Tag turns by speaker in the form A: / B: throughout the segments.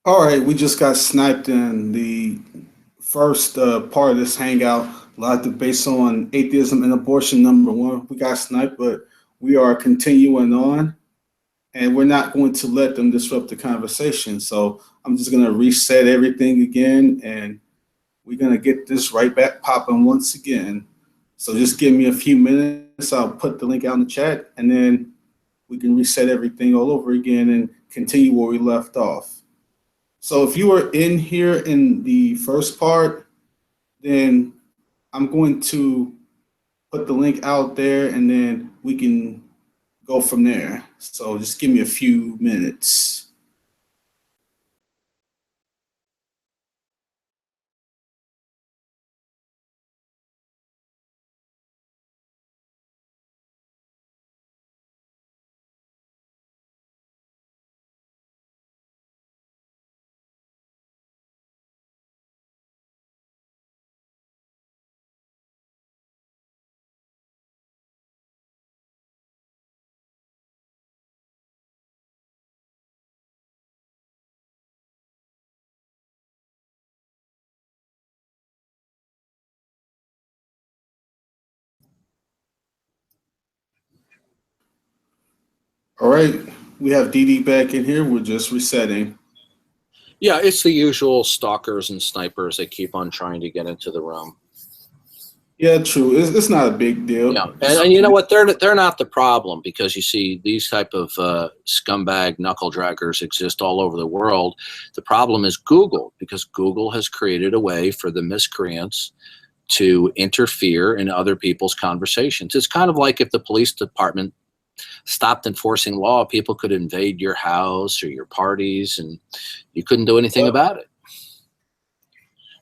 A: All right, we just got sniped in the first part of this hangout. A lot of debates on atheism and abortion. Number one, we got sniped, but we are continuing on, and we're not going to let them disrupt the conversation. So I'm just going to reset everything again, and we're going to get this right back popping once again. So just give me a few minutes. I'll put the link out in the chat, and then we can reset everything all over again and continue where we left off. So if you were in here in the first part, then I'm going to put the link out there and then we can go from there. So just give me a few minutes. All right, we have DD back in here. We're just resetting.
B: Yeah, it's the usual stalkers and snipers that keep on trying to get into the room.
A: Yeah, true. It's not a big deal.
B: Yeah, and you know what? They're not the problem, because you see these type of scumbag knuckle draggers exist all over the world. The problem is Google, because Google has created a way for the miscreants to interfere in other people's conversations. It's kind of like if the police department stopped enforcing law, people could invade your house or your parties, and you couldn't do anything about it.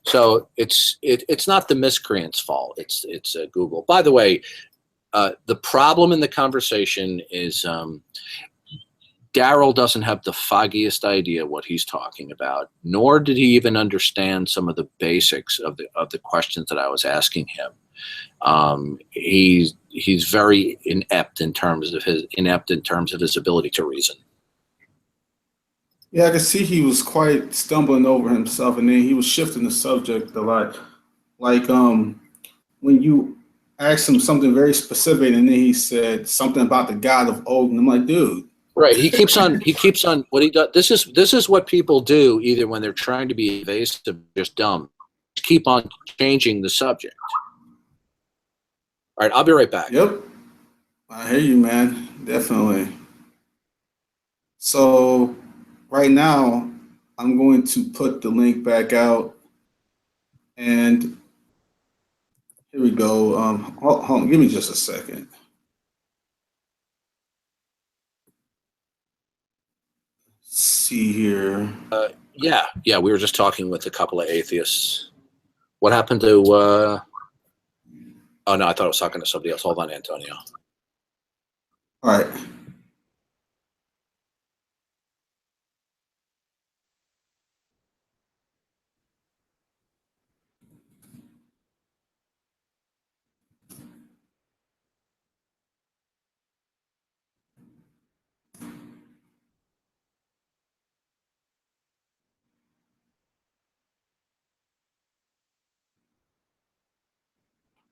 B: So it's not the miscreants' fault. It's Google. By the way, the problem in the conversation is Daryl doesn't have the foggiest idea what he's talking about, nor did he even understand some of the basics of the questions that I was asking him. He's very inept in terms of his ability to reason.
A: Yeah, I could see he was quite stumbling over himself, and then he was shifting the subject a lot. Like when you asked him something very specific, and then he said something about the God of Odin. I'm like, dude.
B: Right. He keeps on what he does. This is what people do either when they're trying to be evasive, just dumb. Keep on changing the subject. All right, I'll be right back.
A: Yep. I hear you, man. Definitely. So right now, I'm going to put the link back out, and here we go. Hold on, give me just a second. Let's see here.
B: Yeah, we were just talking with a couple of atheists. What happened to? Oh no, I thought I was talking to somebody else. Hold on, Antonio.
A: All right.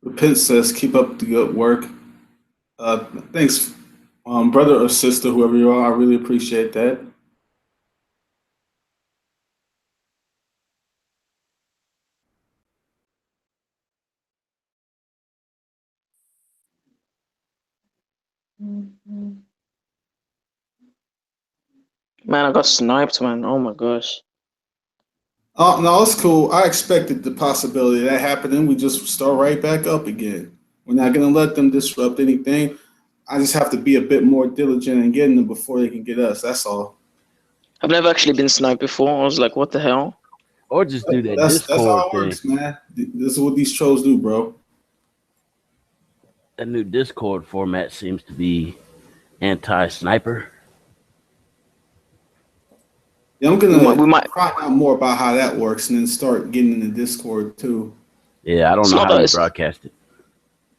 A: Repent says, keep up the good work. Thanks, brother or sister, whoever you are. I really appreciate that.
C: Man, I got sniped, man. Oh my gosh.
A: Oh, no, it's cool. I expected the possibility of that happening. We just start right back up again. We're not going to let them disrupt anything. I just have to be a bit more diligent in getting them before they can get us. That's all.
C: I've never actually been sniped before. I was like, what the hell?
D: Or just do that
A: That's
D: Discord
A: how it
D: thing.
A: works, man. This is what these trolls do, bro.
D: That new Discord format seems to be anti-sniper.
A: Yeah, I'm gonna find out more about how that works and then start getting in the Discord too.
D: Yeah, I don't know how to broadcast it.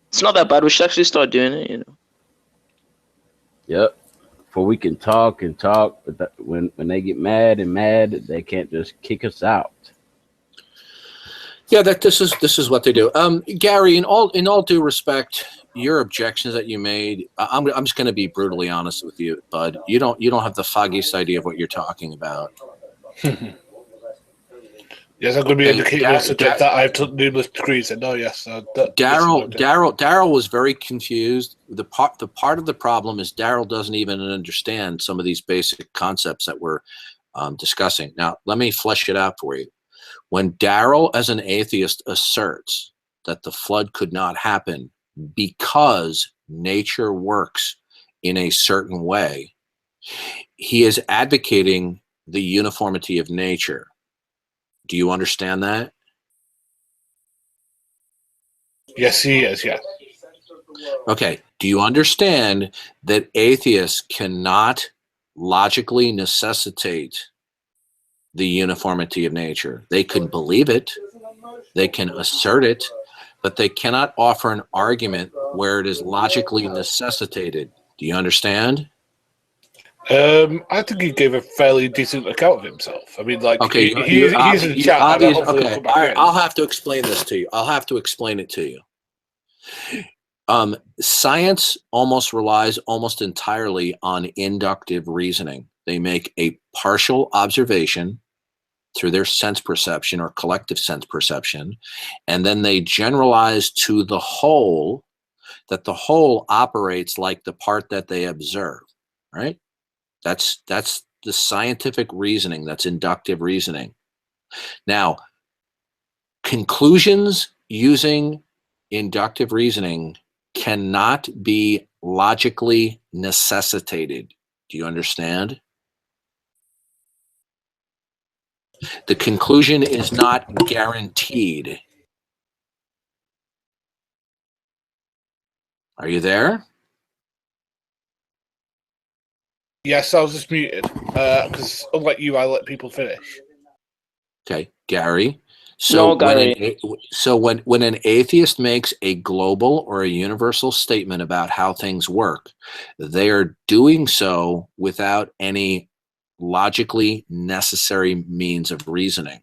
C: It's not that bad. We should actually start doing it, you know.
D: Yep. for we can talk and talk, but when they get mad, they can't just kick us out.
B: Yeah, this is what they do. Gary, in all due respect, your objections that you made, I'm just going to be brutally honest with you, bud. You don't have the foggiest idea of what you're talking about.
E: Yes, I'm going to be educated on the subject that I've took numerous degrees in. Oh, yes.
B: Daryl was very confused. The part of the problem is Daryl doesn't even understand some of these basic concepts that we're discussing. Now, let me flesh it out for you. When Daryl, as an atheist, asserts that the flood could not happen because nature works in a certain way, he is advocating the uniformity of nature. Do you understand that?
E: Yes, he is, yeah.
B: Okay. Do you understand that atheists cannot logically necessitate the uniformity of nature? They can believe it, they can assert it, but they cannot offer an argument where it is logically necessitated. Do you understand?
E: I think he gave a fairly decent account of himself. I mean, like,
B: okay,
E: he's in the chat.
B: Okay, all right, I'll have to explain this to you. I'll have to explain it to you. Science relies almost entirely on inductive reasoning. They make a partial observation through their sense perception or collective sense perception, and then they generalize to the whole, that the whole operates like the part that they observe, right? That's the scientific reasoning. That's inductive reasoning. Now, conclusions using inductive reasoning cannot be logically necessitated. Do you understand? The conclusion is not guaranteed. Are you there?
E: Yes, I was just muted because unlike you, I let people finish.
B: Okay, Gary. So
C: No, Gary.
B: when an atheist makes a global or a universal statement about how things work, they are doing so without any logically necessary means of reasoning.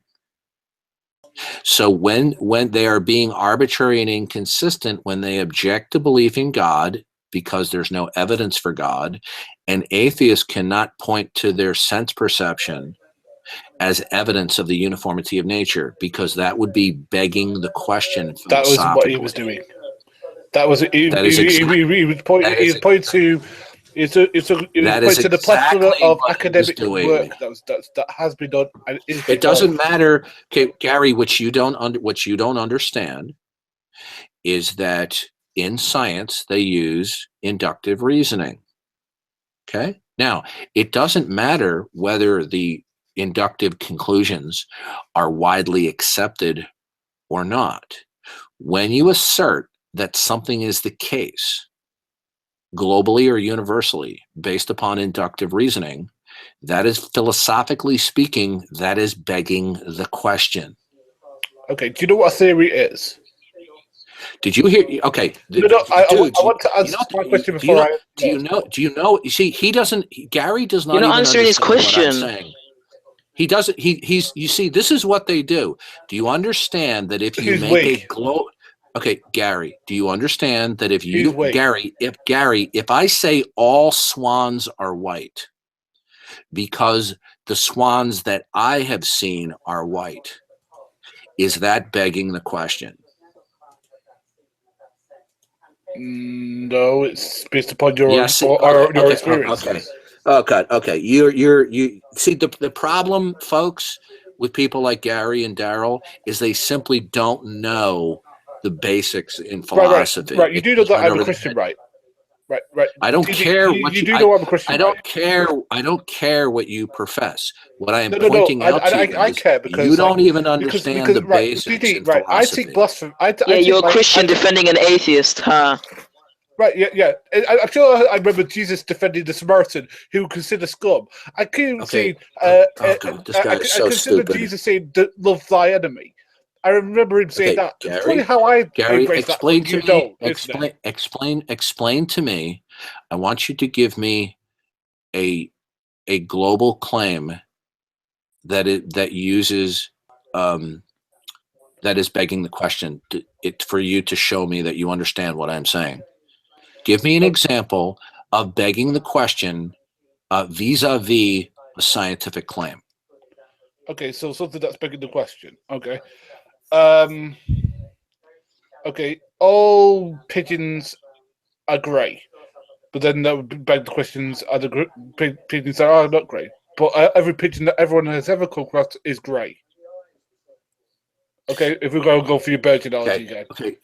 B: So when they are being arbitrary and inconsistent, when they object to belief in God because there's no evidence for God, an atheist cannot point to their sense perception as evidence of the uniformity of nature, because that would be begging the question
E: That was what he was doing. That was he was pointing to. It's to the plethora of academic work that has been done. And
B: it doesn't matter, okay, Gary. What you don't understand is that in science they use inductive reasoning. Okay, now it doesn't matter whether the inductive conclusions are widely accepted or not. When you assert that something is the case, globally or universally, based upon inductive reasoning, that is, philosophically speaking, that is begging the question.
E: Okay, do you know what a theory is?
B: Did you hear? Okay,
E: no, I want to answer my question before
B: Do you know? You see, he doesn't. Gary does not.
C: You're not
B: even
C: answering his
B: understand
C: question.
B: what I'm saying. He doesn't. He's. You see, this is what they do. Do you understand that if you
E: He's
B: make
E: weak.
B: a globe? Okay, Gary, do you understand that if you, if I say all swans are white because the swans that I have seen are white, is that begging the question?
E: No, it's based upon your
B: Yes,
E: your experiences.
B: Okay. You see the problem, folks, with people like Gary and Daryl is they simply don't know the basics in philosophy.
E: Right. You do know that I'm a Christian, right? Right.
B: I don't care what
E: you do know I'm a Christian.
B: I don't care. I don't care what you profess. What I am
E: No.
B: pointing out to you
E: I
B: is
E: care because
B: you don't even understand the basics in philosophy.
E: I take blasphemy.
C: You're a Christian defending an atheist, huh?
E: Right, yeah. I'm sure I remember Jesus defending the Samaritan who consider scum. I can see.
B: God, this guy is so
E: consider
B: stupid.
E: Jesus saying, "Love thy enemy." I remember him saying that.
B: Gary,
E: it's funny how I
B: explain
E: that,
B: to me. Explain to me. I want you to give me a global claim that uses that is begging the question for you to show me that you understand what I'm saying. Give me an example of begging the question vis-a-vis a scientific claim.
E: Okay, so something that's begging the question. Okay. Okay, all pigeons are grey, but then that would beg the questions: are the pigeons that are not grey? But every pigeon that everyone has ever come across is grey. Okay, if we're going to go for your bird analogy again.
B: Okay,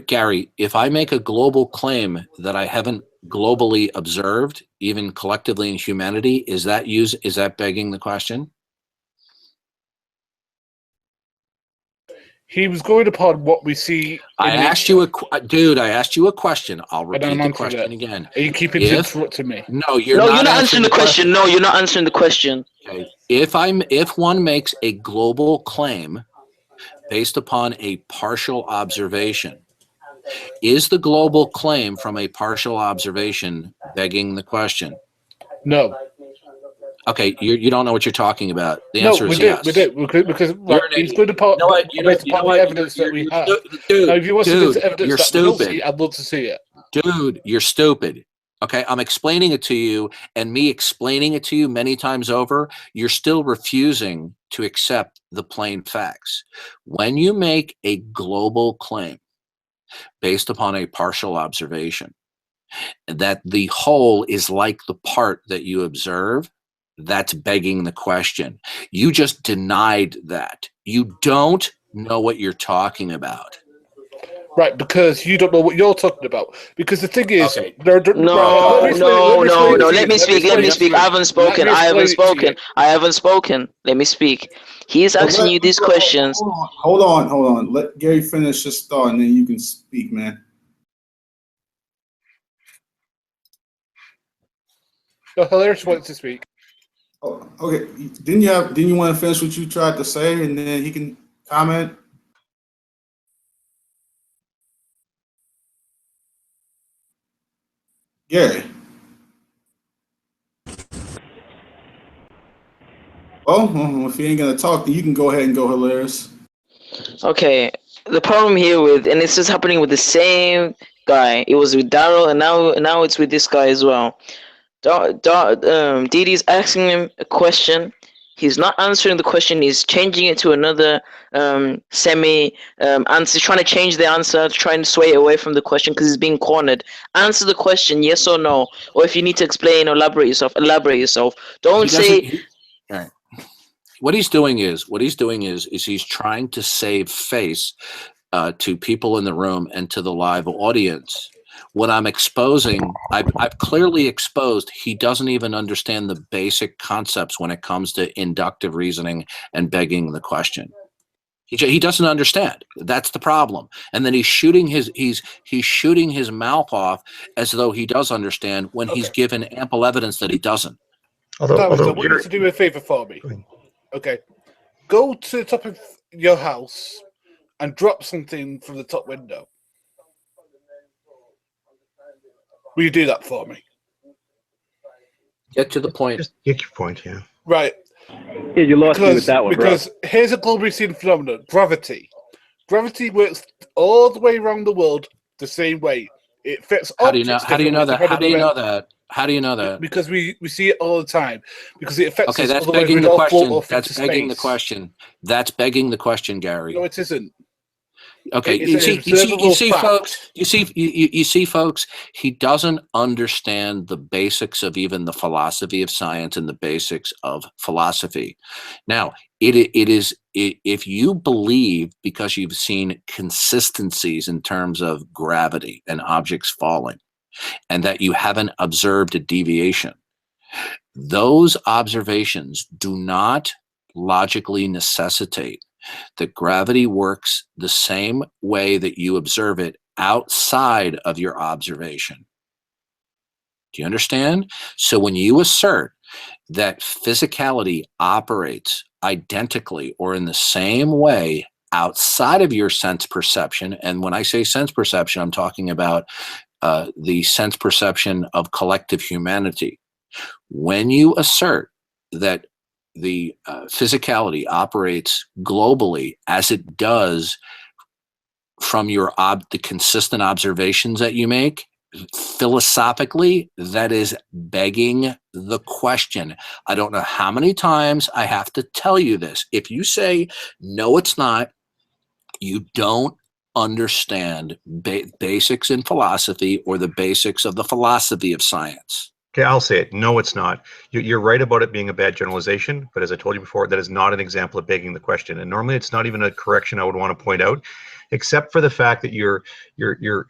B: Gary, if I make a global claim that I haven't globally observed, even collectively in humanity, is that begging the question?
E: He was going upon what we see.
B: I asked you a question. I'll repeat the question again.
E: Are you keeping interrupting me?
B: No, you're
C: not answering the question. No, you're not answering the question.
B: Okay. If one makes a global claim based upon a partial observation, is the global claim from a partial observation begging the question?
E: No.
B: Okay, you don't know what you're talking about. The answer is yes.
E: We do. Because he's going to part based upon the evidence that we have.
B: Dude,
E: now, if you want to see evidence
B: you're
E: that
B: stupid.
E: See, I'd love to see it.
B: Dude, you're stupid. Okay, I'm explaining it to you, and me explaining it to you many times over, you're still refusing to accept the plain facts. When you make a global claim based upon a partial observation, that the whole is like the part that you observe, that's begging the question. You just denied that. You don't know what you're talking about.
E: Right, because you don't know what you're talking about. Because the thing is,
C: no. Let me speak. I haven't spoken. Let me speak. He is asking you these questions.
A: Hold on. Let Gary finish his thought, and then you can speak, man.
E: Hilarious wants to speak.
A: Oh, okay. Didn't you want to finish what you tried to say, and then he can comment? Gary. Well, if you ain't gonna talk, then you can go ahead and go, Hilarious.
C: Okay. The problem here and it's just happening with the same guy. It was with Daryl, and now it's with this guy as well. Didi's asking him a question. He's not answering the question. He's changing it to another answer. He's trying to change the answer, trying to sway away from the question because he's being cornered. Answer the question, yes or no. Or if you need to explain, elaborate yourself. Don't say.
B: Right. What he's doing is he's trying to save face to people in the room and to the live audience. What I'm exposing, I've clearly exposed he doesn't even understand the basic concepts when it comes to inductive reasoning and begging the question. He doesn't understand. That's the problem. And then he's shooting his mouth off as though he does understand when he's given ample evidence that he doesn't.
E: Although I want you to do a favor for me. Okay, go to the top of your house and drop something from the top window. Will you do that for me?
B: Get to the point.
F: Just get your point, yeah.
E: Right.
D: Yeah, you lost me with that one,
E: because here's a globally seen phenomenon: gravity. Gravity works all the way around the world the same way. It fits.
B: How do you know that? How do you know that?
E: Because we see it all the time. Because it affects.
B: Okay, that's begging the question. That's begging the question. That's begging the question, Gary.
E: No, it isn't.
B: Okay, you see, folks, he doesn't understand the basics of even the philosophy of science and the basics of philosophy. Now, if you believe, because you've seen consistencies in terms of gravity and objects falling, and that you haven't observed a deviation, those observations do not logically necessitate that gravity works the same way that you observe it outside of your observation. Do you understand? So when you assert that physicality operates identically or in the same way outside of your sense perception, and when I say sense perception, I'm talking about the sense perception of collective humanity. When you assert that the physicality operates globally as it does from your the consistent observations that you make, philosophically, that is begging the question. I don't know how many times I have to tell you this. If you say, no, it's not, you don't understand basics in philosophy or the basics of the philosophy of science.
F: Okay, I'll say it. No, it's not. You're right about it being a bad generalization, but as I told you before, that is not an example of begging the question. And normally it's not even a correction I would want to point out, except for the fact that you're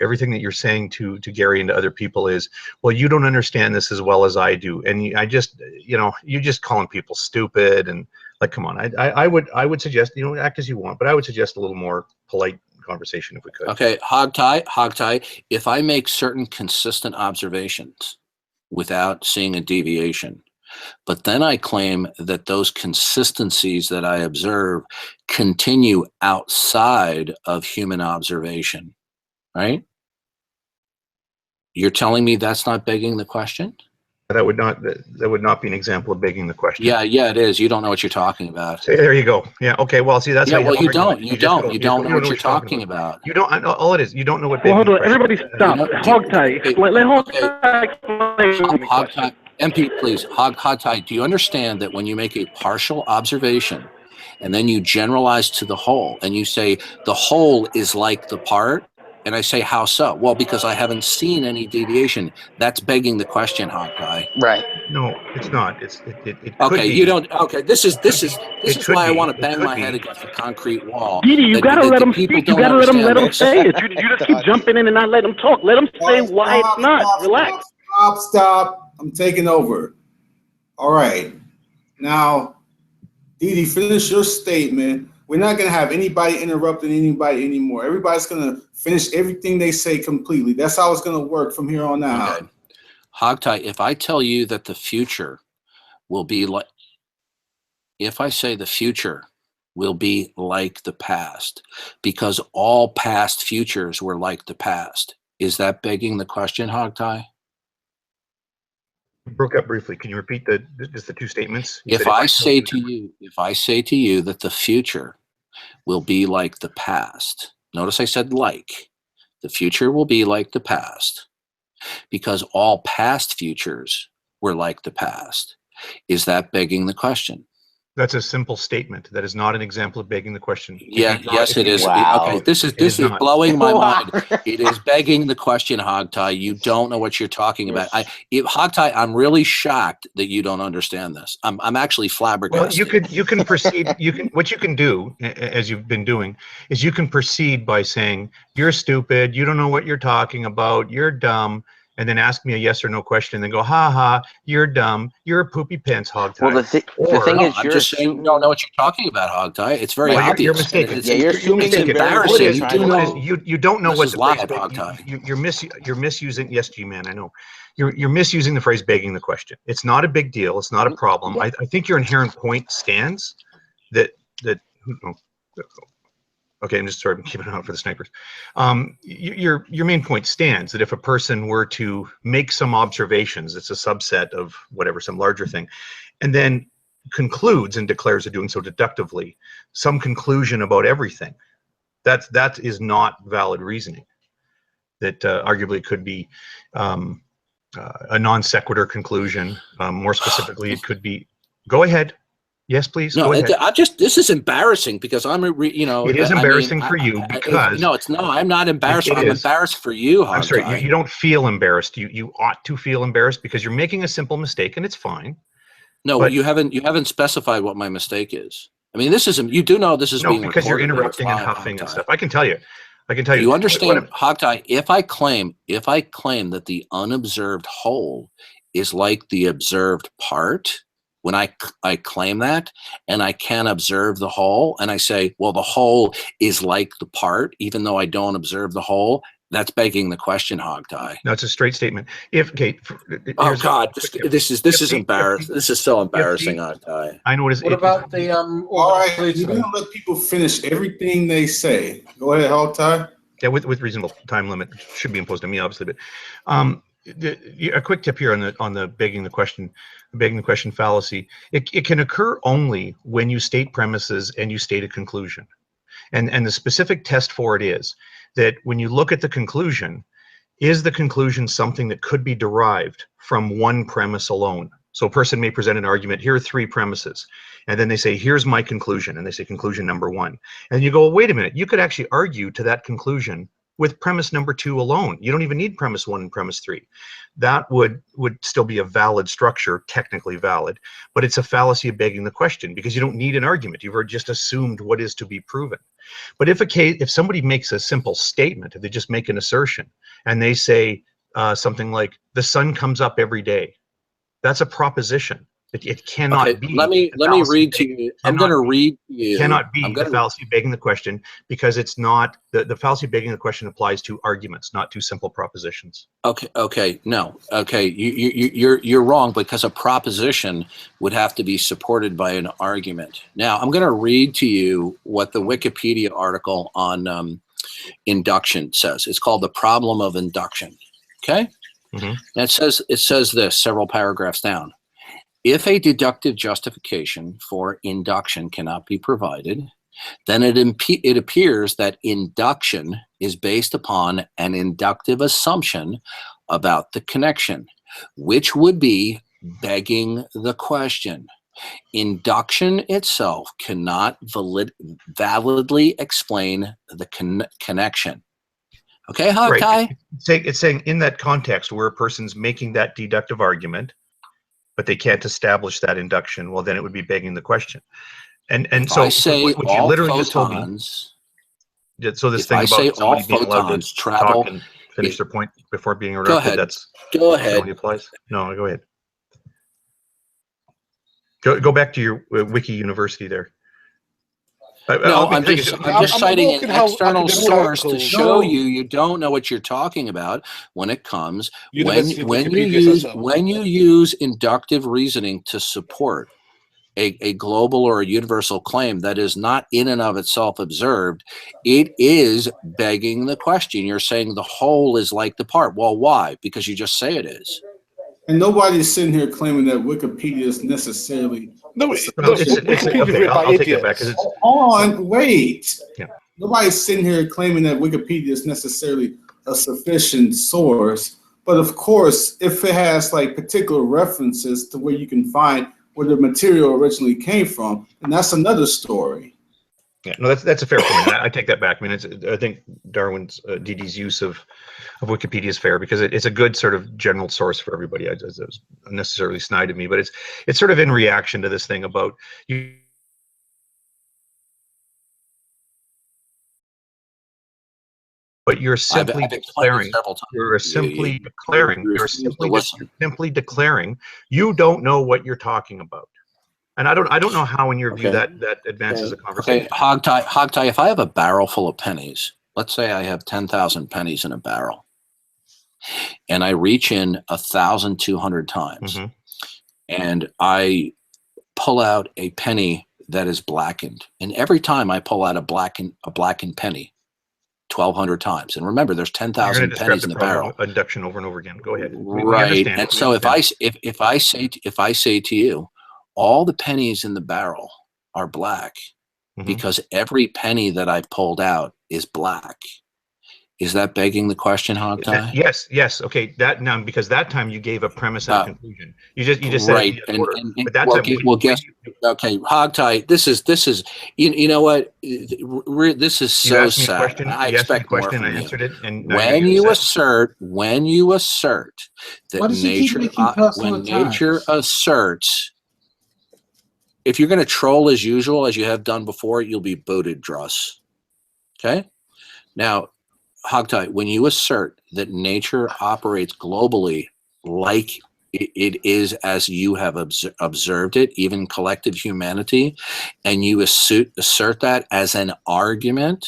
F: everything that you're saying to Gary and to other people is, well, you don't understand this as well as I do. And I just, you're just calling people stupid and like, come on. I would suggest, act as you want, but I would suggest a little more polite conversation if we could.
B: Okay, Hogtie, if I make certain consistent observations without seeing a deviation, but then I claim that those consistencies that I observe continue outside of human observation, right? You're telling me that's not begging the question?
F: That would not be an example of begging the question.
B: Yeah, it is. You don't know what you're talking about.
F: So there you go. Yeah. Okay. Well, see, that's
B: yeah.
F: how
B: Well, you
F: don't
B: know what you're talking about.
F: You don't. All it is. You don't know what.
G: Well, hold on. Everybody stop. Hogtie, explain. Let Hogtie explain.
B: Hogtie, MP, please. Hogtie, do you understand that when you make a partial observation and then you generalize to the whole and you say the whole is like the part, and I say, how so? Well, because I haven't seen any deviation. That's begging the question, Hogtie.
C: Right.
F: No, it's not. It
B: okay. You don't. Okay. This is why I want to bang my
F: be.
B: head against the concrete wall.
G: Didi, you gotta let him speak. You gotta let him say it. You just keep
B: Okay.
G: jumping in and not let him talk. Let him say why it's not. Relax.
A: Stop. I'm taking over. All right. Now, Didi, finish your statement. We're not going to have anybody interrupting anybody anymore. Everybody's going to finish everything they say completely. That's how it's going to work from here on out.
B: Okay. Hogtie, if I tell you that the future will be like, if I say the future will be like the past, because all past futures were like the past, is that begging the question, Hogtie?
F: You broke up briefly. Can you repeat just the two statements?
B: If I say to you that the future will be like the past, notice I said like, the future will be like the past, because all past futures were like the past, is that begging the question?
F: That's a simple statement. That is not an example of begging the question.
B: Yes, it is.
C: Wow.
B: Okay, this is blowing my mind. It is begging the question, Hogtie. You don't know what you're talking about. Hogtie, I'm really shocked that you don't understand this. I'm actually flabbergasted.
F: Well, you can proceed. What you can do, as you've been doing, is you can proceed by saying you're stupid. You don't know what you're talking about. You're dumb. And then ask me a yes or no question, and then go, ha ha, you're dumb, you're a poopy pants, Hogtie.
C: Well, the thing is,
B: I'm just saying you don't know what you're talking about, Hogtie. It's very obvious.
F: You're mistaken.
C: You're assuming
B: it's embarrassing.
F: You don't know what the
B: live,
F: phrase.
B: Hogtie.
F: You're misusing. Yes, G-Man, I know. You're misusing the phrase begging the question. It's not a big deal. It's not a problem. I think your inherent point stands that. Okay, I'm just sorry, I'm keeping it out for the snipers. Your main point stands that if a person were to make some observations, it's a subset of whatever, some larger thing, and then concludes and declares they're doing so deductively, some conclusion about everything, that is not valid reasoning. That arguably could be a non sequitur conclusion. More specifically, it could be. Go ahead. Yes, please.
B: No,
F: go ahead.
B: this is embarrassing because
F: It is embarrassing for you because
B: I'm not embarrassed. I'm embarrassed for you, Hogtie.
F: I'm sorry. You don't feel embarrassed. You ought to feel embarrassed because you're making a simple mistake, and it's fine.
B: No, but you haven't specified what my mistake is. I mean, this isn't. You do know this is being recorded.
F: Because you're interrupting and huffing and stuff. I can tell you. You
B: understand, Hogtie? If I claim that the unobserved whole is like the observed part. When I claim that and I can observe the whole and I say, well, the whole is like the part, even though I don't observe the whole, that's begging the question, Hogtie.
F: No, it's a straight statement.
B: Oh God, this is embarrassing. This is so embarrassing, Hogtie.
F: I know it is.
E: What about the
A: all right, you're gonna let people finish everything they say. Go ahead, Hogtie.
F: Yeah, with reasonable time limit should be imposed on me, obviously. But A quick tip here on the begging the question fallacy. It can occur only when you state premises and you state a conclusion. And the specific test for it is that when you look at the conclusion, is the conclusion something that could be derived from one premise alone? So a person may present an argument, here are 3 premises, and then they say, here's my conclusion, and they say conclusion number 1. And you go, well, wait a minute, you could actually argue to that conclusion with premise number 2 alone. You don't even need premise 1 and premise 3. That would still be a valid structure, technically valid, but it's a fallacy of begging the question because you don't need an argument. You've just assumed what is to be proven. But if somebody makes a simple statement, if they just make an assertion and they say something like, the sun comes up every day, that's a proposition. It cannot be.
B: Let me read to you. I'm going to read to you.
F: Cannot be the fallacy of begging the question because it's not the fallacy of begging the question applies to arguments, not to simple propositions.
B: Okay, no. Okay, you're wrong because a proposition would have to be supported by an argument. Now, I'm going to read to you what the Wikipedia article on induction says. It's called The Problem of Induction. Okay?
F: Mm-hmm.
B: And it says this several paragraphs down. If a deductive justification for induction cannot be provided, then it appears that induction is based upon an inductive assumption about the connection, which would be begging the question. Induction itself cannot validly explain the connection. Okay, Hawkeye?
F: Right. It's saying in that context where a person's making that deductive argument, but they can't establish that induction, well, then it would be begging the question. And so what you literally just told me. So this thing about somebody being allowed to talk and finish their point before being interrupted,
B: go ahead.
F: Only applies? No, go ahead. Go back to your Wiki University there.
B: I'm just citing an external source to show you don't know what you're talking about when it comes when you use inductive reasoning to support a global or a universal claim that is not in and of itself observed. It is begging the question. You're saying the whole is like the part. Well, why? Because you just say it is.
A: And nobody's sitting here claiming that Wikipedia is necessarily.
E: No,
F: okay, I'll take it back.
A: Hold on, wait.
F: Yeah.
A: Nobody's sitting here claiming that Wikipedia is necessarily a sufficient source. But of course, if it has like particular references to where you can find where the material originally came from, and that's another story.
F: Yeah, no, that's a fair point. I take that back. I mean, I think Darwin's DD's use of Wikipedia is fair because it's a good sort of general source for everybody. It was unnecessarily snide of me, but it's sort of in reaction to this thing about you. But you're simply declaring. You're simply declaring. You don't know what you're talking about. And I don't know how, in your view, that advances the conversation.
B: Okay, Hogtie, if I have a barrel full of pennies, let's say I have 10,000 pennies in a barrel, and I reach in 1,200 times, and I pull out a penny that is blackened, and every time I pull out a blackened penny, 1,200 times, and remember, there's 10,000 pennies in the barrel.
F: Induction over and over again. Go ahead.
B: Right, and so if I say to you, all the pennies in the barrel are black because every penny that I pulled out is black. Is that begging the question, Hogtie?
F: Yes. Okay. That now, because that time you gave a premise and a conclusion. You just
B: right.
F: said
B: But that okay, Hogtie. This is you know what? This is so sad. I expect more from you.
F: I answered it. And
B: when you assert that nature asserts. If you're going to troll as usual, as you have done before, you'll be booted, Druss. Okay? Now, Hogtie, when you assert that nature operates globally like it is as you have observed it, even collective humanity, and you assert that as an argument,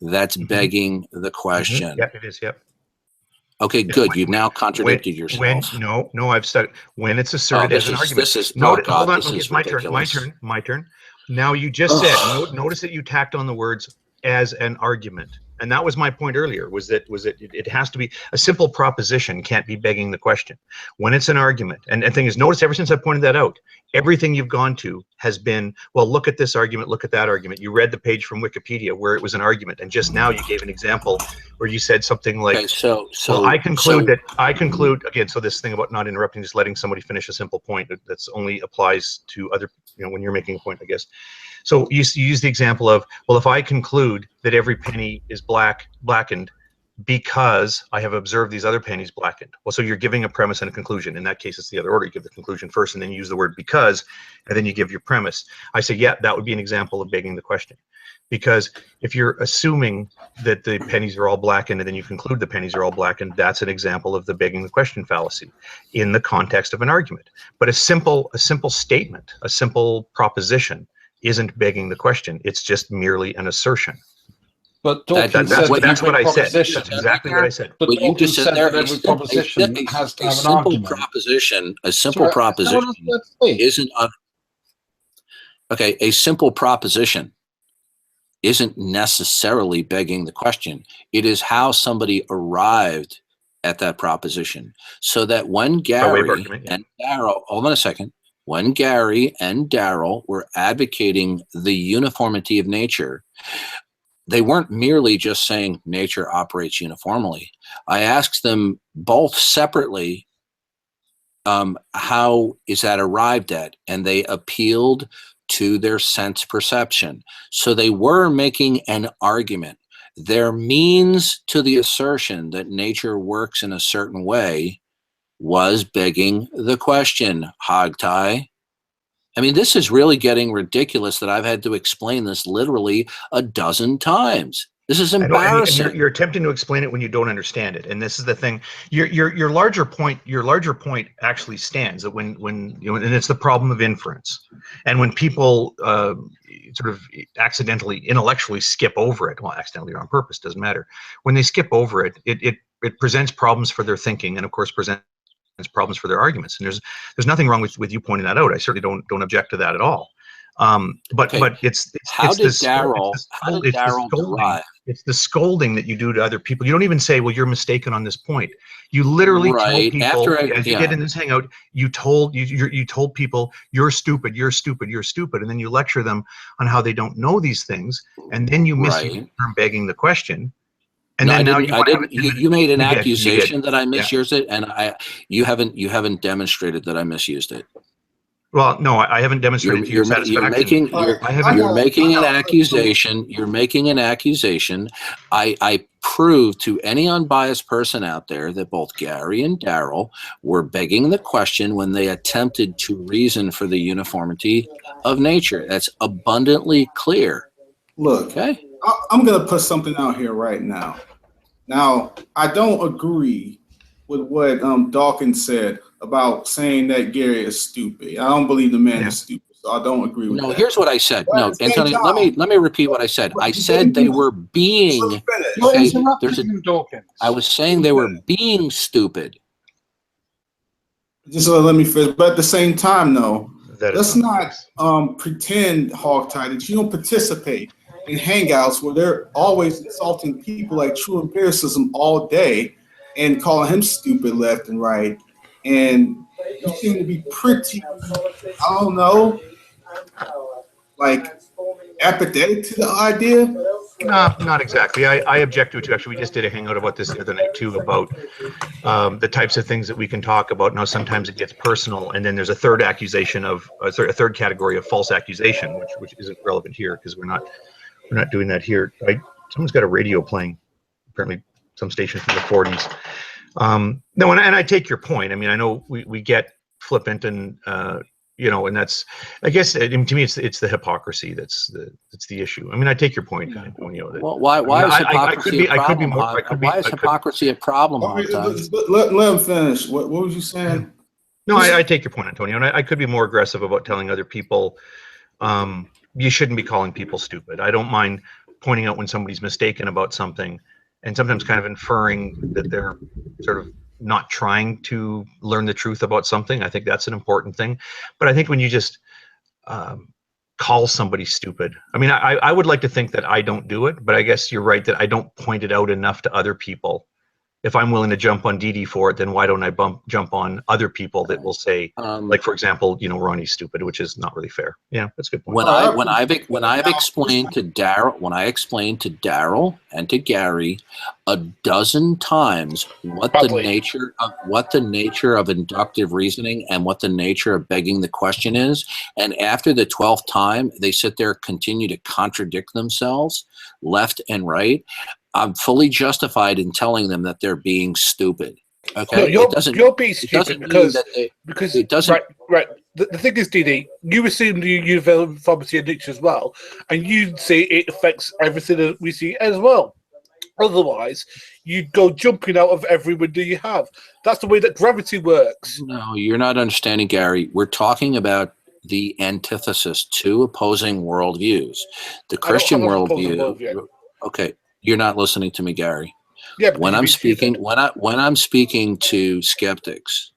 B: that's begging the question.
F: Yep, it is, yep.
B: Okay, good. You've now contradicted yourself.
F: No, I've said when it's asserted as an argument. Hold on. Okay, it's my turn. Now you just said. Notice that you tacked on the words "as an argument." And that was my point earlier, was that it has to be a simple proposition, can't be begging the question. When it's an argument, and the thing is, notice ever since I pointed that out, everything you've gone to has been, well, look at this argument, look at that argument. You read the page from Wikipedia where it was an argument, and just now you gave an example where you said something like,
B: okay,
F: well, I conclude again, so this thing about not interrupting, just letting somebody finish a simple point, that's only applies to other, when you're making a point, I guess. So you use the example of, well, if I conclude that every penny is blackened because I have observed these other pennies blackened. Well, so you're giving a premise and a conclusion. In that case, it's the other order. You give the conclusion first, and then you use the word because, and then you give your premise. I say, yeah, that would be an example of begging the question. Because if you're assuming that the pennies are all blackened and then you conclude the pennies are all blackened, that's an example of the begging the question fallacy in the context of an argument. But a simple statement, a simple proposition, isn't begging the question. It's just merely an assertion.
H: But Dawkins
F: that's
H: said
F: what I said. That's
H: proposition.
F: exactly what I said.
H: But
B: What you
H: Dawkins
B: just said
H: said
B: there,
H: that every proposition has to have an argument.
B: A simple proposition isn't okay. A simple proposition isn't necessarily begging the question. It is how somebody arrived at that proposition, so that when Gary and Daryl, hold on a second, when Gary and Daryl were advocating the uniformity of nature, they weren't merely just saying nature operates uniformly. I asked them both separately, how is that arrived at? And they appealed to their sense perception. So they were making an argument. Their means to the assertion that nature works in a certain way was begging the question, Hogtie. I mean, this is really getting ridiculous that I've had to explain this literally a dozen times. This is embarrassing.
F: And you're attempting to explain it when you don't understand it. And this is the thing. Your larger point actually stands, that when you know, and it's the problem of inference. And when people sort of accidentally, intellectually skip over it, well, accidentally or on purpose, doesn't matter. When they skip over it, it presents problems for their thinking, and of course presents problems for their arguments. And there's nothing wrong with you pointing that out. I certainly don't object to that at all. But it's
B: how did Daryl derive?
F: It's the scolding that you do to other people. You don't even say, well, you're mistaken on this point. You literally tell people, as you did in this hangout, you told people, you're stupid, you're stupid, you're stupid, and then you lecture them on how they don't know these things, and then you misuse the term begging the question. And then
B: you made an accusation that I misused it, and you haven't demonstrated that I misused it.
F: Well, no, I haven't demonstrated to your satisfaction.
B: You're making an accusation. You're making an accusation. I proved to any unbiased person out there that both Gary and Daryl were begging the question when they attempted to reason for the uniformity of nature. That's abundantly clear.
A: Look, okay? I'm going to put something out here right now. Now, I don't agree with what Dawkins said about saying that Gary is stupid. I don't believe the man is stupid, so I don't agree with that.
B: No, here's what I said. No, Antonio, let me repeat what I said. I said they were being. Okay, I was saying they were being stupid.
A: Just let me finish. But at the same time, though, let's not pretend, Hogtie, that you don't participate in hangouts where they're always insulting people like true empiricism all day and calling him stupid left and right. And you seem to be pretty, I don't know, like apathetic to the idea.
F: No, not exactly. I object to it too. Actually, we just did a hangout about this the other night too, about the types of things that we can talk about. Now, sometimes it gets personal, and then there's a third accusation of a third category of false accusation, which isn't relevant here because we're not doing that here. Someone's got a radio playing, apparently some station from the 40s. No, and I take your point. I mean, I know we get flippant and you know, and that's, I guess, to me, it's the hypocrisy that's the issue. I mean, I take your point, Antonio.
B: Well, why is hypocrisy a problem? Why is hypocrisy a problem?
A: Let him finish. What was you saying?
F: No, I take your point, Antonio, and I could be more aggressive about telling other people you shouldn't be calling people stupid. I don't mind pointing out when somebody's mistaken about something, and sometimes kind of inferring that they're sort of not trying to learn the truth about something. I think that's an important thing. But I think when you just call somebody stupid. I mean, I would like to think that I don't do it, but I guess you're right that I don't point it out enough to other people. If I'm willing to jump on DD for it, then why don't I jump on other people that will say, like, for example, Ronnie's stupid, which is not really fair. Yeah, that's a good point.
B: When I've explained to Daryl and to Gary a dozen times what the nature of inductive reasoning and what the nature of begging the question is, and after the 12th time they sit there, continue to contradict themselves left and right, I'm fully justified in telling them that they're being stupid. Okay,
E: no, you're being stupid because it doesn't. Right. The thing is, DD, you assume the uniformity of nature as well, and you say it affects everything that we see as well. Otherwise, you'd go jumping out of every window you have. That's the way that gravity works.
B: No, you're not understanding, Gary. We're talking about the antithesis, two opposing worldviews. The Christian worldview. Okay. You're not listening to me, Gary.
E: Yeah,
B: when I'm speaking to skeptics,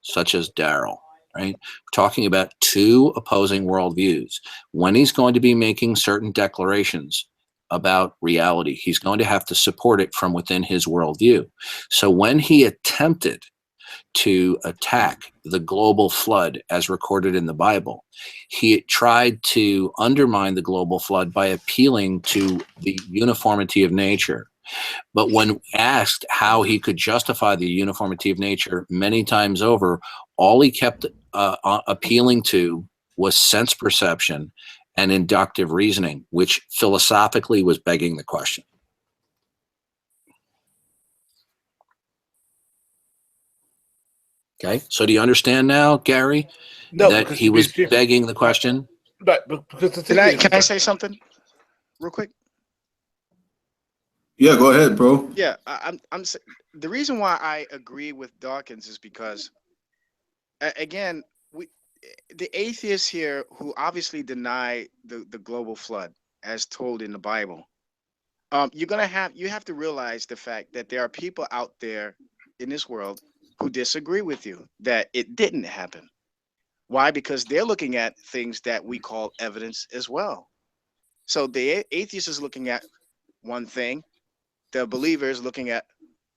B: such as Daryl, right? We're talking about two opposing worldviews. When he's going to be making certain declarations about reality, he's going to have to support it from within his worldview. So when he attempted to attack the global flood as recorded in the Bible, he tried to undermine the global flood by appealing to the uniformity of nature. But when asked how he could justify the uniformity of nature many times over, all he kept appealing to was sense perception and inductive reasoning, which philosophically was begging the question. Okay, so do you understand now, Gary, that he was begging the question?
E: But because the thing
I: can I say something real quick?
A: Yeah, go ahead, bro.
I: Yeah, I'm the reason why I agree with Dawkins is because, again, the atheists here who obviously deny the global flood as told in the Bible, you have to realize the fact that there are people out there in this world who disagree with you that it didn't happen. Why? Because they're looking at things that we call evidence as well. So the atheist is looking at one thing, the believer is looking at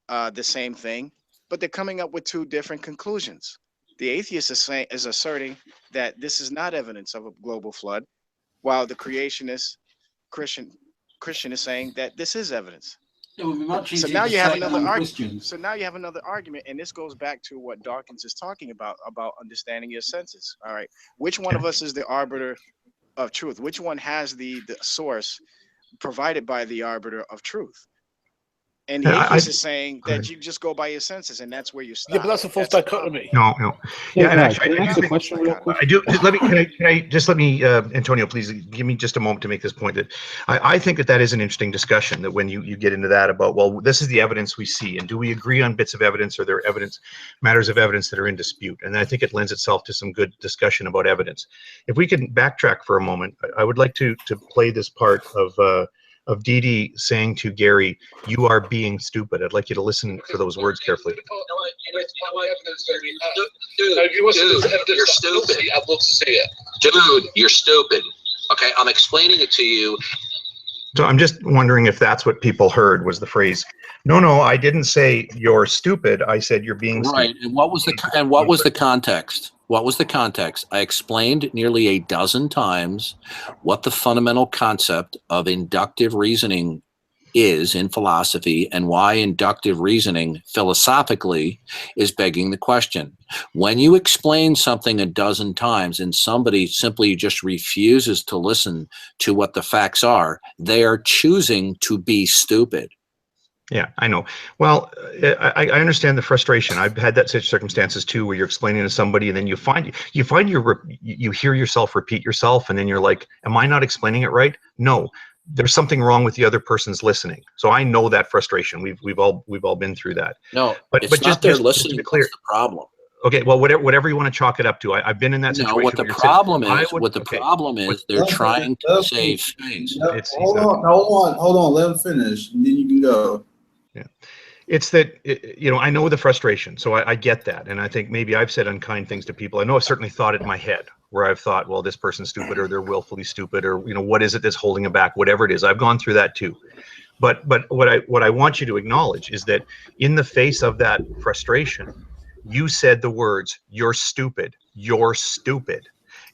I: the same thing, but they're coming up with two different conclusions. The atheist is asserting that this is not evidence of a global flood, while the creationist Christian is saying that this is evidence. So now you have another argument. So now you have another argument, and this goes back to what Dawkins is talking about understanding your senses. All right, which one of us is the arbiter of truth? Which one has the source provided by the arbiter of truth? And the atheist is saying that you just go by your senses, and that's where you stop.
E: Yeah, but that's a false dichotomy.
F: No. Yeah, and actually,
G: can I ask a question real quick?
F: I do. Let me, Antonio, please give me just a moment to make this point. That I think that is an interesting discussion. That when you get into that about, well, this is the evidence we see, and do we agree on bits of evidence, or there are matters of evidence that are in dispute? And I think it lends itself to some good discussion about evidence. If we can backtrack for a moment, I would like to play this part of Dee Dee saying to Gary, "You are being stupid." I'd like you to listen for those words carefully.
B: Dude, you're stupid. I'd love to see it. Dude, you're stupid. Okay, I'm explaining it to you.
F: So I'm just wondering if that's what people heard, was the phrase, no, I didn't say you're stupid. I said you're being stupid.
B: Right, and what was the context? What was the context? I explained nearly a dozen times what the fundamental concept of inductive reasoning is in philosophy, and why inductive reasoning philosophically is begging the question. When you explain something a dozen times and somebody simply just refuses to listen to what the facts are, they are choosing to be stupid.
F: Yeah, I know. Well, I understand the frustration. I've had that such circumstances too, where you're explaining to somebody, and then you hear yourself repeat yourself, and then you're like, "Am I not explaining it right?" No, there's something wrong with the other person's listening. So I know that frustration. We've all been through that.
B: No, but it's not their listening. That's the problem.
F: Okay, well, whatever you want to chalk it up to, I've been in that situation.
B: No, what the problem is, they're trying to save face.
A: Hold on, let him finish, and then you can go.
F: Yeah, It's that, I know the frustration, so I get that. And I think maybe I've said unkind things to people. I know I've certainly thought it in my head where I've thought, well, this person's stupid, or they're willfully stupid, or, what is it that's holding them back, whatever it is. I've gone through that too. But what I want you to acknowledge is that in the face of that frustration, you said the words, you're stupid.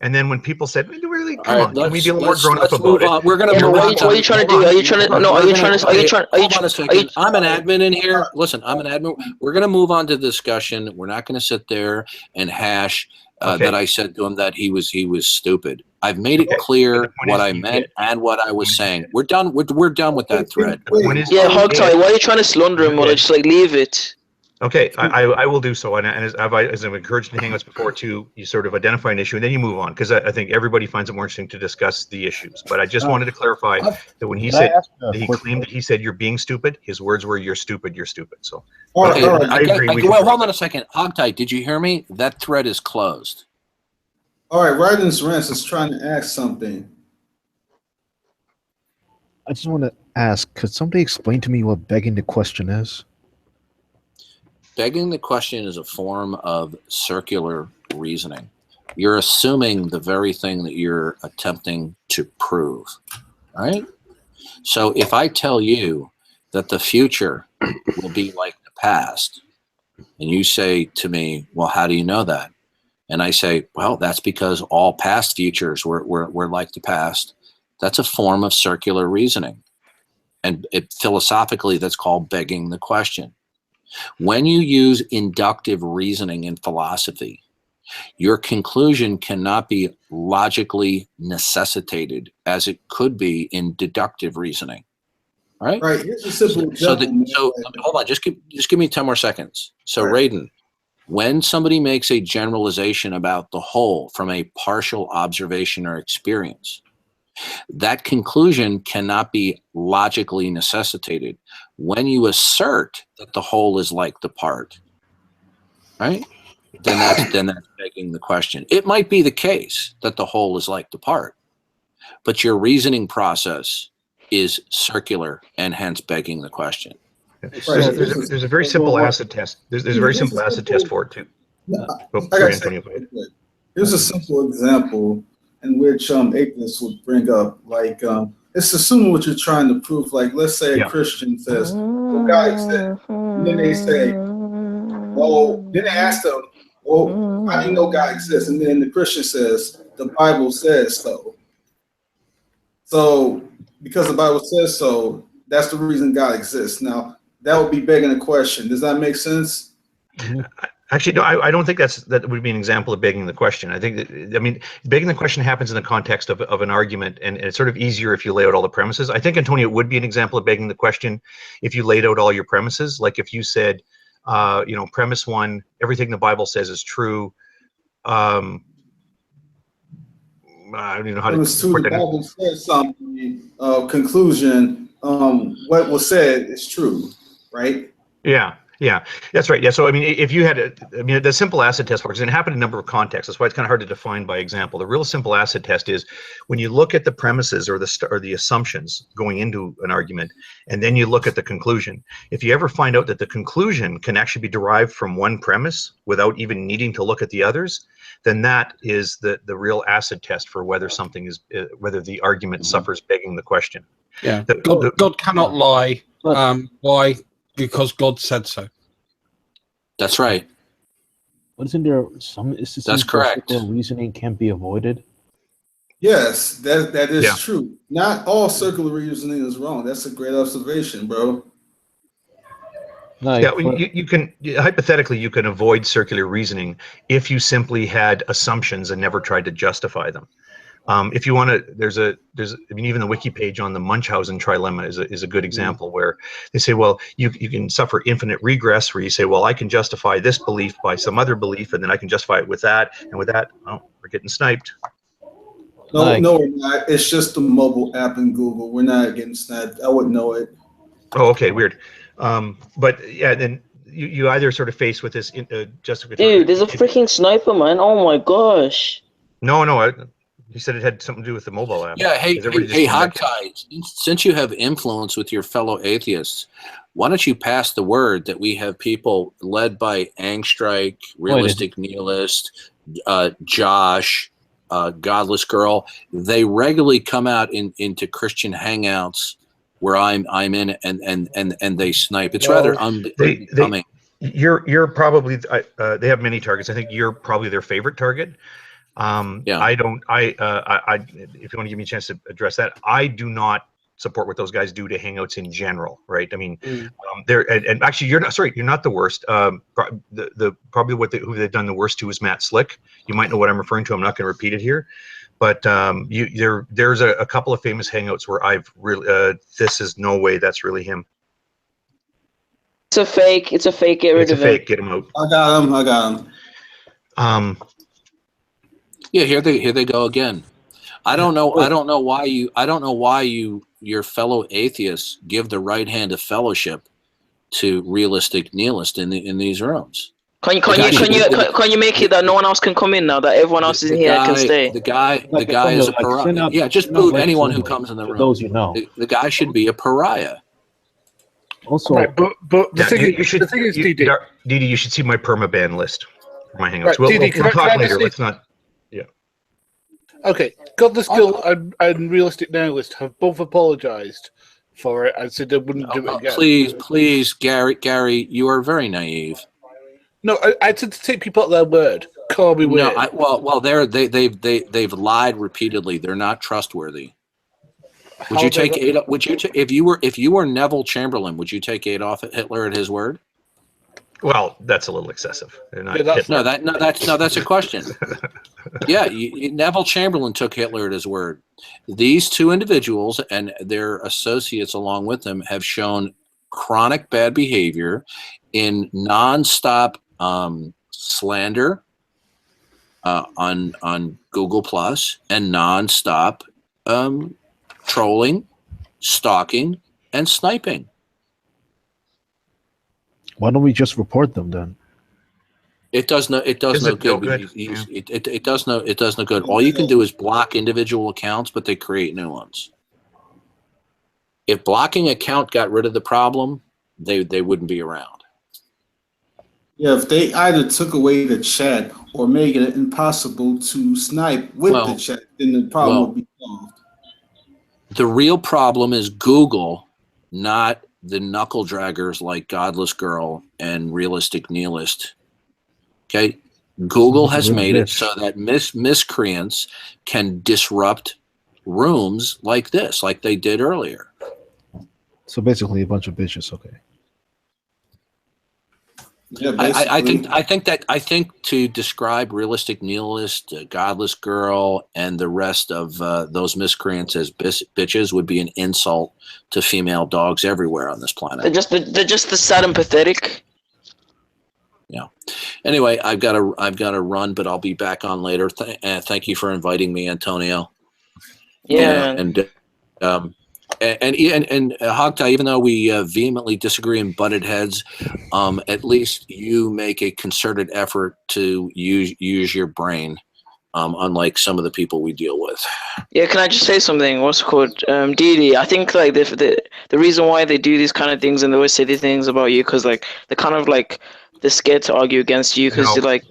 F: And then when people said, really, come on, can we be a little more grown up about it?
B: We're going to move on.
C: What are you trying to do? Are you trying to? No. Are you trying to?
B: I'm an admin in here. Listen, I'm an admin. We're going to move on to discussion. We're not going to sit there and hash that I said to him that he was stupid. I've made it clear what I meant and what I was saying. We're done. We're done with that thread.
C: Yeah, Hogtie, why are you trying to slander him, or just leave it?
F: Okay, I will do so, and as I've encouraged in Hangouts before too, you sort of identify an issue and then you move on, because I think everybody finds it more interesting to discuss the issues. But I just wanted to clarify that when he said claimed that he said you're being stupid, his words were you're stupid. So
B: okay,
F: I agree.
B: Well, hold on a second, Hogtie, did you hear me? That thread is closed.
A: All right, Ryden's Rants is trying to ask something.
J: I just want to ask, could somebody explain to me what begging the question is?
B: Begging the question is a form of circular reasoning. You're assuming the very thing that you're attempting to prove, right? So if I tell you that the future will be like the past, and you say to me, well, how do you know that? And I say, well, that's because all past futures were like the past. That's a form of circular reasoning. And philosophically, that's called begging the question. When you use inductive reasoning in philosophy, your conclusion cannot be logically necessitated as it could be in deductive reasoning. Right?
A: Right. Here's a simple example.
B: So hold on, just give me 10 more seconds. So right. Raiden, when somebody makes a generalization about the whole from a partial observation or experience, that conclusion cannot be logically necessitated. When you assert that the whole is like the part, right? Then that's begging the question. It might be the case that the whole is like the part, but your reasoning process is circular and hence begging the question.
F: There's a very simple acid test. There's a very simple acid test for it too.
A: Here's a simple example in which atheists would bring up, like, it's assuming what you're trying to prove. Like, let's say a Christian says, well, God exists. And then they say, well, then they ask them, well, how do you know God exists? And then the Christian says, the Bible says so. So, because the Bible says so, that's the reason God exists. Now, that would be begging the question. Does that make sense?
F: Actually, no, I don't think that would be an example of begging the question. I think that, begging the question happens in the context of an argument, and it's sort of easier if you lay out all the premises. I think, Antonio, it would be an example of begging the question if you laid out all your premises. Like if you said, premise one, everything the Bible says is true. I don't know how to put that. The Bible
A: says something, conclusion, what was said is true, right?
F: Yeah, that's right. Yeah, so if you had the simple acid test, for example, it happened in a number of contexts. That's why it's kind of hard to define by example. The real simple acid test is when you look at the premises or the assumptions going into an argument, and then you look at the conclusion. If you ever find out that the conclusion can actually be derived from one premise without even needing to look at the others, then that is the real acid test for whether something is whether the argument suffers begging the question.
H: Yeah, God cannot lie. Why? Because God said so.
B: That's right.
J: But isn't there some instances
B: That's correct.
J: where reasoning can't be avoided?
A: Yes, that is true. Not all circular reasoning is wrong. That's a great observation, bro.
F: You can hypothetically you can avoid circular reasoning if you simply had assumptions and never tried to justify them. If you want to, there's even the wiki page on the Munchausen trilemma is a good example where they say, well, you can suffer infinite regress, where you say, well, I can justify this belief by some other belief, and then I can justify it with that, and with that, oh, we're getting sniped.
A: No, we're not. It's just the mobile app in Google. We're not getting sniped. I wouldn't know it.
F: Oh, okay, weird. But yeah, then you either sort of face with this justification.
C: Dude, there's a freaking sniper, man. Oh my gosh.
F: No. He said it had something to do with the mobile app.
B: Yeah, hey, Hogtie, since you have influence with your fellow atheists, why don't you pass the word that we have people led by Angstrike, Realistic Nihilist, Josh, Godless Girl. They regularly come out into Christian hangouts where I'm in, and they snipe. It's rather unbecoming.
F: You're probably they have many targets. I think you're probably their favorite target.
B: Yeah.
F: I don't. If you want to give me a chance to address that, I do not support what those guys do to hangouts in general, right? I mean, they're and actually you're not the worst. Probably who they've done the worst to is Matt Slick. You might know what I'm referring to. I'm not going to repeat it here, but there's a couple of famous hangouts where I've really this is no way that's really him.
C: It's a fake. It's a fake. Get rid of him.
F: Get him out.
A: I got him.
B: Yeah, here they go again. I don't know why your fellow atheists give the right hand of fellowship to Realistic Nihilist in these rooms.
C: Can you make it that no one else can come in now that everyone else is in here can stay?
B: The guy is a pariah. Yeah, just boot anyone who comes in the room.
J: Those you know.
B: The guy should be a pariah.
J: Also,
E: right, but the thing is, DD,
F: you should see my permaban list for my hangouts.
E: Right,
F: We'll talk later. Let's not. Yeah.
E: Okay, Godless Girl and Realistic Nihilist have both apologized for it and said they wouldn't do it again.
B: Please, Gary, you are very naive.
E: No, I tend to take people at their word. Call me weird.
B: No, they've lied repeatedly. They're not trustworthy. Would you take if you were Neville Chamberlain? Would you take Adolf Hitler at his word?
F: Well, that's a little excessive.
B: That's a question. Yeah, Neville Chamberlain took Hitler at his word. These two individuals and their associates along with them have shown chronic bad behavior in nonstop slander on Google Plus and nonstop trolling, stalking, and sniping.
J: why don't we just report them then?
B: It does no good. It does no good. All you can do is block individual accounts, but they create new ones. If blocking account got rid of the problem, they wouldn't be around.
A: Yeah, if they either took away the chat or made it impossible to snipe with the chat, then the problem would be solved.
B: The real problem is Google, not the knuckle draggers like Godless Girl and Realistic Nihilist. Okay, Google has made it so that miscreants can disrupt rooms like this, like they did earlier.
J: So basically, a bunch of bitches. Okay.
A: Yeah,
B: I think to describe Realistic Nihilist, Godless Girl, and the rest of those miscreants as bitches would be an insult to female dogs everywhere on this planet.
C: They're just the sad and pathetic.
B: Yeah. Anyway, I've got to run, but I'll be back on later. Thank you for inviting me, Antonio.
C: Yeah.
B: And Hogtie, even though we vehemently disagree and butted heads, at least you make a concerted effort to use your brain, unlike some of the people we deal with.
C: Yeah, can I just say something? What's it called? Didi, I think like the reason why they do these kind of things and they always say these things about you because like they're kind of like they're scared to argue against you because you're like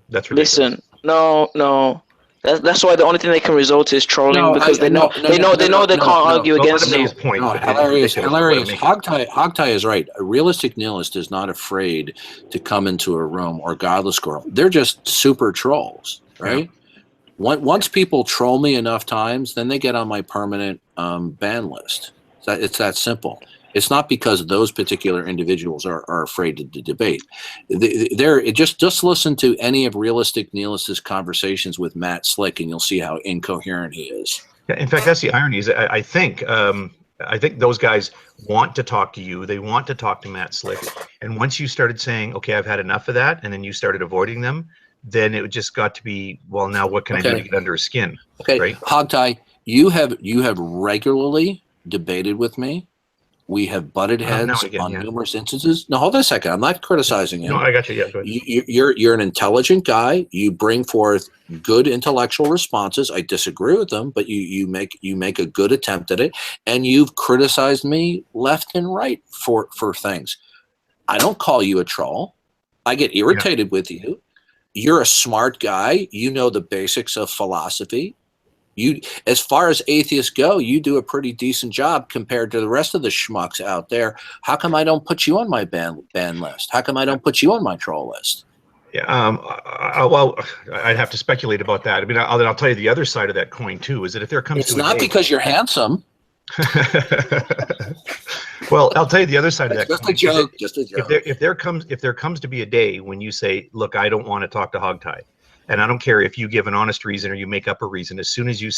F: that's ridiculous.
C: Listen, no. That's why the only thing they can result is trolling because they know they can't argue against you.
B: Hilarious. Hogtie is right. A Realistic Nihilist is not afraid to come into a room or Godless Girl. They're just super trolls, right? Yeah. Once people troll me enough times, then they get on my permanent ban list. It's that simple. It's not because those particular individuals are afraid to debate. Just listen to any of Realistic Nihilist's conversations with Matt Slick, and you'll see how incoherent he is.
F: Yeah, in fact, that's the irony. Is I think those guys want to talk to you. They want to talk to Matt Slick. And once you started saying, "Okay, I've had enough of that," and then you started avoiding them, then it just got to be, well, now what can I do to get under his skin?
B: Okay,
F: right?
B: Hogtie, you have regularly debated with me. We have butted
F: Now
B: heads
F: again,
B: on
F: yeah.
B: numerous instances. No, hold on a second. I'm not criticizing you.
F: No, I got you. Yeah, go ahead.
B: You're an intelligent guy. You bring forth good intellectual responses. I disagree with them, but you make a good attempt at it. And you've criticized me left and right for things. I don't call you a troll. I get irritated with you. You're a smart guy. You know the basics of philosophy. You, as far as atheists go, you do a pretty decent job compared to the rest of the schmucks out there. How come I don't put you on my ban list? How come I don't put you on my troll list?
F: Yeah, well, I'd have to speculate about that. I mean, I'll tell you the other side of that coin too. Is that if there comes
B: It's
F: to a
B: not
F: day,
B: because you're handsome.
F: well, I'll tell you the other side of that.
B: Just
F: coin.
B: a joke. Just a joke.
F: If there comes to be a day when you say, "Look, I don't want to talk to Hogtie," and I don't care if you give an honest reason or you make up a reason. As soon as you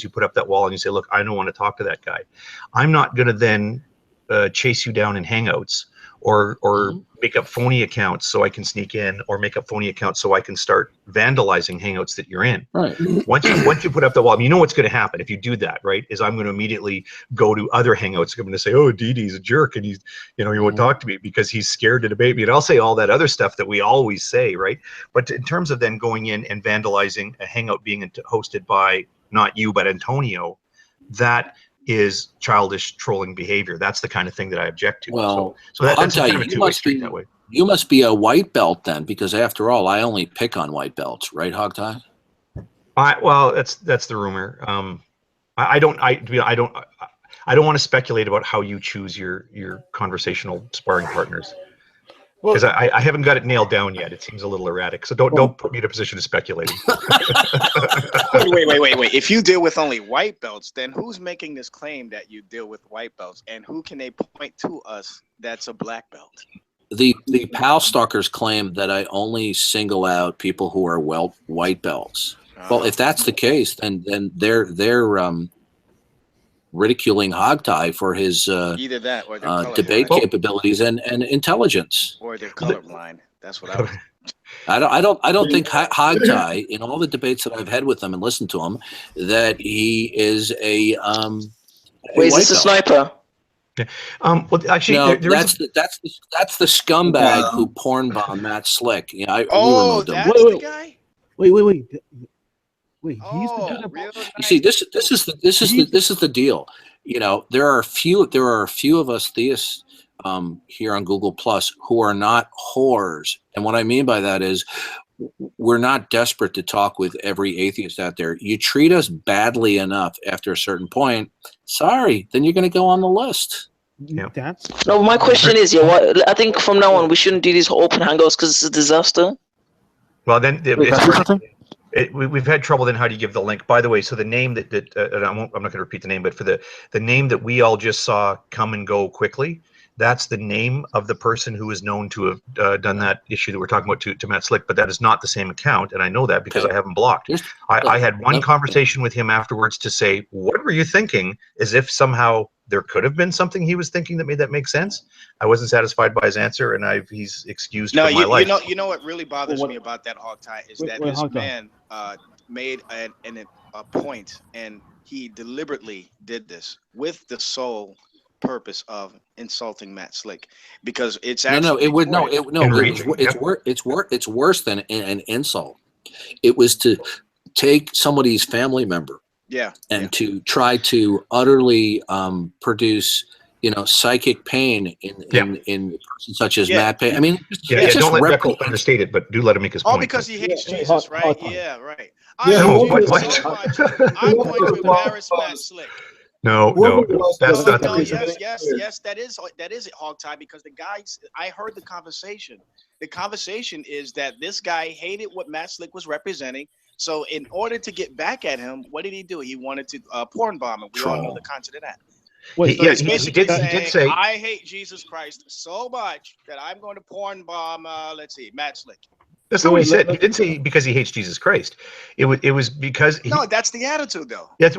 F: put up that wall and you say, "Look, I don't want to talk to that guy," I'm not going to then chase you down in Hangouts or make up phony accounts so I can sneak in, or make up phony accounts so I can start vandalizing Hangouts that you're in.
B: Right.
F: Once you put up the wall, I mean, you know what's going to happen if you do that, right? Is I'm going to immediately go to other Hangouts. I'm going to say, "Oh, Didi's a jerk, and he won't talk to me because he's scared to debate me," and I'll say all that other stuff that we always say, right? But in terms of then going in and vandalizing a Hangout being hosted by not you but Antonio, that is childish trolling behavior. That's the kind of thing that I object to.
B: Well,
F: so that's kind of a two-way street that way.
B: You must be a white belt then, because after all, I only pick on white belts, right, Hogtie?
F: Well, that's the rumor. I don't want to speculate about how you choose your conversational sparring partners, because I haven't got it nailed down yet. It seems a little erratic. So don't put me in a position of speculating.
I: Wait. If you deal with only white belts, then who's making this claim that you deal with white belts, and who can they point to us that's a black belt?
B: The PAL stalkers claim that I only single out people who are white belts. Well, if that's the case, then they're ridiculing Hogtie for his
I: either that or
B: debate capabilities and intelligence.
I: Or they're colorblind. That's what I was.
B: I don't think Hogtie, in all the debates that I've had with him and listened to him, that he is a
C: Wait, is this a sniper?
F: Well, actually,
B: no,
F: that's
B: the scumbag who porn bombed Matt Slick. Yeah, we removed him.
I: That's the guy.
J: Wait. He's the dude.
B: You see, this is the deal. There are a few of us theists here on Google Plus who are not whores, and what I mean by that is we're not desperate to talk with every atheist out there. You treat us badly enough after a certain point, sorry, then you're going to go on the list.
F: Yeah.
C: No, my question is, I think from now on we shouldn't do these open hangouts because it's a disaster.
F: Well, then we've had trouble. Then how do you give the link? By the way, so the name that I'm not going to repeat the name, but for the name that we all just saw come and go quickly, that's the name of the person who is known to have done that issue that we're talking about to Matt Slick, but that is not the same account, and I know that because I have him blocked. I had one conversation with him afterwards to say, "What were you thinking?" As if somehow there could have been something he was thinking that made that make sense. I wasn't satisfied by his answer, and he's excused from my life.
I: You know what really bothers me about that Hogtie is that this man made a point, and he deliberately did this with the sole purpose of insulting Matt Slick, because it's actually
B: it's worse than an insult. It was to take somebody's family member to try to utterly produce psychic pain in persons such as Matt Payne. I mean,
F: don't let Beckle understate it, but do let him make his point.
I: All because he hates Jesus, right? Yeah, right.
F: I'm going
I: to embarrass Matt Slick.
F: No, that's not the reason.
I: Yes, that is it, Hogtie, because the guys, I heard the conversation. The conversation is that this guy hated what Matt Slick was representing. So in order to get back at him, what did he do? He wanted to porn bomb him. We all know the content of that.
F: He did say,
I: I hate Jesus Christ so much that I'm going to porn bomb, Matt Slick.
F: That's not what he said. He didn't say because he hates Jesus Christ. It was because
I: No, that's the attitude, though.
F: that's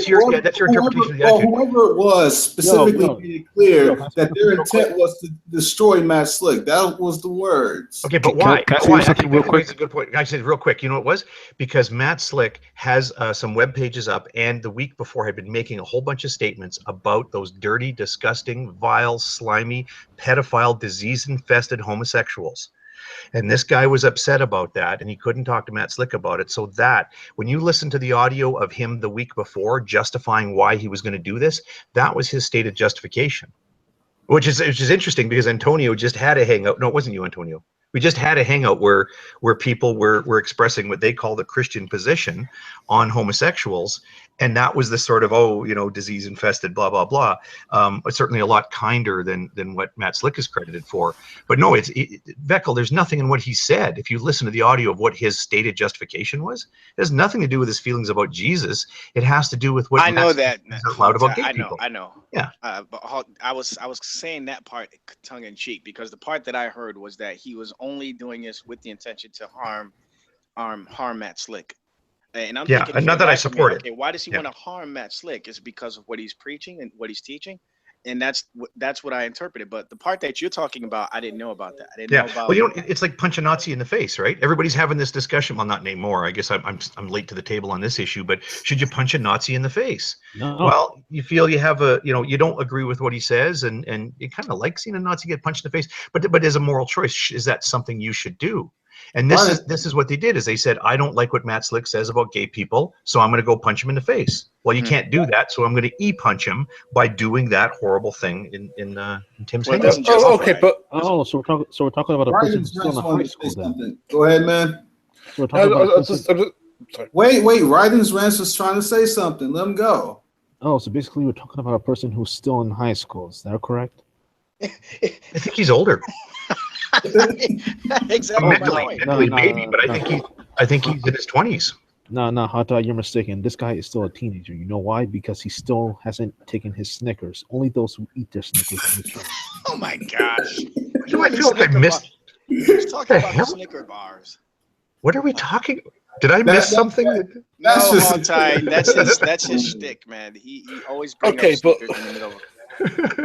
F: your interpretation of the attitude.
A: Whoever it was specifically made it clear that their intent was to destroy Matt Slick. That was the words.
F: Okay, but why? Can I say something real quick? A good point. I said real quick. You know what it was? Because Matt Slick has some web pages up, and the week before had been making a whole bunch of statements about those dirty, disgusting, vile, slimy, pedophile, disease-infested homosexuals. And this guy was upset about that, and he couldn't talk to Matt Slick about it. So that when you listen to the audio of him the week before justifying why he was going to do this, that was his stated justification, which is interesting because Antonio just had a hangout. No, it wasn't you, Antonio. We just had a hangout where people were expressing what they call the Christian position on homosexuals. And that was the sort of, disease infested, blah, blah, blah. It's certainly a lot kinder than what Matt Slick is credited for. But no, Veckel, there's nothing in what he said. If you listen to the audio of what his stated justification was, it has nothing to do with his feelings about Jesus. It has to do with what
I: I know that
F: out about gay people.
I: I know.
F: Yeah.
I: But I was saying that part tongue in cheek because the part that I heard was that he was only doing this with the intention to harm Matt Slick. And I'm thinking,
F: not that I support it.
I: Okay, why does he want to harm Matt Slick? Is it because of what he's preaching and what he's teaching? And that's what I interpreted. But the part that you're talking about, I didn't know about that. I didn't know about.
F: Well, it's like punch a Nazi in the face, right? Everybody's having this discussion. Well, not anymore. I guess I'm late to the table on this issue. But should you punch a Nazi in the face? No. Well, you feel you have you don't agree with what he says, and you kind of like seeing a Nazi get punched in the face. But as a moral choice, is that something you should do? And this is what they did, is they said, I don't like what Matt Slick says about gay people, so I'm going to go punch him in the face. Well, you can't do that, so I'm going to e-punch him by doing that horrible thing in Tim's hangout.
E: So
G: we're talking about a person who's still in high school then.
A: Go ahead, man.
G: So we're talking about
E: sorry.
A: Wait, Ryden's Rance was trying to say something. Let him go.
G: Oh, so basically we're talking about a person who's still in high school. Is that correct?
F: I think he's older.
I: Exactly.
F: Maybe, but I think he's in his 20s.
G: No, Hata, you're mistaken. This guy is still a teenager. You know why? Because he still hasn't taken his Snickers. Only those who eat their Snickers.
I: Oh my gosh!
F: I feel like I missed.
I: He's talking about the Snicker bars.
F: What are we talking? Did I miss something?
I: That's his shtick, man. He always brings up Snickers in the middle.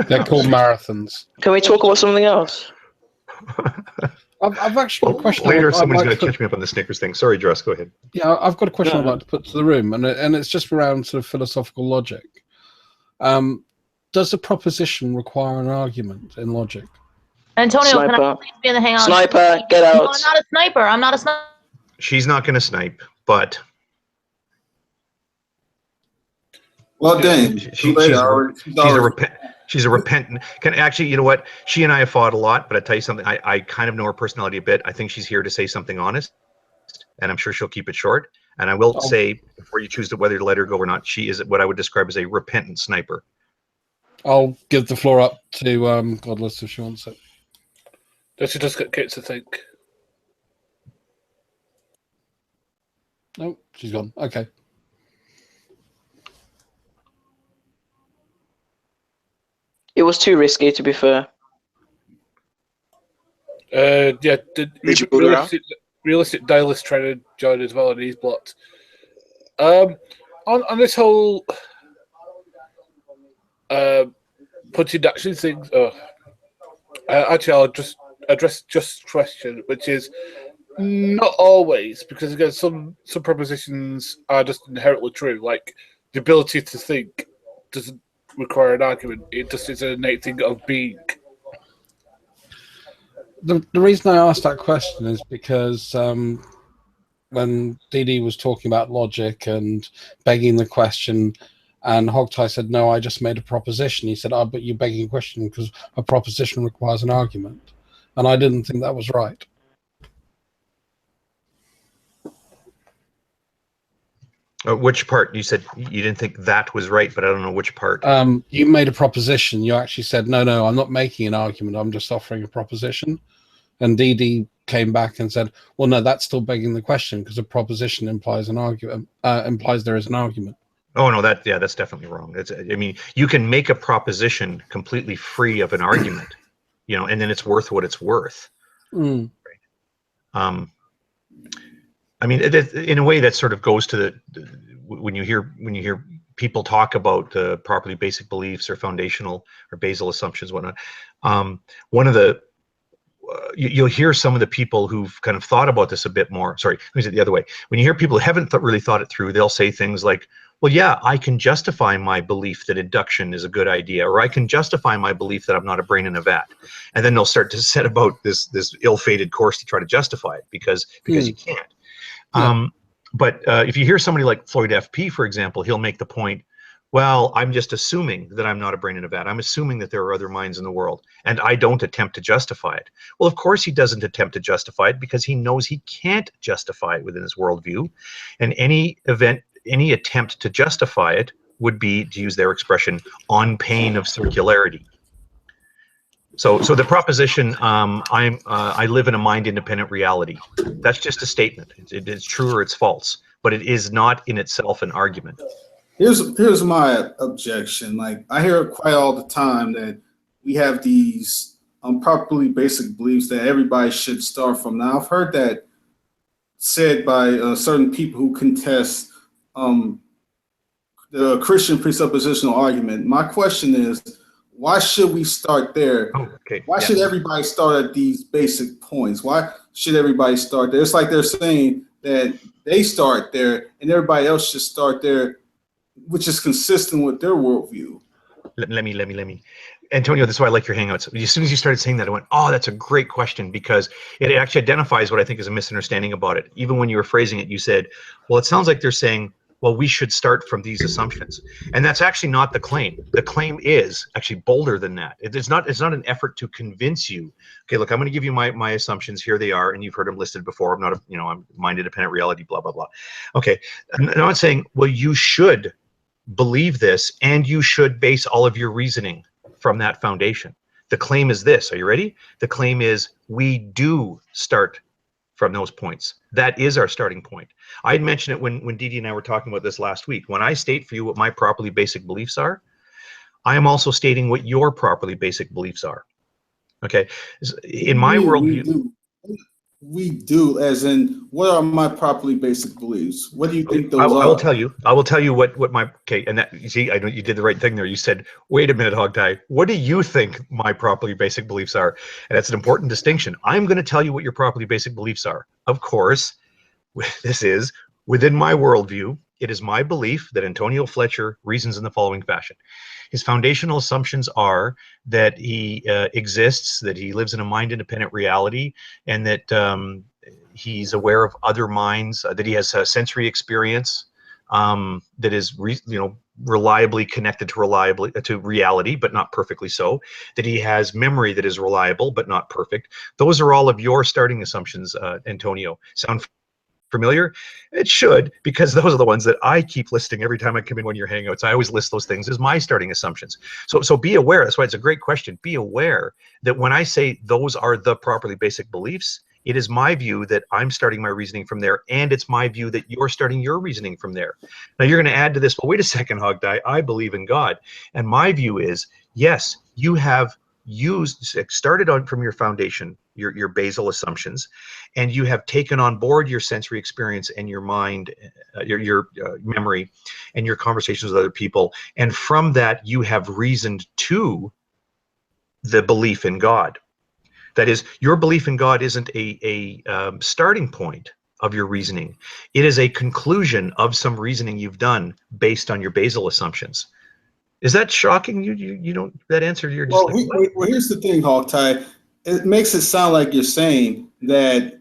H: They're called marathons.
C: Can we talk about something else?
H: I've actually got a question.
F: Later, somebody's going to catch me up on the Snickers thing. Sorry, Dress, go ahead.
H: Yeah, I've got a question I'd like to put to the room, and it's just around sort of philosophical logic. Does a proposition require an argument in logic?
K: Antonio,
C: Sniper.
K: can I please be in the hangout?
C: Sniper, get out.
K: No, I'm not a sniper. I'm not a sniper.
F: She's not going to snipe, but...
A: Well, dang.
F: She's a repentant. You know what? She and I have fought a lot, but I tell you something. I kind of know her personality a bit. I think she's here to say something honest, and I'm sure she'll keep it short. And I will say, before you choose whether to let her go or not, she is what I would describe as a repentant sniper.
H: I'll give the floor up to Godless if she wants it.
E: Does she just get kids to think?
H: No, she's gone. Okay.
C: It was too risky, to be fair.
E: Realistic Dialist trying to join as well, and he's blocked. On this whole punching action thing, actually, I'll just address just question, which is not always, because again, some propositions are just inherently true, like the ability to think doesn't require an argument. It just is an innate thing of being.
H: The reason I asked that question is because when DD was talking about logic and begging the question, and Hogtie said, no, I just made a proposition. He said, but you're begging a question because a proposition requires an argument. And I didn't think that was right.
F: Which part? You said you didn't think that was right, but I don't know which part.
H: You made a proposition. You actually said, no, I'm not making an argument. I'm just offering a proposition. And DD came back and said, well, no, that's still begging the question because a proposition implies an argument, implies there is an argument.
F: Oh, no, that's definitely wrong. You can make a proposition completely free of an argument, and then it's worth what it's worth.
H: Mm.
F: Right? I mean, in a way, that sort of goes to when you hear people talk about properly basic beliefs or foundational or basal assumptions, whatnot. One of the you'll hear some of the people who've kind of thought about this a bit more. Sorry, let me say it the other way. When you hear people who haven't really thought it through, they'll say things like, well, yeah, I can justify my belief that induction is a good idea, or I can justify my belief that I'm not a brain in a vat. And then they'll start to set about this ill-fated course to try to justify it because you can't.
H: Yeah.
F: But if you hear somebody like Floyd FP, for example, he'll make the point, well, I'm just assuming that I'm not a brain in a vat. I'm assuming that there are other minds in the world, and I don't attempt to justify it. Well, of course he doesn't attempt to justify it because he knows he can't justify it within his worldview. And any attempt to justify it would be, to use their expression, on pain of circularity. So the proposition, I live in a mind-independent reality, that's just a statement. It's true or it's false, but it is not in itself an argument.
A: Here's my objection. Like, I hear it quite all the time that we have these properly basic beliefs that everybody should start from. Now, I've heard that said by certain people who contest the Christian presuppositional argument. My question is, why should we start there?
F: Oh, okay.
A: Why should everybody start at these basic points? Why should everybody start there? It's like they're saying that they start there and everybody else should start there, which is consistent with their worldview.
F: Let me. Antonio, this is why I like your Hangouts. As soon as you started saying that, I went, oh, that's a great question, because it actually identifies what I think is a misunderstanding about it. Even when you were phrasing it, you said, well, it sounds like they're saying, well, we should start from these assumptions. And that's actually not the claim. The claim is actually bolder than that. It's not an effort to convince you, okay, look, I'm going to give you my assumptions. Here they are. And you've heard them listed before. I'm not I'm mind-independent reality, blah, blah, blah. Okay. I'm not saying, well, you should believe this and you should base all of your reasoning from that foundation. The claim is this. Are you ready? The claim is we do start from those points. That is our starting point. I had mentioned it when Didi and I were talking about this last week. When I state for you what my properly basic beliefs are, I am also stating what your properly basic beliefs are. Okay. In my worldview,
A: we do, as in, what are my properly basic beliefs? What do you think those are?
F: I will tell you. I will tell you what my, okay, and that, you see, I know you did the right thing there. You said, wait a minute, Hogtie, what do you think my properly basic beliefs are? And that's an important distinction. I'm going to tell you what your properly basic beliefs are. Of course, this is within my worldview. It is my belief that Antonio Fletcher reasons in the following fashion. His foundational assumptions are that he exists, that he lives in a mind-independent reality, and that he's aware of other minds, that he has a sensory experience that is, reliably connected to reality, but not perfectly so. That he has memory that is reliable, but not perfect. Those are all of your starting assumptions, Antonio. Sound familiar? It should, because those are the ones that I keep listing every time I come in one of your Hangouts. I always list those things as my starting assumptions. So be aware. That's why it's a great question. Be aware that when I say those are the properly basic beliefs, it is my view that I'm starting my reasoning from there, and it's my view that you're starting your reasoning from there. Now you're going to add to this, well, wait a second, Hogtie, I believe in God. And my view is, yes, you have started on from your foundation, your basal assumptions, and you have taken on board your sensory experience and your mind, your memory, and your conversations with other people, and from that you have reasoned to the belief in God. That is, your belief in God isn't a starting point of your reasoning. It is a conclusion of some reasoning you've done based on your basal assumptions. Is that shocking? You don't, that answer, you're just
A: well, here's the thing, Hogtie. It makes it sound like you're saying that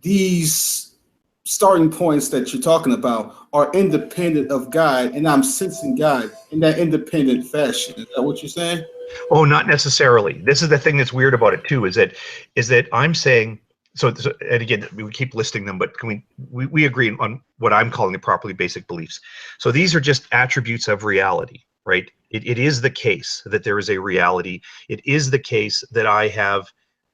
A: these starting points that you're talking about are independent of God, and I'm sensing God in that independent fashion. Is that what you're saying?
F: Oh, not necessarily. This is the thing that's weird about it too, is that I'm saying, so and again, we keep listing them, but can we agree on what I'm calling the properly basic beliefs. So these are just attributes of reality, right? It is the case that there is a reality. It is the case that I have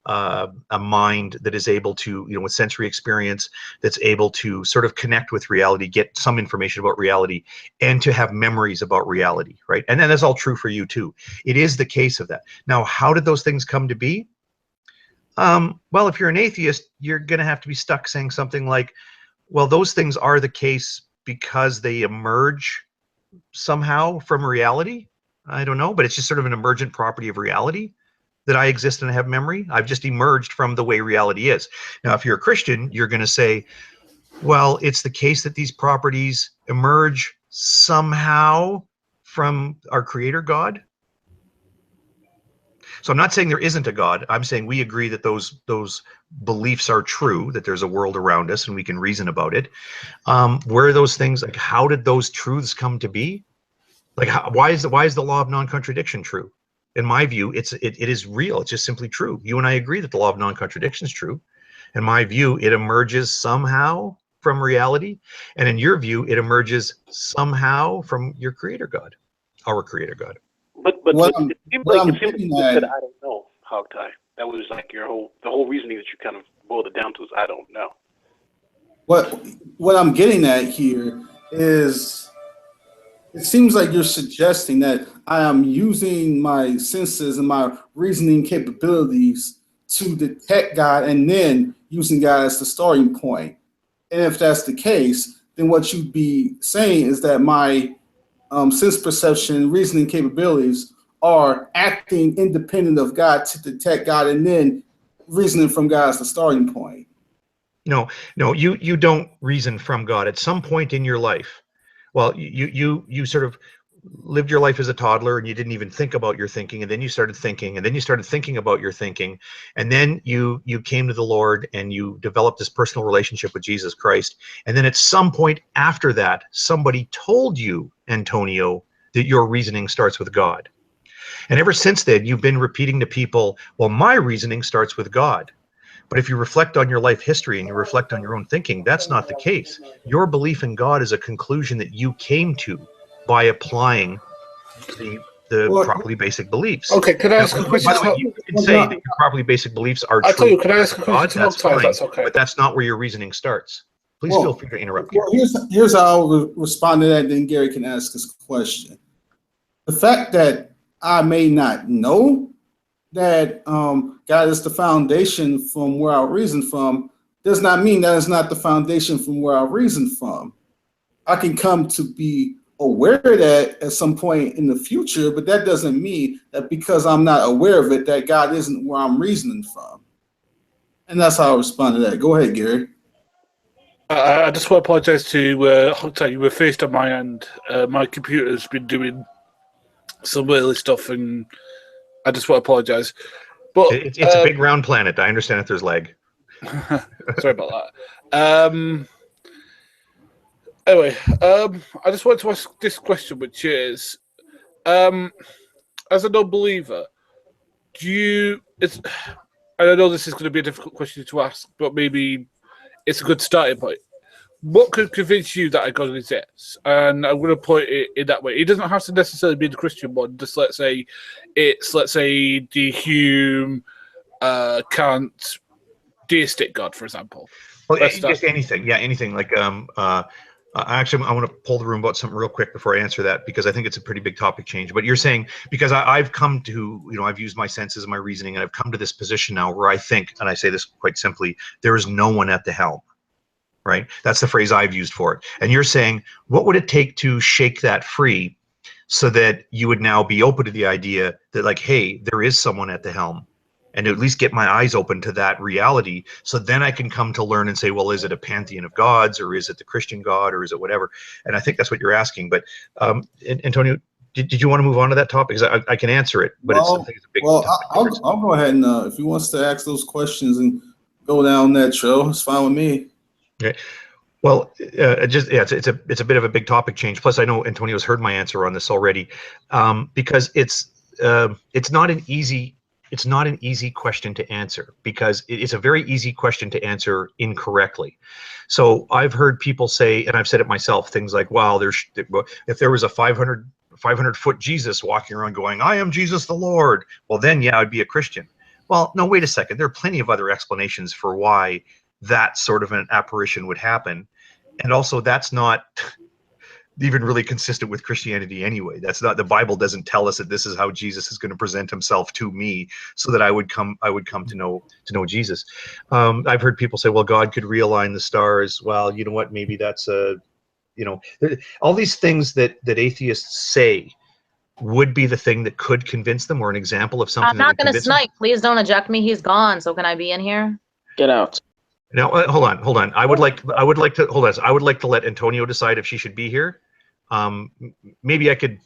F: a mind that is able to, with sensory experience, that's able to sort of connect with reality, get some information about reality, and to have memories about reality, right? And then that's all true for you too. It is the case of that. Now, how did those things come to be? Well, if you're an atheist, you're going to have to be stuck saying something like, well, those things are the case because they emerge somehow from reality. I don't know, but it's just sort of an emergent property of reality that I exist and I have memory. I've just emerged from the way reality is. Now, if you're a Christian, you're going to say, well, it's the case that these properties emerge somehow from our creator God. So I'm not saying there isn't a God. I'm saying we agree that those beliefs are true, that there's a world around us and we can reason about it. Where are those things, like how did those truths come to be? Like why is the law of non-contradiction true? In my view, it is real. It's just simply true. You and I agree that the law of non-contradiction is true. In my view, it emerges somehow from reality. And in your view, it emerges somehow from your creator God, our creator God.
L: But it seems like you said, I don't know, Hogtie. That was like the whole reasoning that you kind of boiled it down to is I don't know.
A: What I'm getting at here is, it seems like you're suggesting that I am using my senses and my reasoning capabilities to detect God and then using God as the starting point. And if that's the case, then what you'd be saying is that my sense perception, reasoning capabilities are acting independent of God to detect God and then reasoning from God as the starting point.
F: No, you don't reason from God. At some point in your life, well, you sort of lived your life as a toddler and you didn't even think about your thinking, and then you started thinking, and then you started thinking about your thinking, and then you came to the Lord and you developed this personal relationship with Jesus Christ. And then at some point after that, somebody told you, Antonio, that your reasoning starts with God. And ever since then, you've been repeating to people, well, my reasoning starts with God. But if you reflect on your life history and you reflect on your own thinking, that's not the case. Your belief in God is a conclusion that you came to by applying the properly basic beliefs.
E: Okay, can I ask a question?
F: By the way, you can say that your properly basic beliefs are true.
E: Tell you, can I ask a question?
F: That's fine,
E: that's okay.
F: but that's not where your reasoning starts. Please feel free to interrupt.
A: Well, here's how I'll respond to that, then Gary can ask his question. The fact that I may not know that God is the foundation from where I reason from does not mean that it's not the foundation from where I reason from. I can come to be aware of that at some point in the future, but that doesn't mean that because I'm not aware of it, that God isn't where I'm reasoning from. And that's how I respond to that. Go ahead, Gary.
E: I just want to apologize to Hogtie. You were first on my end. My computer's been doing some early stuff, and I just want to apologize. But
F: it's a big round planet. I understand if there's lag.
E: Sorry about that. Anyway, I just wanted to ask this question, which is, as a non-believer, and I know this is going to be a difficult question to ask, but maybe it's a good starting point. What could convince you that a God exists? And I'm going to put it in that way. It doesn't have to necessarily be the Christian one. Just let's say the Hume, Kant, deistic God, for example.
F: Well, just anything. Yeah, anything. Like, actually, I want to pull the room about something real quick before I answer that, because I think it's a pretty big topic change. But you're saying, because I've come to, I've used my senses and my reasoning, and I've come to this position now where I think, and I say this quite simply, there is no one at the helm. Right? That's the phrase I've used for it. And you're saying, what would it take to shake that free so that you would now be open to the idea that, like, hey, there is someone at the helm, and at least get my eyes open to that reality, so then I can come to learn and say, well, is it a pantheon of gods, or is it the Christian God, or is it whatever? And I think that's what you're asking. But Antonio, did you want to move on to that topic? Because I can answer it, but I think it's a big topic.
A: I'll go ahead and if he wants to ask those questions and go down that trail, it's fine with me.
F: Okay. Well, it's a bit of a big topic change. Plus, I know Antonio's heard my answer on this already, because it's not an easy question to answer, because it's a very easy question to answer incorrectly. So I've heard people say, and I've said it myself, things like, "Wow, if there was a 500-foot Jesus walking around going, 'I am Jesus the Lord,' well, then yeah, I'd be a Christian." Well, no, wait a second. There are plenty of other explanations for why that sort of an apparition would happen. And also, that's not even really consistent with Christianity anyway. That's not, the Bible doesn't tell us that this is how Jesus is going to present himself to me so that I would come to know Jesus. I've heard people say, well, God could realign the stars. Well, you know what, maybe that's all these things that atheists say would be the thing that could convince them, or an example of something
K: I'm
F: that
K: not
F: would
K: gonna
F: convince them.
K: snipe. Please don't eject me. He's gone. So can I be in here?
C: Get out.
F: Now, hold on. I would like to let Antonio decide if she should be here. Maybe I could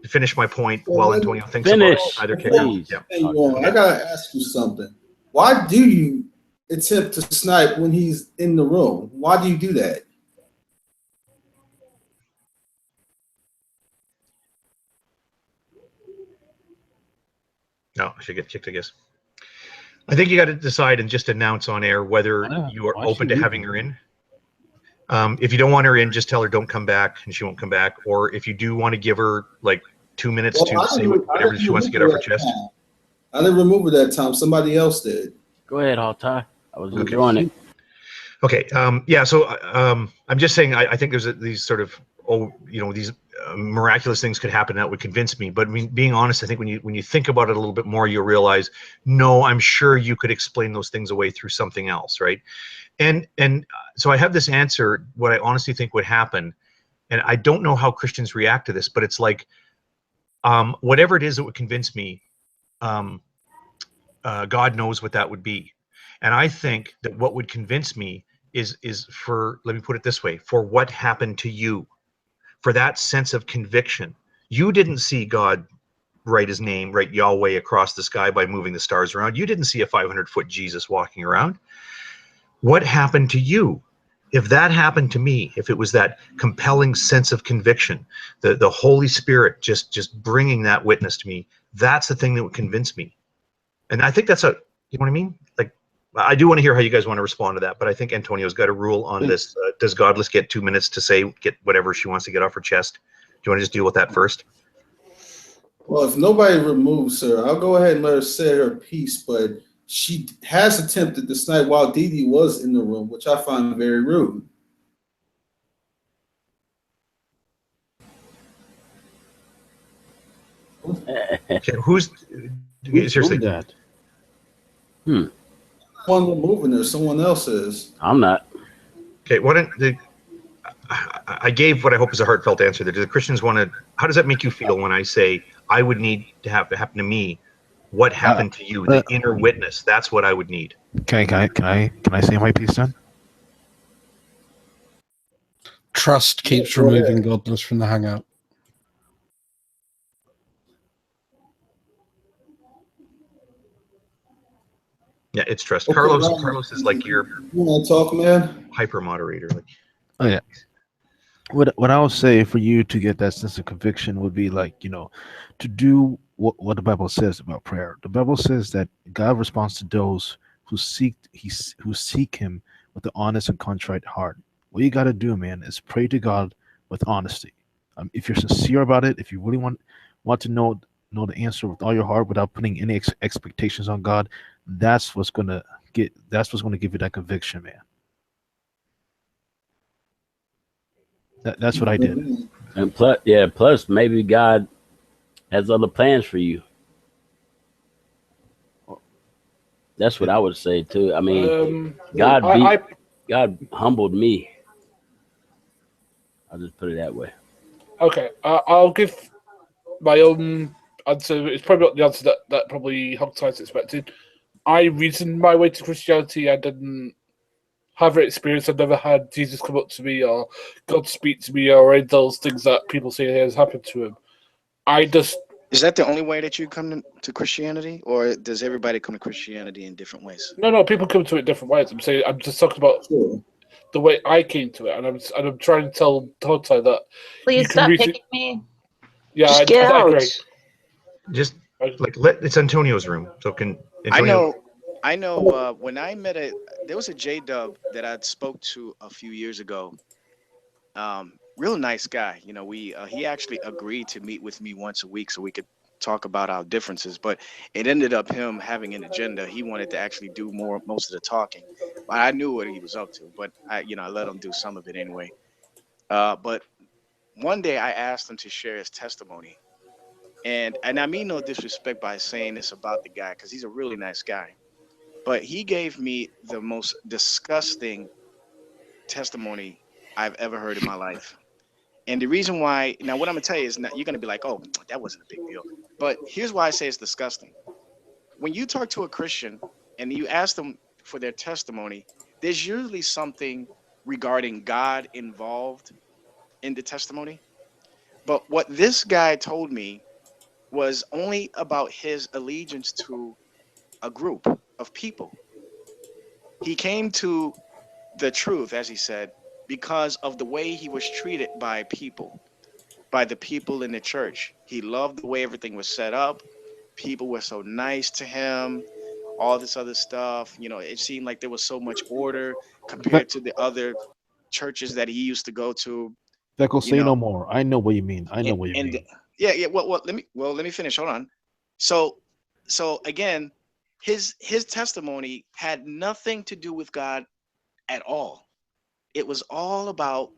F: finish my point while Antonio thinks about it. Either case.
D: please.
F: Yeah.
A: Hey, I gotta ask you something. Why do you attempt to snipe when he's in the room? Why do you do that?
F: No, I should get kicked, I guess. I think you got to decide and just announce on air whether you are open to having her in. If you don't want her in, just tell her don't come back, and she won't come back. Or if you do want to give her like 2 minutes to say whatever she wants to get off her chest.
A: I didn't remove it that time. Somebody else did.
D: Go ahead, Altai. I was enjoying it.
F: Okay. Yeah. So I'm just saying. I think there's these sort of these miraculous things could happen that would convince me. But I mean, being honest, I think when you think about it a little bit more, you'll realize, no, I'm sure you could explain those things away through something else, right? And so I have this answer. What I honestly think would happen, and I don't know how Christians react to this, but it's like, whatever it is that would convince me, God knows what that would be. And I think that what would convince me is for, let me put it this way, for what happened to you, for that sense of conviction. You didn't see God write his name, write Yahweh across the sky by moving the stars around. You didn't see a 500-foot Jesus walking around. What happened to you? If that happened to me, if it was that compelling sense of conviction, the Holy Spirit just bringing that witness to me, that's the thing that would convince me. And I think that's you know what I mean? Like, I do want to hear how you guys want to respond to that, but I think Antonio's got a rule on this. Does Godless get 2 minutes to get whatever she wants to get off her chest? Do you want to just deal with that first?
A: Well, if nobody removes her, I'll go ahead and let her say her piece, but she has attempted to snipe while Dee was in the room, which I find very rude.
F: Okay, who's seriously?
G: That?
A: One removing her, someone else is.
D: I'm not.
F: Okay, I gave what I hope is a heartfelt answer there. Do the Christians want to? How does that make you feel when I say I would need to have to happen to me? What happened to you? The inner witness. That's what I would need.
J: Can I say my piece then?
H: Trust keeps removing Godless from the hangout.
F: Yeah, it's trust.
A: Okay,
F: Carlos is like your
A: you want to talk, man?
F: hyper moderator. Like,
J: Oh yeah. What I would say for you to get that sense of conviction would be like, to do what the Bible says about prayer. The Bible says that God responds to those who seek him with an honest and contrite heart. What you got to do, man, is pray to God with honesty. If you're sincere about it, if you really want to know the answer with all your heart without putting any expectations on God, that's what's gonna give you that conviction, man. That's what I did.
D: And plus maybe God has other plans for you. That's what I would say too. I mean, God humbled me. I'll just put it that way.
E: Okay, I'll give my own answer. It's probably not the answer that probably Hogtice expected. I reasoned my way to Christianity. I didn't have an experience. I've never had Jesus come up to me or God speak to me or any of those things that people say has happened to him.
I: Is that the only way that you come to Christianity, or does everybody come to Christianity in different ways?
E: No, people come to it different ways. I'm just talking about the way I came to it, and I'm trying to tell Hogtice that.
K: Please stop kicking me.
E: Yeah,
C: Just get out.
E: I agree.
F: Just like it's Antonio's room, so can Antonio?
I: I know. When I met there was a J-Dub that I spoke to a few years ago. Real nice guy. He actually agreed to meet with me once a week so we could talk about our differences. But it ended up him having an agenda. He wanted to actually do most of the talking. I knew what he was up to, but I let him do some of it anyway. But one day I asked him to share his testimony, and I mean no disrespect by saying this about the guy, because he's a really nice guy, but he gave me the most disgusting testimony I've ever heard in my life. And the reason why, now what I'm gonna tell you is not, you're gonna be like, oh, that wasn't a big deal. But here's why I say it's disgusting. When you talk to a Christian and you ask them for their testimony, there's usually something regarding God involved in the testimony. But what this guy told me was only about his allegiance to a group of people. He came to the truth, as he said, because of the way he was treated by people, by the people in the church. He loved the way everything was set up. People were so nice to him, all this other stuff. You know, it seemed like there was so much order compared to the other churches that he used to go to.
G: Vecco, say no more. I know what you mean. I know what you mean.
I: Yeah. Well, let me finish. Hold on. So again, his testimony had nothing to do with God at all. It was all about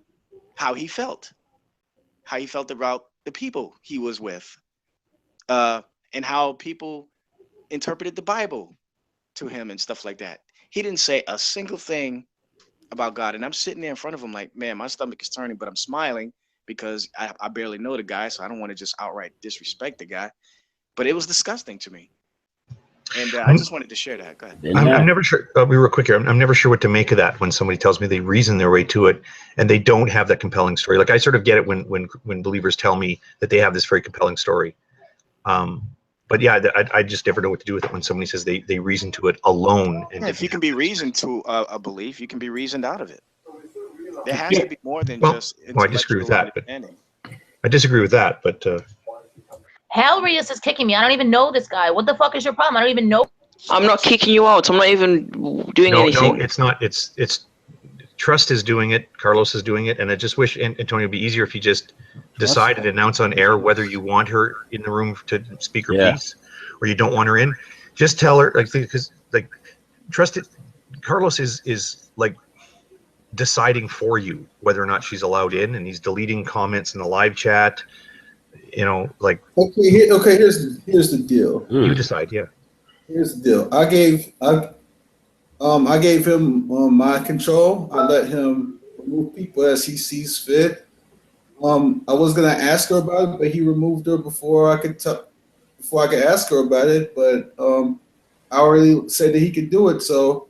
I: how he felt about the people he was with, and how people interpreted the Bible to him and stuff like that. He didn't say a single thing about God. And I'm sitting there in front of him like, man, my stomach is turning, but I'm smiling because I barely know the guy, so I don't want to just outright disrespect the guy. But it was disgusting to me. And I just wanted to share that. Go ahead.
F: I'm never sure. I'll be real quick here. I'm never sure what to make of that when somebody tells me they reason their way to it and they don't have that compelling story. Like I sort of get it when believers tell me that they have this very compelling story. But yeah, I just never know what to do with it when somebody says they reason to it alone. And
I: if you can be reasoned to a belief, you can be reasoned out of it. There has to be more than just
F: intellectual. Well, I disagree with that. But I disagree with that. But
K: Hellrius is kicking me. I don't even know this guy. What the fuck is your problem? I don't even know.
C: I'm not kicking you out. I'm not even doing anything.
F: No, it's not. It's Trust is doing it. Carlos is doing it. And I just wish, Antonio, it'd be easier if you just decide and announce on air whether you want her in the room to speak her piece or you don't want her in. Just tell her, because Trust it. Carlos is like deciding for you whether or not she's allowed in, and he's deleting comments in the live chat. You know, like
A: here's the deal.
F: You decide. Yeah.
A: Here's the deal. I gave him my control. I let him remove people as he sees fit. I was gonna ask her about it, but he removed her before I could ask her about it. But I already said that he could do it, so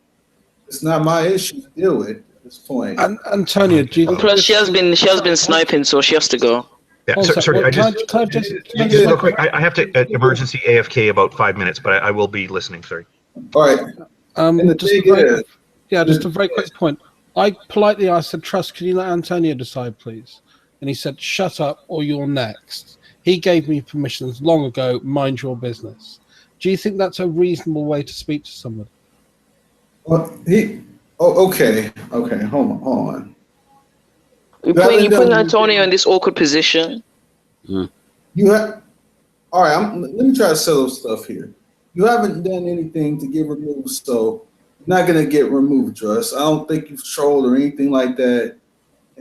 A: it's not my issue to deal with at this point.
H: Antonio, do you?
C: Plus, she has been sniping, so she has to go.
F: Yeah, sorry. I just real quick. I have to emergency AFK about 5 minutes, but I will be listening. Sorry.
A: All right.
H: Just a very quick point. I politely asked, Trust, can you let Antonio decide, please? And he said, shut up or you're next. He gave me permissions long ago, mind your business. Do you think that's a reasonable way to speak to somebody?
A: Okay. Hold on.
C: You're putting Antonio in this awkward position.
A: All right. Let me try to settle stuff here. You haven't done anything to get removed, so you're not gonna get removed, Trust. I don't think you've trolled or anything like that,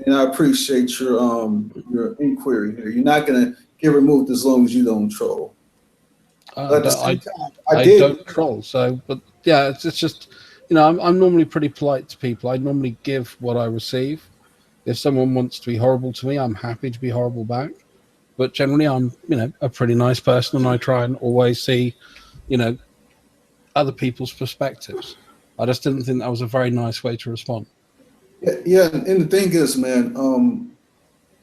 A: and I appreciate your inquiry here. You're not gonna get removed as long as you don't troll.
H: I don't troll, so but yeah, it's just I'm normally pretty polite to people. I normally give what I receive. If someone wants to be horrible to me, I'm happy to be horrible back. But generally, I'm a pretty nice person, and I try and always see other people's perspectives. I just didn't think that was a very nice way to respond.
A: Yeah, and the thing is, man,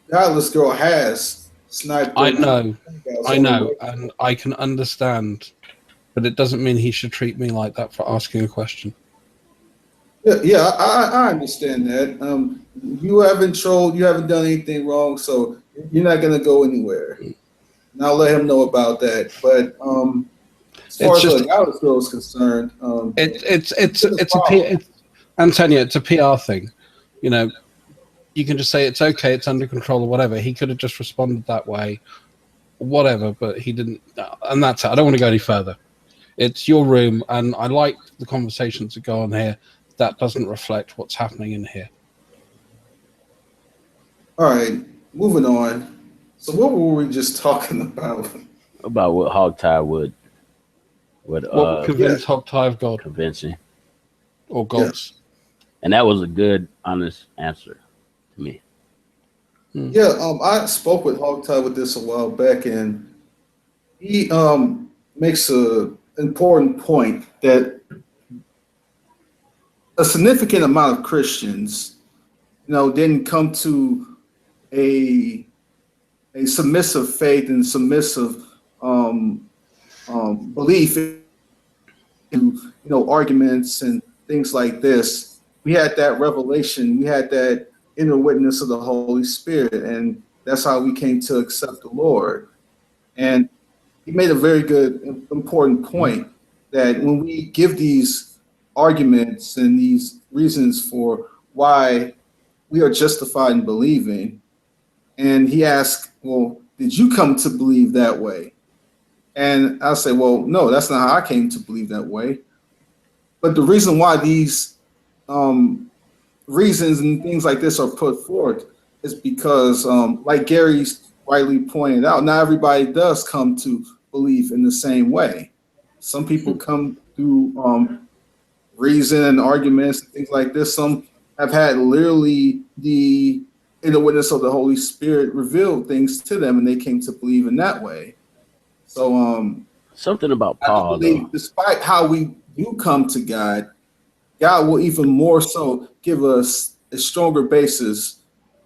A: Godless Girl has sniped.
H: I know, and I can understand, but it doesn't mean he should treat me like that for asking a question.
A: Yeah, I understand that. You haven't trolled, you haven't done anything wrong, so you're not gonna go anywhere. And I'll let him know about that. But as far as the Godless Girl is concerned,
H: Antonio, it's a PR thing. You can just say it's okay, it's under control or whatever. He could have just responded that way, whatever, but he didn't, and that's it. I don't want to go any further. It's your room, and I like the conversations that go on here. That doesn't reflect what's happening in here.
A: All right. moving on. So what were we just talking about?
D: About what Hogtie would
H: What convinced Hogtie of God
D: convincing,
H: or gods?
D: and that was a good, honest answer to me.
A: Yeah, I spoke with Hogtie with this a while back, and he makes a important point that a significant amount of Christians, didn't come to a submissive faith and submissive belief in arguments and things like this. We had that revelation. We had that inner witness of the Holy Spirit, and that's how we came to accept the Lord. And he made a very good, important point that when we give these arguments and these reasons for why we are justified in believing, and he asked, well, did you come to believe that way? And I say, well, no, that's not how I came to believe that way. But the reason why these reasons and things like this are put forth is because, like Gary's rightly pointed out, not everybody does come to believe in the same way. Some people come through reason and arguments and things like this. Some have had literally the inner witness of the Holy Spirit revealed things to them, and they came to believe in that way. So
D: something about Paul,
A: despite how we do come to God, God will even more so give us a stronger basis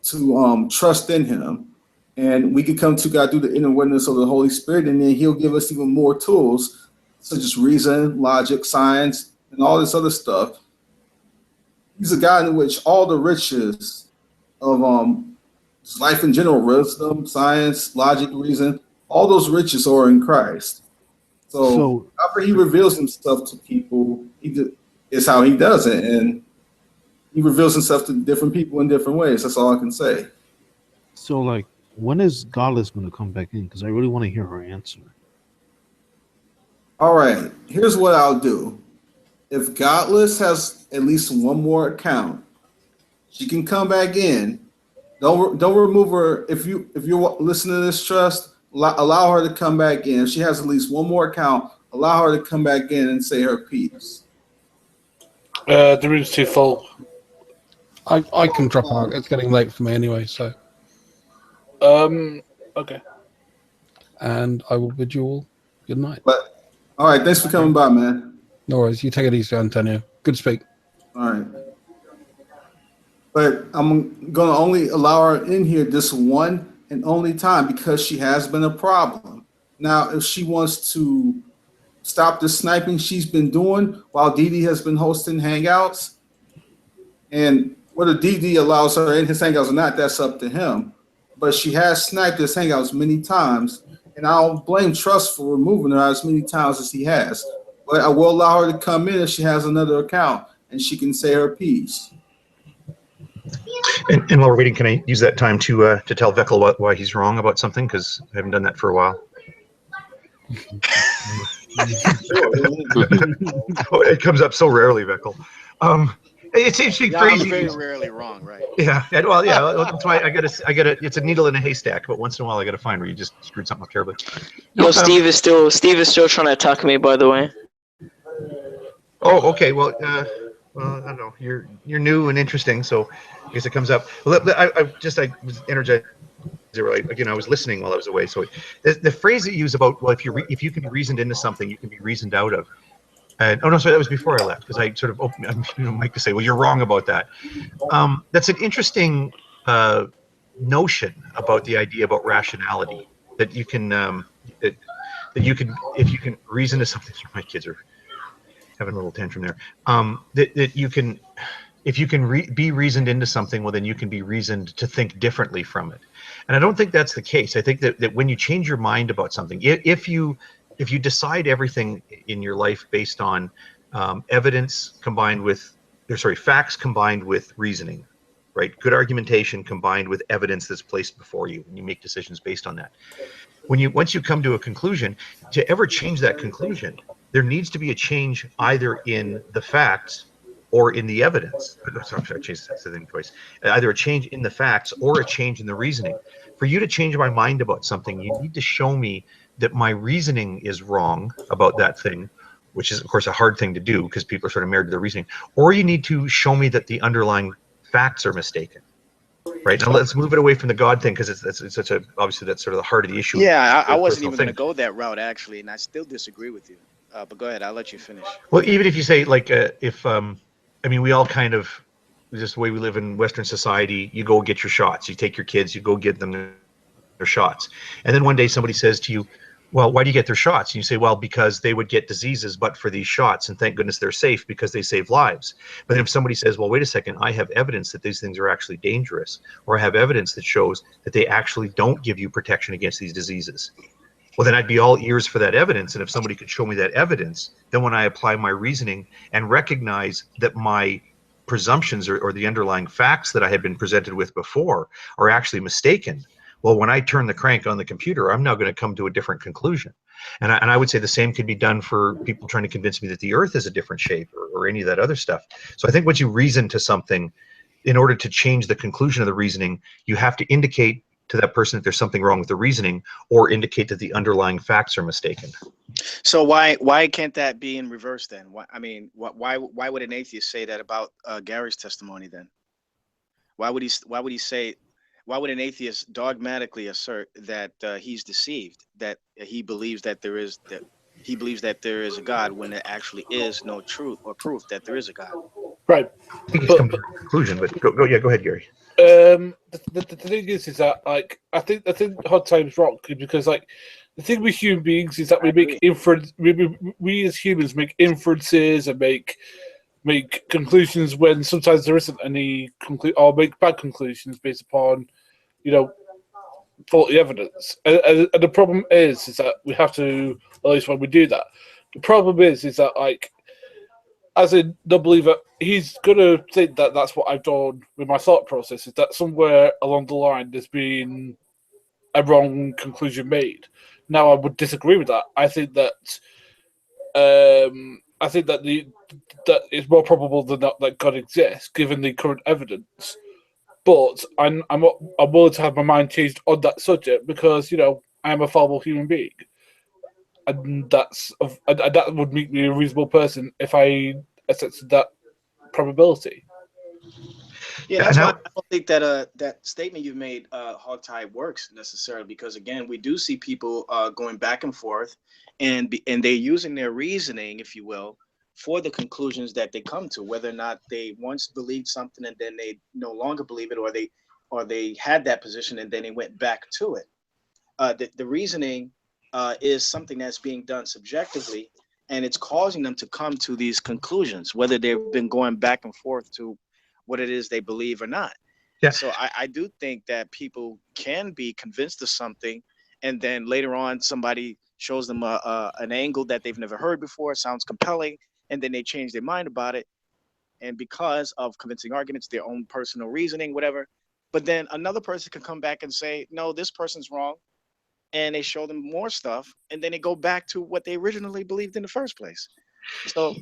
A: to trust in Him, and we can come to God through the inner witness of the Holy Spirit, and then He'll give us even more tools such as reason, logic, science, and all this other stuff. He's a God in which all the riches of life in general, wisdom, science, logic, reason, all those riches are in Christ. So after He reveals Himself to people, it's how He does it, and He reveals Himself to different people in different ways. That's all I can say.
G: So, like, when is Godless going to come back in? Because I really want to hear her answer.
A: All right, here's what I'll do. If Godless has at least one more account, she can come back in. Don't remove her. If you're listening to this trust, allow her to come back in. If she has at least one more account, allow her to come back in and say her piece.
E: The room's too full.
H: I can drop out. It's getting late for me anyway, so.
E: Okay.
H: And I will bid you all good night.
A: All right, thanks for coming by, man.
H: No worries. You take it easy, Antonio. Good to speak.
A: All right. But I'm going to only allow her in here this one and only time because she has been a problem. Now, if she wants to stop the sniping she's been doing while Didi has been hosting Hangouts, and whether Didi allows her in his Hangouts or not, that's up to him. But she has sniped his Hangouts many times, and I don't blame Trust for removing her as many times as he has. But I will allow her to come in if she has another account, and she can say her piece.
F: And while we're waiting, can I use that time to tell Veckel why he's wrong about something? Because I haven't done that for a while. It comes up so rarely, Veckel. It seems to be crazy.
I: I'm very rarely wrong, right?
F: Yeah. Well, yeah. That's why I gotta. It's a needle in a haystack, but once in a while I gotta find where you just screwed something up terribly.
C: Yo, Steve is still trying to attack me, by the way.
F: Oh, okay. Well, I don't know. You're new and interesting, so I guess it comes up. Well, I was energized. Again, I was listening while I was away. So the phrase that you use about, well, if you can be reasoned into something, you can be reasoned out of. And oh no, sorry, that was before I left because I sort of opened Mike to say, well, you're wrong about that. That's an interesting notion about the idea about rationality, that you can that you can, if you can reason to something. My kids are having a little tantrum there. That you can, if you can be reasoned into something, well, then you can be reasoned to think differently from it. And I don't think that's the case. I think that when you change your mind about something, if you decide everything in your life based on evidence combined with, facts combined with reasoning, right? Good argumentation combined with evidence that's placed before you, and you make decisions based on that. Once you come to a conclusion, to ever change that conclusion, there needs to be a change either in the facts or in the evidence. Sorry, I changed the thing twice. Either a change in the facts or a change in the reasoning. For you to change my mind about something, you need to show me that my reasoning is wrong about that thing, which is, of course, a hard thing to do because people are sort of married to their reasoning. Or you need to show me that the underlying facts are mistaken. Right, now let's move it away from the God thing because it's such a, obviously that's sort of the heart of the issue.
I: Yeah, I wasn't even going to go that route actually, and I still disagree with you. But go ahead, I'll let you finish.
F: Well, even if you say like I mean, we all kind of, just the way we live in Western society, you go get your shots. You take your kids, you go get them their shots, and then one day somebody says to you, well, why do you get their shots? And you say, well, because they would get diseases but for these shots, and thank goodness they're safe because they save lives. But then if somebody says, well, wait a second, I have evidence that these things are actually dangerous, or I have evidence that shows that they actually don't give you protection against these diseases, well, then I'd be all ears for that evidence. And if somebody could show me that evidence, then when I apply my reasoning and recognize that my presumptions or the underlying facts that I had been presented with before are actually mistaken, well, when I turn the crank on the computer, I'm now going to come to a different conclusion. And I would say the same could be done for people trying to convince me that the earth is a different shape or any of that other stuff. So I think once you reason to something, in order to change the conclusion of the reasoning, you have to indicate to that person that there's something wrong with the reasoning or indicate that the underlying facts are mistaken.
I: So why can't that be in reverse then? Why would an atheist say that about Gary's testimony then? Why would an atheist dogmatically assert that he's deceived, that he believes that there is a God when there actually is no truth or proof that there is a God?
E: Right.
F: I think he's come to a conclusion, but go ahead, Gary.
E: The thing is that like I think Hard Time's wrong because like the thing with human beings is that we make inference. We as humans make inferences and make conclusions when sometimes there isn't any or make bad conclusions based upon faulty evidence. And the problem is that we have to, at least when we do that, the problem is that like, as a non-believer, he's going to think that that's what I've done with my thought process, is that somewhere along the line there's been a wrong conclusion made. Now, I would disagree with that. I think that that it's more probable than not that God exists, given the current evidence. But I'm willing to have my mind changed on that subject because I am a fallible human being. And that would make me a reasonable person if I accepted that probability.
I: Yeah, that's why I don't think that that statement you've made, Hogtie, works necessarily because again, we do see people going back and forth, and they're using their reasoning, if you will, for the conclusions that they come to, whether or not they once believed something and then they no longer believe it, or they had that position and then they went back to it. The reasoning is something that's being done subjectively, and it's causing them to come to these conclusions, whether they've been going back and forth to what it is they believe or not. Yeah. So I do think that people can be convinced of something, and then later on somebody shows them an angle that they've never heard before, sounds compelling, and then they change their mind about it. And because of convincing arguments, their own personal reasoning, whatever, but then another person can come back and say, no, this person's wrong. And they show them more stuff, and then they go back to what they originally believed in the first place. So,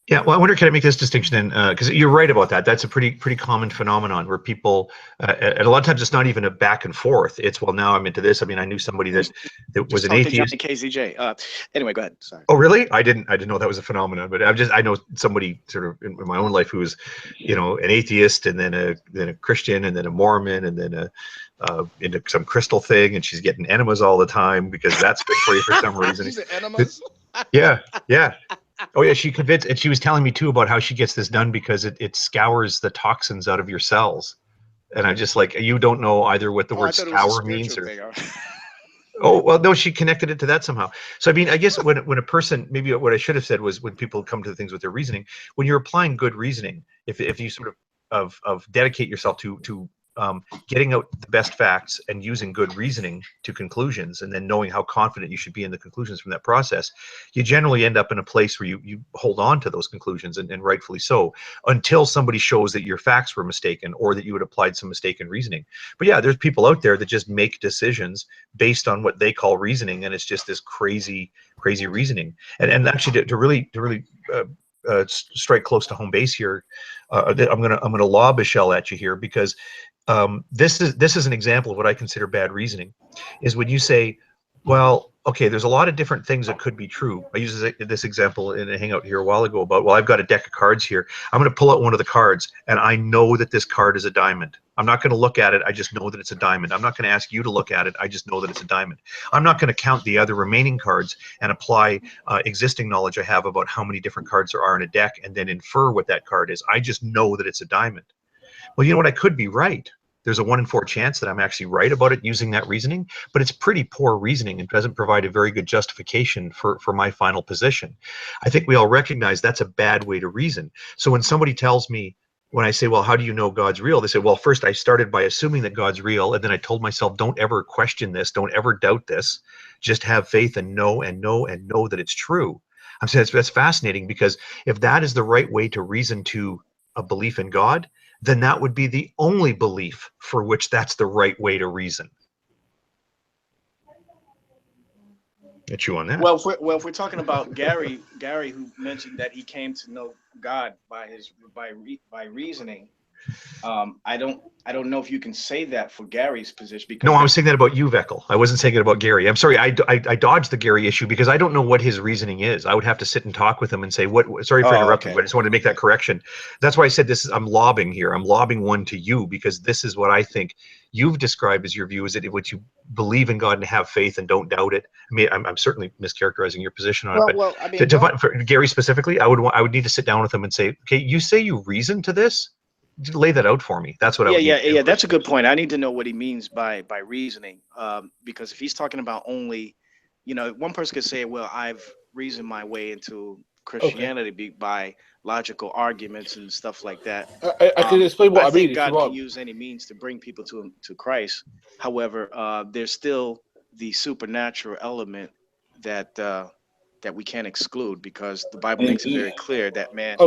F: yeah, well, I wonder, can I make this distinction then? Because you're right about that. That's a pretty common phenomenon where people, and a lot of times it's not even a back and forth. It's, well, now I'm into this. I mean, I knew somebody that was an atheist.
I: KZJ. Anyway, go ahead. Sorry.
F: Oh, really? I didn't know that was a phenomenon, but I know somebody sort of in my own life who was, an atheist, and then a Christian, and then a Mormon, and then into some crystal thing, and she's getting enemas all the time because that's good for you for some reason.
I: Enemas?
F: Yeah. Oh yeah, she convinced, and she was telling me too about how she gets this done because it scours the toxins out of your cells. And I'm just like, you don't know either what the word scour means or. Oh, well, no, she connected it to that somehow. So, I mean, I guess when a person, maybe what I should have said was when people come to things with their reasoning, when you're applying good reasoning, if you sort of dedicate yourself to getting out the best facts and using good reasoning to conclusions, and then knowing how confident you should be in the conclusions from that process, you generally end up in a place where you hold on to those conclusions, and rightfully so, until somebody shows that your facts were mistaken or that you had applied some mistaken reasoning. But yeah, there's people out there that just make decisions based on what they call reasoning, and it's just this crazy reasoning. And actually to really strike close to home base here. I'm gonna lob a shell at you here, because this is an example of what I consider bad reasoning. Is when you say, well, okay, there's a lot of different things that could be true. I used this example in a hangout here a while ago about, well, I've got a deck of cards here. I'm going to pull out one of the cards, and I know that this card is a diamond. I'm not going to look at it. I just know that it's a diamond. I'm not going to ask you to look at it. I just know that it's a diamond. I'm not going to count the other remaining cards and apply existing knowledge I have about how many different cards there are in a deck and then infer what that card is. I just know that it's a diamond. Well, you know what? I could be right. There's a 1 in 4 chance that I'm actually right about it using that reasoning, but it's pretty poor reasoning and doesn't provide a very good justification for my final position. I think we all recognize that's a bad way to reason. So when somebody tells me, when I say, well, how do you know God's real? They say, well, first I started by assuming that God's real, and then I told myself, don't ever question this, don't ever doubt this, just have faith and know and know and know that it's true. I'm saying that's fascinating, because if that is the right way to reason to a belief in God, then that would be the only belief for which that's the right way to reason. Get you on that.
I: Well, if we're talking about Gary, who mentioned that he came to know God by reasoning, I don't know if you can say that for Gary's position, because
F: no, I was saying that about you, Veckel. I wasn't saying it about Gary. I'm sorry, I dodged the Gary issue because I don't know what his reasoning is. I would have to sit and talk with him and say, sorry for interrupting, but I just wanted to make that correction. That's why I said I'm lobbing here. I'm lobbing one to you, because this is what I think you've described as your view, is that what you believe in God and have faith and don't doubt it. I mean, I'm certainly mischaracterizing your position on it, but
I: I mean,
F: for Gary specifically, I would need to sit down with him and say, okay, you say you reason to this? Lay that out for me. That's what I would need to do.
I: That's a good point. I need to know what he means by reasoning, because if he's talking about only, one person could say, well, I've reasoned my way into Christianity by logical arguments and stuff like that.
E: I can explain what I mean.
I: think God can use any means to bring people to Christ. However, there's still the supernatural element that we can't exclude, because the Bible makes it very clear that man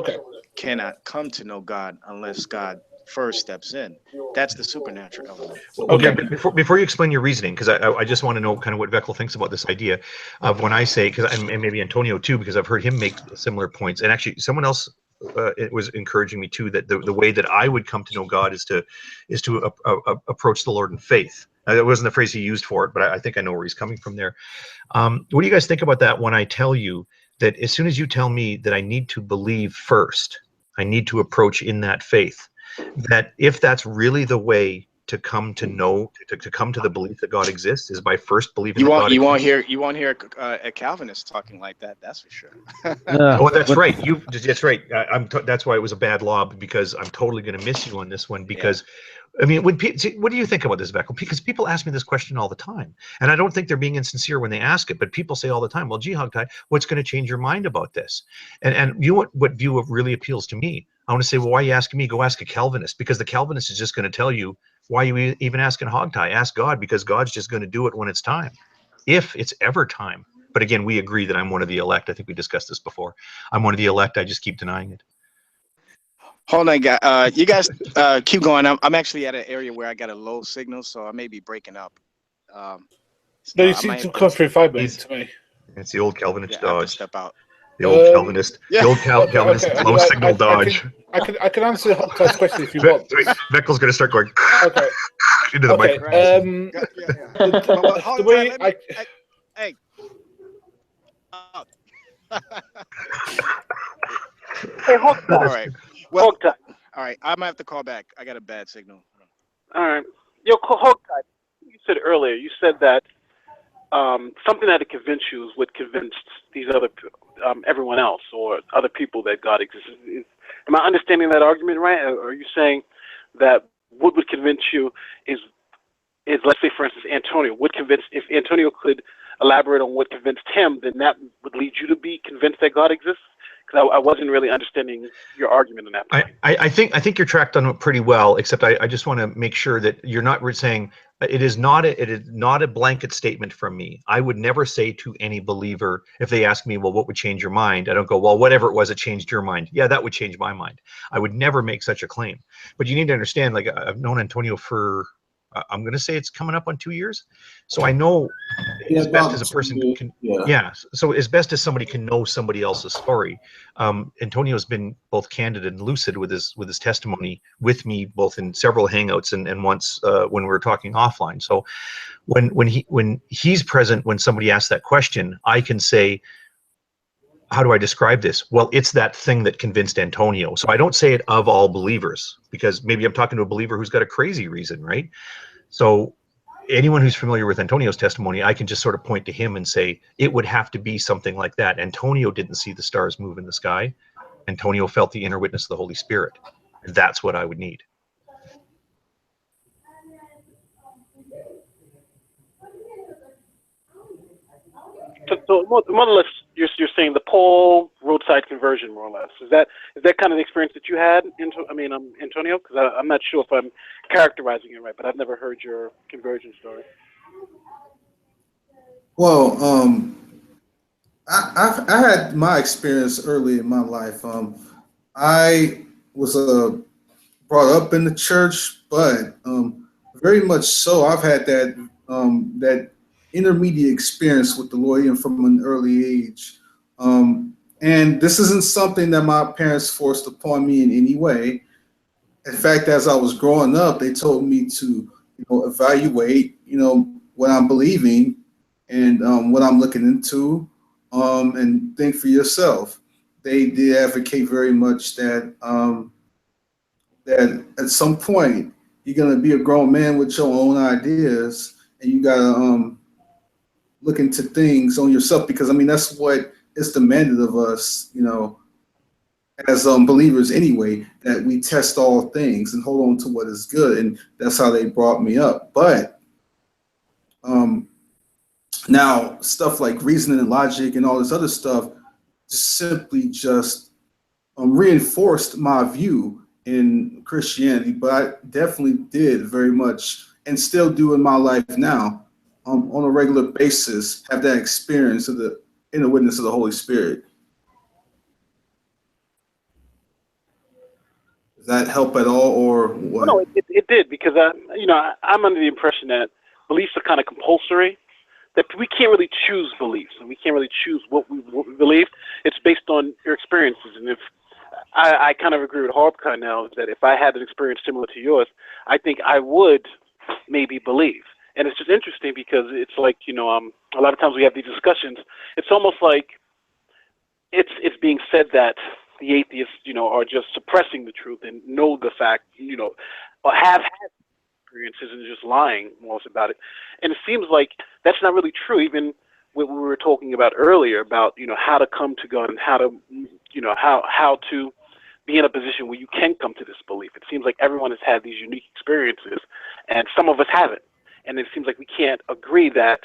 I: cannot come to know God unless God first steps in. That's the supernatural element.
F: Okay, but before you explain your reasoning, because I just want to know kind of what Veckel thinks about this idea of when I say, and maybe Antonio too, because I've heard him make similar points, and actually someone else it was encouraging me too, that the way that I would come to know God is to approach the Lord in faith. That wasn't the phrase he used for it, but I think I know where he's coming from there. What do you guys think about that when I tell you that as soon as you tell me that I need to believe first, I need to approach in that faith, that if that's really the way to come to know, to come to the belief that God exists, is by first believing that God exists.
I: You won't hear a Calvinist talking like that. That's for sure.
F: Oh, that's right. That's right. That's why it was a bad lob, because I'm totally going to miss you on this one. Because I mean, what do you think about this, Veckel? Because people ask me this question all the time, and I don't think they're being insincere when they ask it. But people say all the time, "Well, gee, Hogtie, what's going to change your mind about this?" And you know what view really appeals to me? I want to say, well, why are you asking me? Go ask a Calvinist, because the Calvinist is just going to tell you, why are you even asking Hogtie? Ask God, because God's just going to do it when it's time, if it's ever time. But again, we agree that I'm one of the elect. I think we discussed this before. I'm one of the elect. I just keep denying it.
I: Hold on, guys. You guys keep going. I'm actually at an area where I got a low signal, so I may be breaking up.
E: No, you seem to come through 5 minutes to me.
F: It's the old Calvinist dodge.
I: Step out.
F: The old Calvinist. The old Calvinist low signal dodge.
E: I can answer Hogtie's question if you want.
F: Veckel's going to start going into the microphone.
E: The way
I: Hey.
L: Hey, Hogtie.
I: All right. Well, all right. I'm gonna have to call back. I got a bad signal.
L: All right. Yo, Hogtie, you said earlier, you said that something that convinced you is what convinced these other everyone else or other people that God exists. Am I understanding that argument right? Or are you saying that what would convince you is let's say, for instance, Antonio would convince, if Antonio could elaborate on what convinced him, then that would lead you to be convinced that God exists? Because I wasn't really understanding your argument in that point.
F: I think you're tracked on it pretty well, except I just want to make sure that you're not saying it is not a blanket statement from me. I would never say to any believer, if they ask me, well, what would change your mind? I don't go, well, whatever it was that changed your mind. Yeah, that would change my mind. I would never make such a claim. But you need to understand, like, I've known Antonio for I'm going to say it's coming up on 2 years. So I know
A: Yeah,
F: as best
A: about
F: as a
A: 2
F: person
A: years.
F: can,
A: Yeah.
F: yeah. So as best as somebody can know somebody else's story, Antonio's been both candid and lucid with his testimony with me, both in several hangouts and once when we were talking offline. So when he's present, when somebody asks that question, I can say, how do I describe this? Well, it's that thing that convinced Antonio. So I don't say it of all believers, because maybe I'm talking to a believer who's got a crazy reason, right? So anyone who's familiar with Antonio's testimony, I can just sort of point to him and say, it would have to be something like that. Antonio didn't see the stars move in the sky. Antonio felt the inner witness of the Holy Spirit. And that's what I would need.
L: So more or less, you're saying the Paul roadside conversion, more or less. Is that kind of the experience that you had, Antonio? Because I'm not sure if I'm characterizing it right, but I've never heard your conversion story.
A: Well, I had my experience early in my life. I was brought up in the church, but very much so, I've had that intermediate experience with the Lord even from an early age. And this isn't something that my parents forced upon me in any way. In fact, as I was growing up, they told me to, evaluate, what I'm believing and what I'm looking into, and think for yourself. They did advocate very much that that at some point you're gonna be a grown man with your own ideas, and you gotta look into things on yourself, because that's what is demanded of us, as believers anyway, that we test all things and hold on to what is good, and that's how they brought me up. But now stuff like reasoning and logic and all this other stuff just reinforced my view in Christianity. But I definitely did very much, and still do in my life now, on a regular basis, have that experience of the inner witness of the Holy Spirit. Does that help at all, or what?
L: No, it did, because I'm under the impression that beliefs are kind of compulsory, that we can't really choose beliefs, and we can't really choose what we believe. It's based on your experiences. And if I kind of agree with Harbka now, that if I had an experience similar to yours, I think I would maybe believe. And it's just interesting, because it's like, a lot of times we have these discussions, it's almost like it's being said that the atheists, are just suppressing the truth and know the fact, or have had experiences and just lying most about it. And it seems like that's not really true. Even what we were talking about earlier about, how to come to God and how to, how to be in a position where you can come to this belief. It seems like everyone has had these unique experiences, and some of us haven't. And it seems like we can't agree that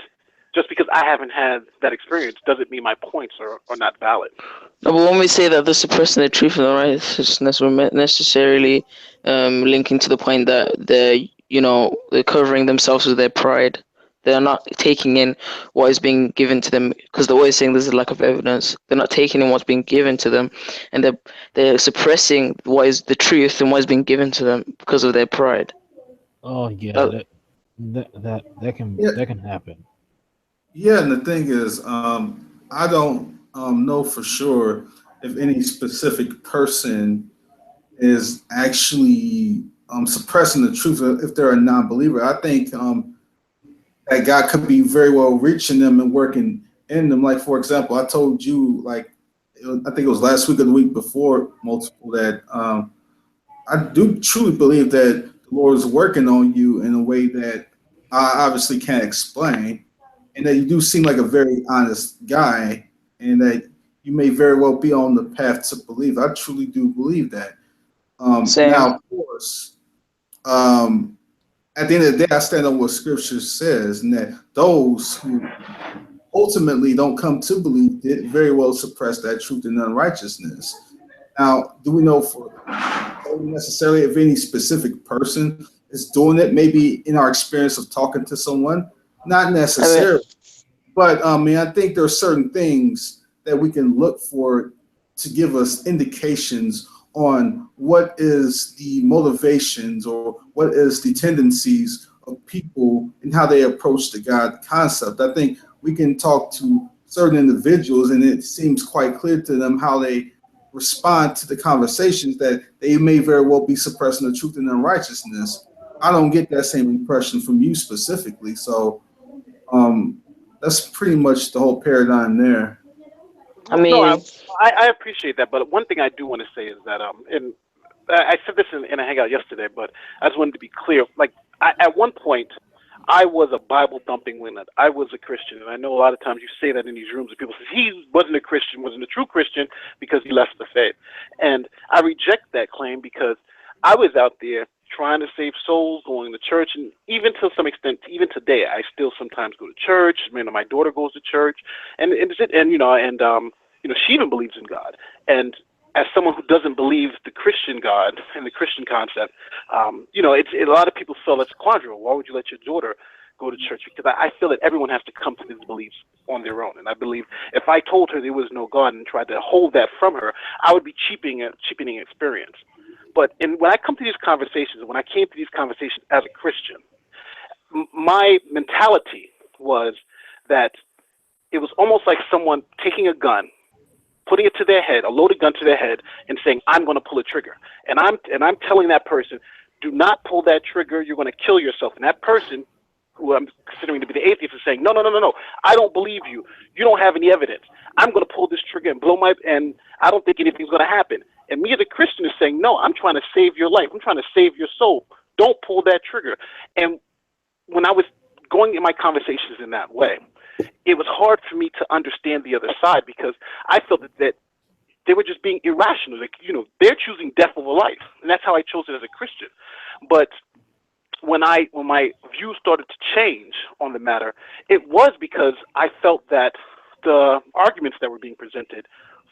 L: just because I haven't had that experience doesn't mean my points are not valid.
C: No, but when we say that they're suppressing the truth and the righteousness, we're necessarily linking to the point that they're covering themselves with their pride. They're not taking in what is being given to them, because they're always saying there's a lack of evidence. They're not taking in what's being given to them, and they're suppressing what is the truth and what is being given to them because of their pride.
J: Oh yeah, that can happen.
A: Yeah, and the thing is, I don't know for sure if any specific person is actually suppressing the truth if they're a non-believer. I think that God could be very well reaching them and working in them. Like, for example, I told you, I think it was last week or the week before, multiple, that I do truly believe that the Lord is working on you in a way that I obviously can't explain, and that you do seem like a very honest guy, and that you may very well be on the path to believe. I truly do believe that.
C: Same.
A: Now, of course, at the end of the day, I stand on what Scripture says, and that those who ultimately don't come to believe did very well suppress that truth in unrighteousness. Now, do we know necessarily if any specific person is doing it? Maybe in our experience of talking to someone, not necessarily. But I think there are certain things that we can look for to give us indications on what is the motivations or what is the tendencies of people and how they approach the God concept. I think we can talk to certain individuals, and it seems quite clear to them how they respond to the conversations that they may very well be suppressing the truth and unrighteousness. I don't get that same impression from you specifically. So that's pretty much the whole paradigm there.
C: I mean,
L: No, I appreciate that, but one thing I do want to say is that and I said this in a hangout yesterday, but I just wanted to be clear. Like, at one point, I was a Bible thumping winner. I was a Christian, and I know a lot of times you say that in these rooms, and people say he wasn't a Christian, wasn't a true Christian because he left the faith. And I reject that claim because I was out there trying to save souls, going to church, and even to some extent, even today, I still sometimes go to church. I mean, my daughter goes to church, and she even believes in God. And as someone who doesn't believe the Christian God and the Christian concept, it's a lot of people feel it's a quandary. Why would you let your daughter go to church? Because I feel that everyone has to come to these beliefs on their own. And I believe if I told her there was no God and tried to hold that from her, I would be cheapening experience. But when I come to these conversations, when I came to these conversations as a Christian, my mentality was that it was almost like someone taking a gun, putting it to their head, a loaded gun to their head, and saying, I'm going to pull a trigger. And I'm telling that person, do not pull that trigger, you're going to kill yourself. And that person, who I'm considering to be the atheist, is saying, no, I don't believe you. You don't have any evidence. I'm going to pull this trigger and I don't think anything's going to happen. And me as a Christian is saying, no, I'm trying to save your life. I'm trying to save your soul. Don't pull that trigger. And when I was going in my conversations in that way, it was hard for me to understand the other side because I felt that they were just being irrational. Like, they're choosing death over life. And that's how I chose it as a Christian. But when my views started to change on the matter, it was because I felt that the arguments that were being presented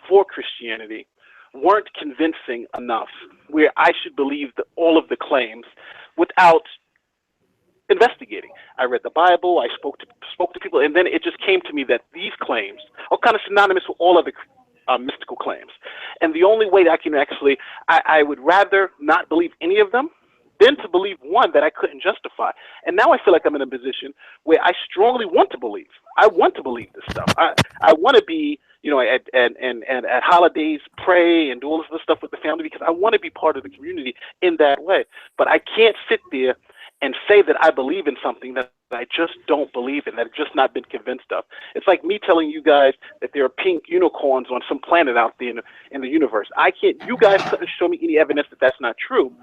L: for Christianity weren't convincing enough, where I should believe all of the claims without investigating. I read the Bible, I spoke to people, and then it just came to me that these claims are kind of synonymous with all other mystical claims. And the only way that I can actually, I would rather not believe any of them than to believe one that I couldn't justify. And now I feel like I'm in a position where I strongly want to believe. I want to believe this stuff. I want to be, at holidays, pray and do all this other stuff with the family because I want to be part of the community in that way. But I can't sit there and say that I believe in something that I just don't believe in, that I've just not been convinced of. It's like me telling you guys that there are pink unicorns on some planet out there in the universe. You guys couldn't show me any evidence that that's not true.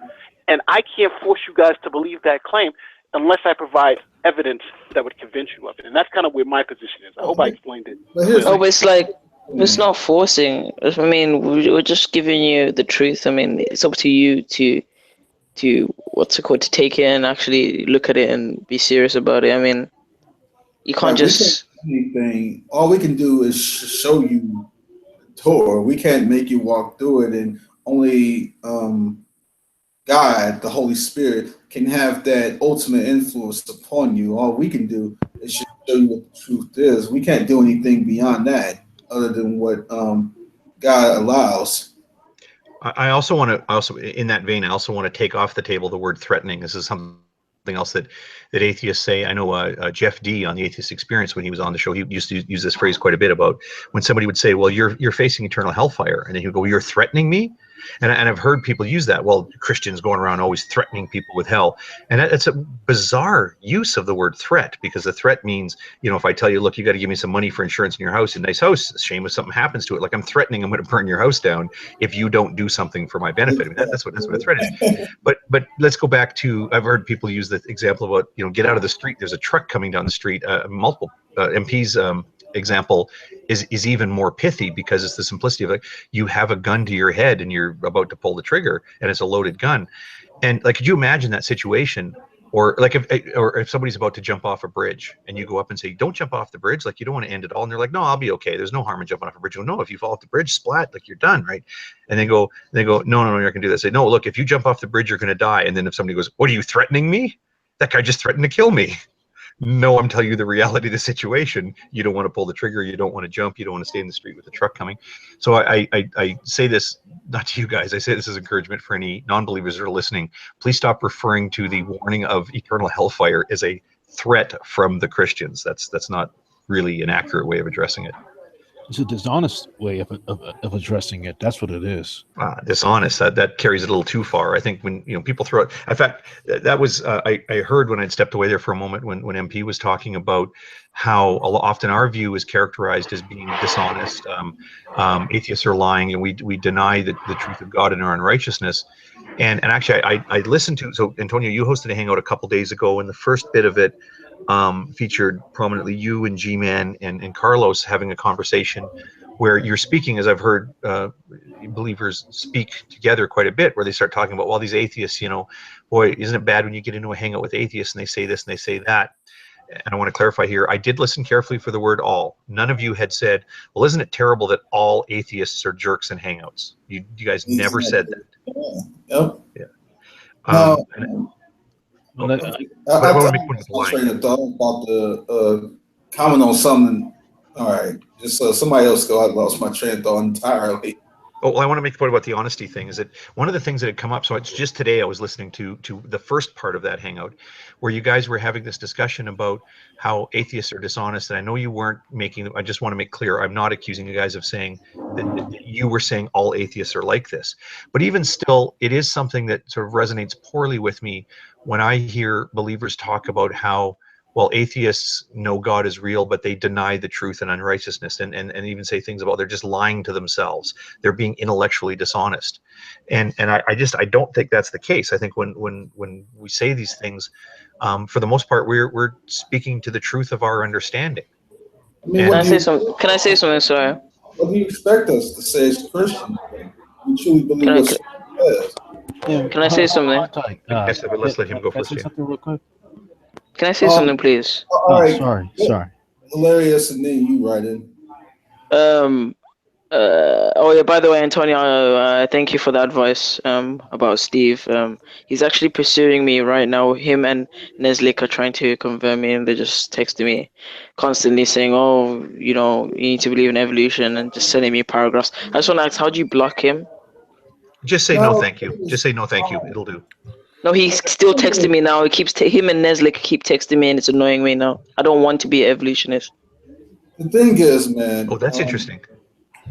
L: And I can't force you guys to believe that claim unless I provide evidence that would convince you of it. And that's kind of where my position is. I hope I explained it.
C: Oh, it's like, it's not forcing. I mean, we're just giving you the truth. I mean, it's up to you to to take it and actually look at it and be serious about it. I mean, you can't just
A: anything. All we can do is show you the door. We can't make you walk through it, and only God, the Holy Spirit, can have that ultimate influence upon you. All we can do is show you what the truth is. We can't do anything beyond that, other than what God allows.
F: I also want to, in that vein, I also want to take off the table the word threatening. This is something else that atheists say. I know Jeff D on the Atheist Experience, when he was on the show, he used to use this phrase quite a bit about when somebody would say, well, you're facing eternal hellfire. And then he would go, you're threatening me? And I've heard people use that. Well, Christians going around always threatening people with hell. And that's a bizarre use of the word threat, because the threat means, if I tell you, look, you got to give me some money for insurance in your house, a nice house, shame if something happens to it. Like I'm threatening, I'm going to burn your house down if you don't do something for my benefit. I mean, that's what a threat is. But let's go back to, I've heard people use the example about, get out of the street. There's a truck coming down the street. Multiple MPs example is even more pithy, because it's the simplicity of, like, you have a gun to your head and you're about to pull the trigger and it's a loaded gun. And like, could you imagine that situation? Or like if somebody's about to jump off a bridge and you go up and say, don't jump off the bridge, like you don't want to end it all. And they're like, no, I'll be okay. There's no harm in jumping off a bridge. You go, no, if you fall off the bridge, splat, like you're done, right? And they go, no, you're not going to do that. Say, no, look, if you jump off the bridge, you're going to die. And then if somebody goes, what, are you threatening me? That guy just threatened to kill me. No, I'm telling you the reality of the situation. You don't want to pull the trigger. You don't want to jump. You don't want to stay in the street with the truck coming. So I say this not to you guys. I say this as encouragement for any non-believers that are listening. Please stop referring to the warning of eternal hellfire as a threat from the Christians. That's not really an accurate way of addressing it.
J: It's a dishonest way of addressing it. That's what it is.
F: Dishonest. That carries it a little too far. I think when people throw it. In fact, that was I heard when I'd stepped away there for a moment when MP was talking about how often our view is characterized as being dishonest. Atheists are lying, and we deny the truth of God in our unrighteousness. And actually, I listened to. So Antonio, you hosted a hangout a couple days ago, and the first bit of it featured prominently you and G-Man and Carlos having a conversation where you're speaking, as I've heard believers speak together quite a bit, where they start talking about, well, these atheists, boy, isn't it bad when you get into a hangout with atheists and they say this and they say that. And I want to clarify here, I did listen carefully for the word all. None of you had said, well, isn't it terrible that all atheists are jerks in hangouts? You guys never said that.
A: Yep.
F: Yeah.
A: I
F: want to make one with the line.
A: train of thought about the comment on something. All right, just somebody else go. I lost my train of thought entirely.
F: Oh, well, I want to make the point about the honesty thing. Is that one of the things that had come up? So it's just today I was listening to the first part of that hangout, where you guys were having this discussion about how atheists are dishonest. And I know you weren't making. I just want to make clear, I'm not accusing you guys of saying that you were saying all atheists are like this. But even still, it is something that sort of resonates poorly with me when I hear believers talk about how, well, atheists know God is real, but they deny the truth and unrighteousness, and even say things about they're just lying to themselves. They're being intellectually dishonest. And I don't think that's the case. I think when we say these things, for the most part, we're speaking to the truth of our understanding.
C: Can I say something? Sorry.
A: What do you expect us to say as Christians? We truly believe what Scripture says.
C: Can I say something?
F: Yes, but let's let him go first.
J: Something real quick.
C: Can I say something, please?
A: All right.
J: Sorry.
A: Hilarious, and then you write in.
C: Oh yeah. By the way, Antonio, thank you for that advice. About Steve. He's actually pursuing me right now. Him and Neslik are trying to convert me, and they're just texting me constantly saying, "Oh, you need to believe in evolution," and just sending me paragraphs. I just want to ask, how do you block him?
F: Just say no, thank you. Just say no, thank you. It'll do.
C: No, he's still texting me now. He keeps him and Neslik keep texting me, and it's annoying me now. I don't want to be an evolutionist.
A: The thing is, man.
F: Oh, that's interesting.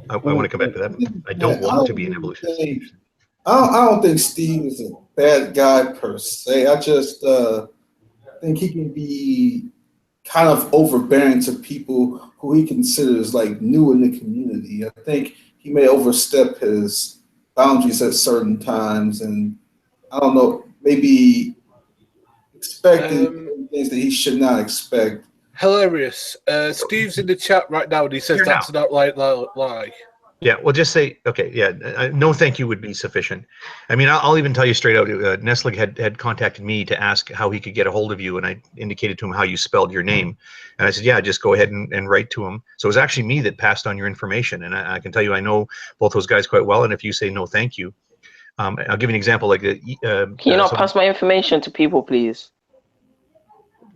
F: I want to come back to that. I don't want to be an evolutionist.
A: I don't think Steve is a bad guy per se. I just think he can be kind of overbearing to people who he considers like new in the community. I think he may overstep his boundaries at certain times, and I don't know, maybe expecting things that he should not expect.
E: Hilarious. Steve's in the chat right now, and he says that's not lie.
F: Yeah, well, just say, okay, yeah, no thank you would be sufficient. I mean, I'll even tell you straight out, Nestle had contacted me to ask how he could get a hold of you, and I indicated to him how you spelled your name. And I said, yeah, just go ahead and write to him. So it was actually me that passed on your information, and I can tell you I know both those guys quite well, and if you say no thank you, I'll give you an example. Like, can
C: you not pass my information to people, please?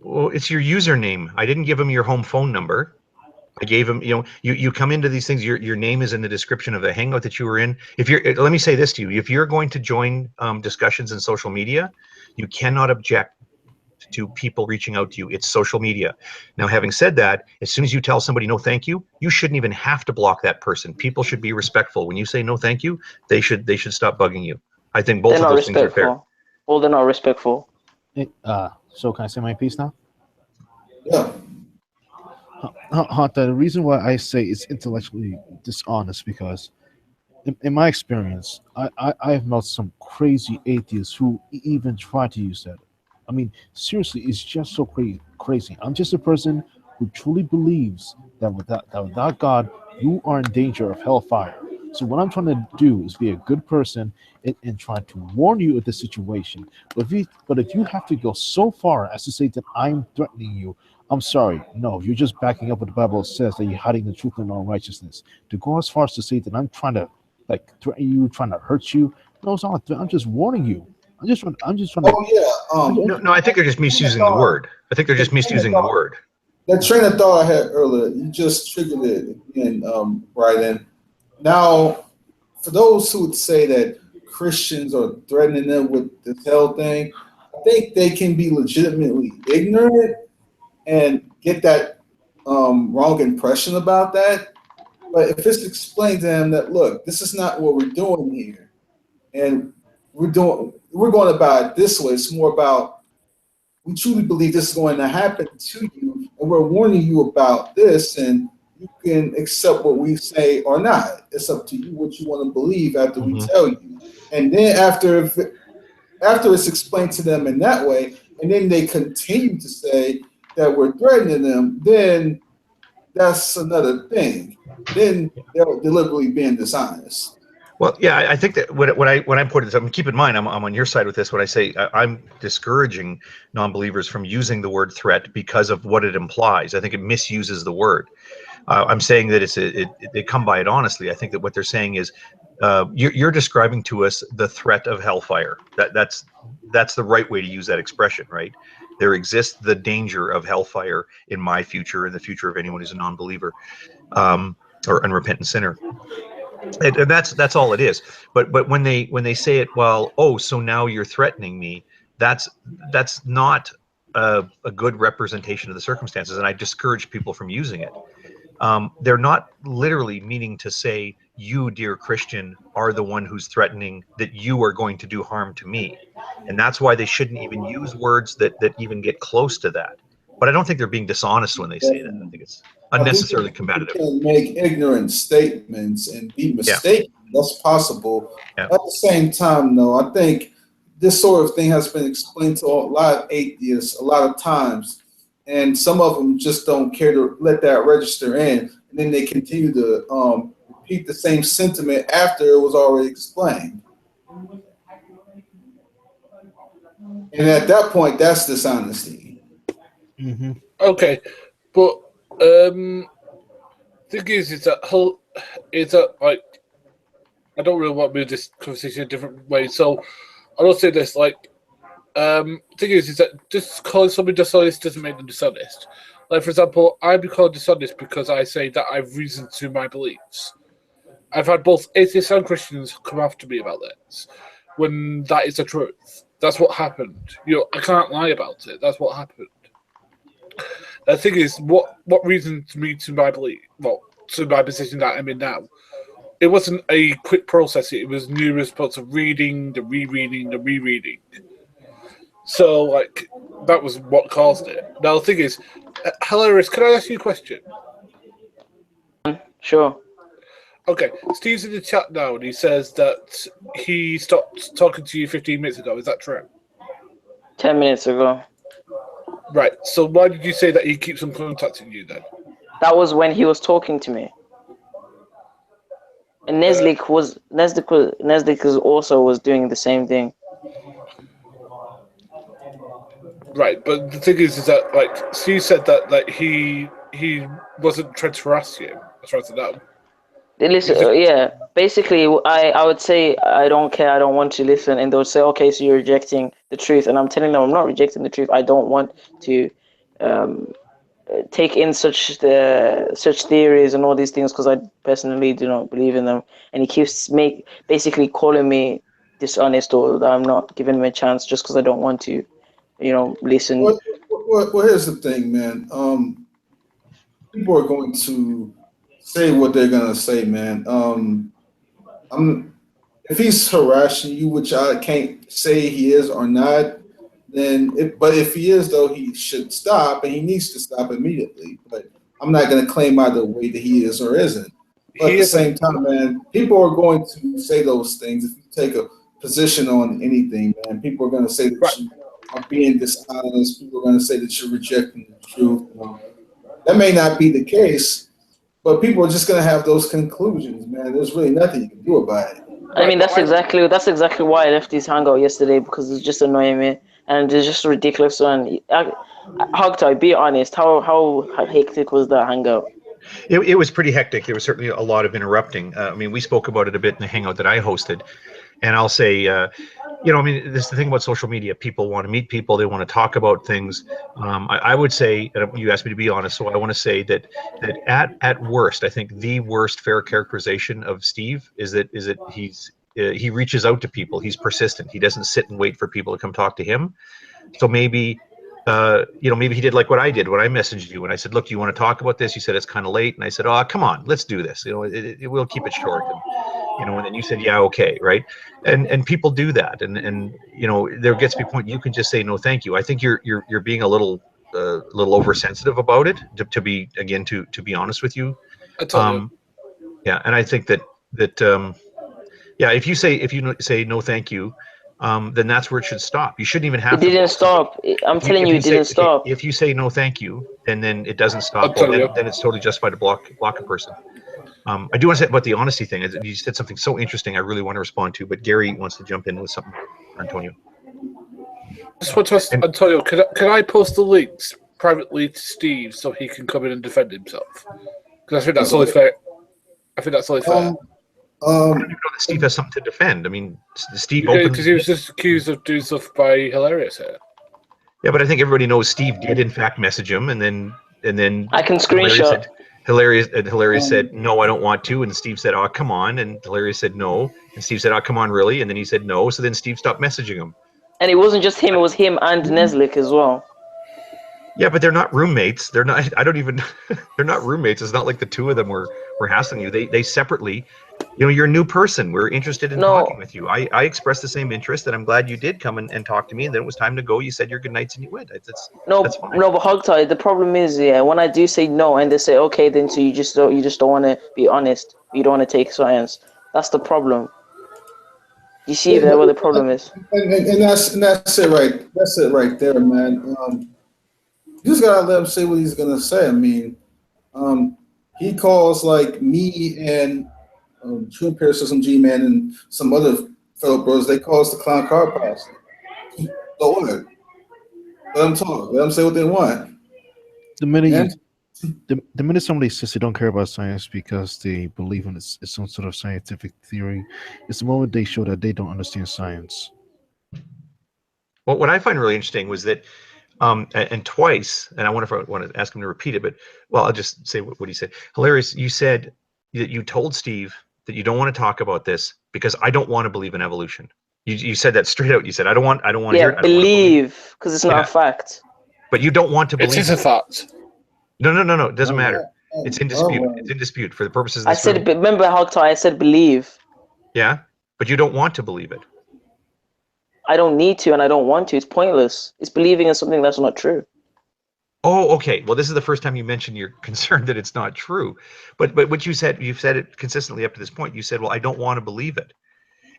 F: Well, it's your username. I didn't give him your home phone number. I gave him, you come into these things, your name is in the description of the hangout that you were in. Let me say this to you, if you're going to join discussions in social media, you cannot object to people reaching out to you. It's social media. Now, having said that, as soon as you tell somebody no thank you, you shouldn't even have to block that person. People should be respectful. When you say no thank you, they should stop bugging you. I think both of those things are fair.
C: Well, they're not respectful.
J: So can I say my piece now?
A: Yeah.
J: The reason why I say it's intellectually dishonest because in my experience, I have met some crazy atheists who even try to use that. I mean, seriously, it's just so crazy. I'm just a person who truly believes that without God, you are in danger of hellfire. So what I'm trying to do is be a good person and try to warn you of the situation. But if you have to go so far as to say that I'm threatening you, I'm sorry. No, you're just backing up what the Bible says that you're hiding the truth in all righteousness. To go as far as to say that I'm trying to threaten you, trying to hurt you, no, it's not. I'm just warning you. I'm just trying to.
A: Oh yeah.
F: No, I think they're just misusing the word. I think they're just misusing the word.
A: That train of thought I had earlier, you just triggered it again, Brian. Now, for those who would say that Christians are threatening them with this hell thing, I think they can be legitimately ignorant and get that wrong impression about that. But if it's explained to them that, look, this is not what we're doing here, and we're going about it this way. It's more about, we truly believe this is going to happen to you, and we're warning you about this, and you can accept what we say or not. It's up to you what you want to believe after we tell you. And then after it's explained to them in that way, and then they continue to say that we're threatening them, then that's another thing. Then they're deliberately being dishonest.
F: Well, yeah, I think that when I put it, keep in mind, I'm on your side with this. When I say I'm discouraging non-believers from using the word threat because of what it implies, I think it misuses the word. I'm saying that they come by it honestly. I think that what they're saying is you're describing to us the threat of hellfire. That's the right way to use that expression, right? There exists the danger of hellfire in my future, in the future of anyone who's a non-believer or unrepentant sinner. And that's all it is. But when they say it, well, oh, so now you're threatening me, that's not a good representation of the circumstances, and I discourage people from using it. They're not literally meaning to say, you, dear Christian, are the one who's threatening that you are going to do harm to me. And that's why they shouldn't even use words that even get close to that. But I don't think they're being dishonest when they say that. I think it's unnecessarily combative.
A: You can make ignorant statements and be mistaken. Yeah. That's possible. Yeah. At the same time, though, I think this sort of thing has been explained to a lot of atheists a lot of times. And some of them just don't care to let that register in. And then they continue to repeat the same sentiment after it was already explained. And at that point, that's dishonesty.
E: Mm-hmm. Okay. But the thing is that like, I don't really want to move this conversation a different way. So I'll say this, like, thing is that just calling somebody dishonest doesn't make them dishonest. Like, for example, I be called dishonest because I say that I've reasoned to my beliefs. I've had both atheists and Christians come after me about this, when that is the truth. That's what happened. You know, I can't lie about it. That's what happened. The thing is, what reasoned me to my belief, well, to my position that I'm in now. It wasn't a quick process. It was numerous parts of reading, the rereading, the rereading. So, like, that was what caused it. Now, the thing is, Hilarious, can I ask you a question?
C: Sure.
E: Okay, Steve's in the chat now, and he says that he stopped talking to you 15 minutes ago. Is that true?
C: 10 minutes ago.
E: Right, so why did you say that he keeps on contacting you then?
C: That was when he was talking to me. And Neslik also was doing the same thing.
E: Right, but the thing is that, like, Steve said that, like, he wasn't trying to harass you, as far as I know.
C: Listen, yeah, basically, I would say, I don't care, I don't want to listen, and they'll say, okay, so you're rejecting the truth, and I'm telling them I'm not rejecting the truth. I don't want to take in such theories and all these things because I personally do not believe in them. And he keeps basically calling me dishonest, or that I'm not giving him a chance just because I don't want to, listen.
A: Well, here's the thing, man. People are going to say what they're gonna say, man. If he's harassing you, which I can't say he is or not, but if he is, though, he should stop, and he needs to stop immediately. But I'm not gonna claim either way that he is or isn't. But at the same time, man, people are going to say those things. If you take a position on anything, man, people are gonna say that you are being dishonest. People are gonna say that you're rejecting the truth. That may not be the case, but people are just gonna have those conclusions, man. There's really nothing you can do about it.
C: I mean, that's exactly why I left his hangout yesterday, because it's just annoying me, and it's just ridiculous. And Hogtie, be honest, how hectic was that hangout?
F: It was pretty hectic. There was certainly a lot of interrupting. I mean, we spoke about it a bit in the hangout that I hosted, and I'll say you know, I mean, this is the thing about social media. People want to meet people. They want to talk about things. I would say, and you asked me to be honest, so I want to say that at worst, I think the worst fair characterization of Steve is that he reaches out to people. He's persistent. He doesn't sit and wait for people to come talk to him. So maybe, you know, maybe he did like what I did when I messaged you and I said, look, do you want to talk about this? You said it's kind of late, and I said, oh, come on, let's do this. You know, we'll keep it short. And, you know, and then you said, yeah, okay, right? And people do that, and you know, there gets to be a point you can just say no, thank you. I think you're being a little oversensitive about it. To be honest with you, yeah, and I think that yeah, if you say no, thank you, then that's where it should stop. You shouldn't even have.
C: It didn't stop. I'm telling you, it didn't stop.
F: If you say no, thank you, and then it doesn't stop, well, then it's totally justified to block a person. I do want to say about the honesty thing. You said something so interesting I really want to respond to, but Gary wants to jump in with something. Antonio.
E: Just want to ask Antonio, can I post the links privately to Steve so he can come in and defend himself? Because I think that's only fair. I think that's only fair.
F: I don't even know that Steve has something to defend. I mean, Steve
E: because he was just accused of doing stuff by Hilarious here.
F: Yeah, but I think everybody knows Steve did in fact message him, and then
C: I can screenshot.
F: Hilarious said, no, I don't want to. And Steve said, oh, come on. And Hilarious said, no. And Steve said, oh, come on, really? And then he said, no. So then Steve stopped messaging him.
C: And it wasn't just him. It was him and Neslick as well.
F: Yeah, but they're not roommates. They're not, I don't even, they're not roommates. It's not like the two of them were hassling you. They separately, you know, you're a new person. We're interested in talking with you. I expressed the same interest, and I'm glad you did come and talk to me. And then it was time to go. You said your good nights and you went. That's fine.
C: No, but Hogtie, the problem is, yeah, when I do say no and they say, okay, then so you just don't want to be honest. You don't want to take science. That's the problem. You see there where the problem is.
A: And that's it right. That's it right there, man. You just gotta let him say what he's gonna say. I mean, he calls like me and True Empiricism, G-Man, and some other fellow bros. They call us the clown car posse. So what? Let them talk. Let them say what they want.
J: The minute somebody says they don't care about science because they believe in it's some sort of scientific theory, it's the moment they show that they don't understand science.
F: Well, what I find really interesting was that, and twice, and I wonder if I want to ask him to repeat it, but well, I'll just say what he said. Hilarious, you said that you told Steve that you don't want to talk about this because I don't want to believe in evolution. You said that straight out. You said I don't want to hear it.
C: Yeah, believe, because it's not a fact.
F: But you don't want to believe.
E: It is a fact.
F: No. It doesn't matter. It's in dispute. It's in dispute for the purposes of this
C: room. Remember, Hogtie, I said believe.
F: Yeah, but you don't want to believe it.
C: I don't need to, and I don't want to. It's pointless. It's believing in something that's not true.
F: Oh, okay. Well, this is the first time you mentioned you're concerned that it's not true. But what you've said it consistently up to this point. You said, well, I don't want to believe it.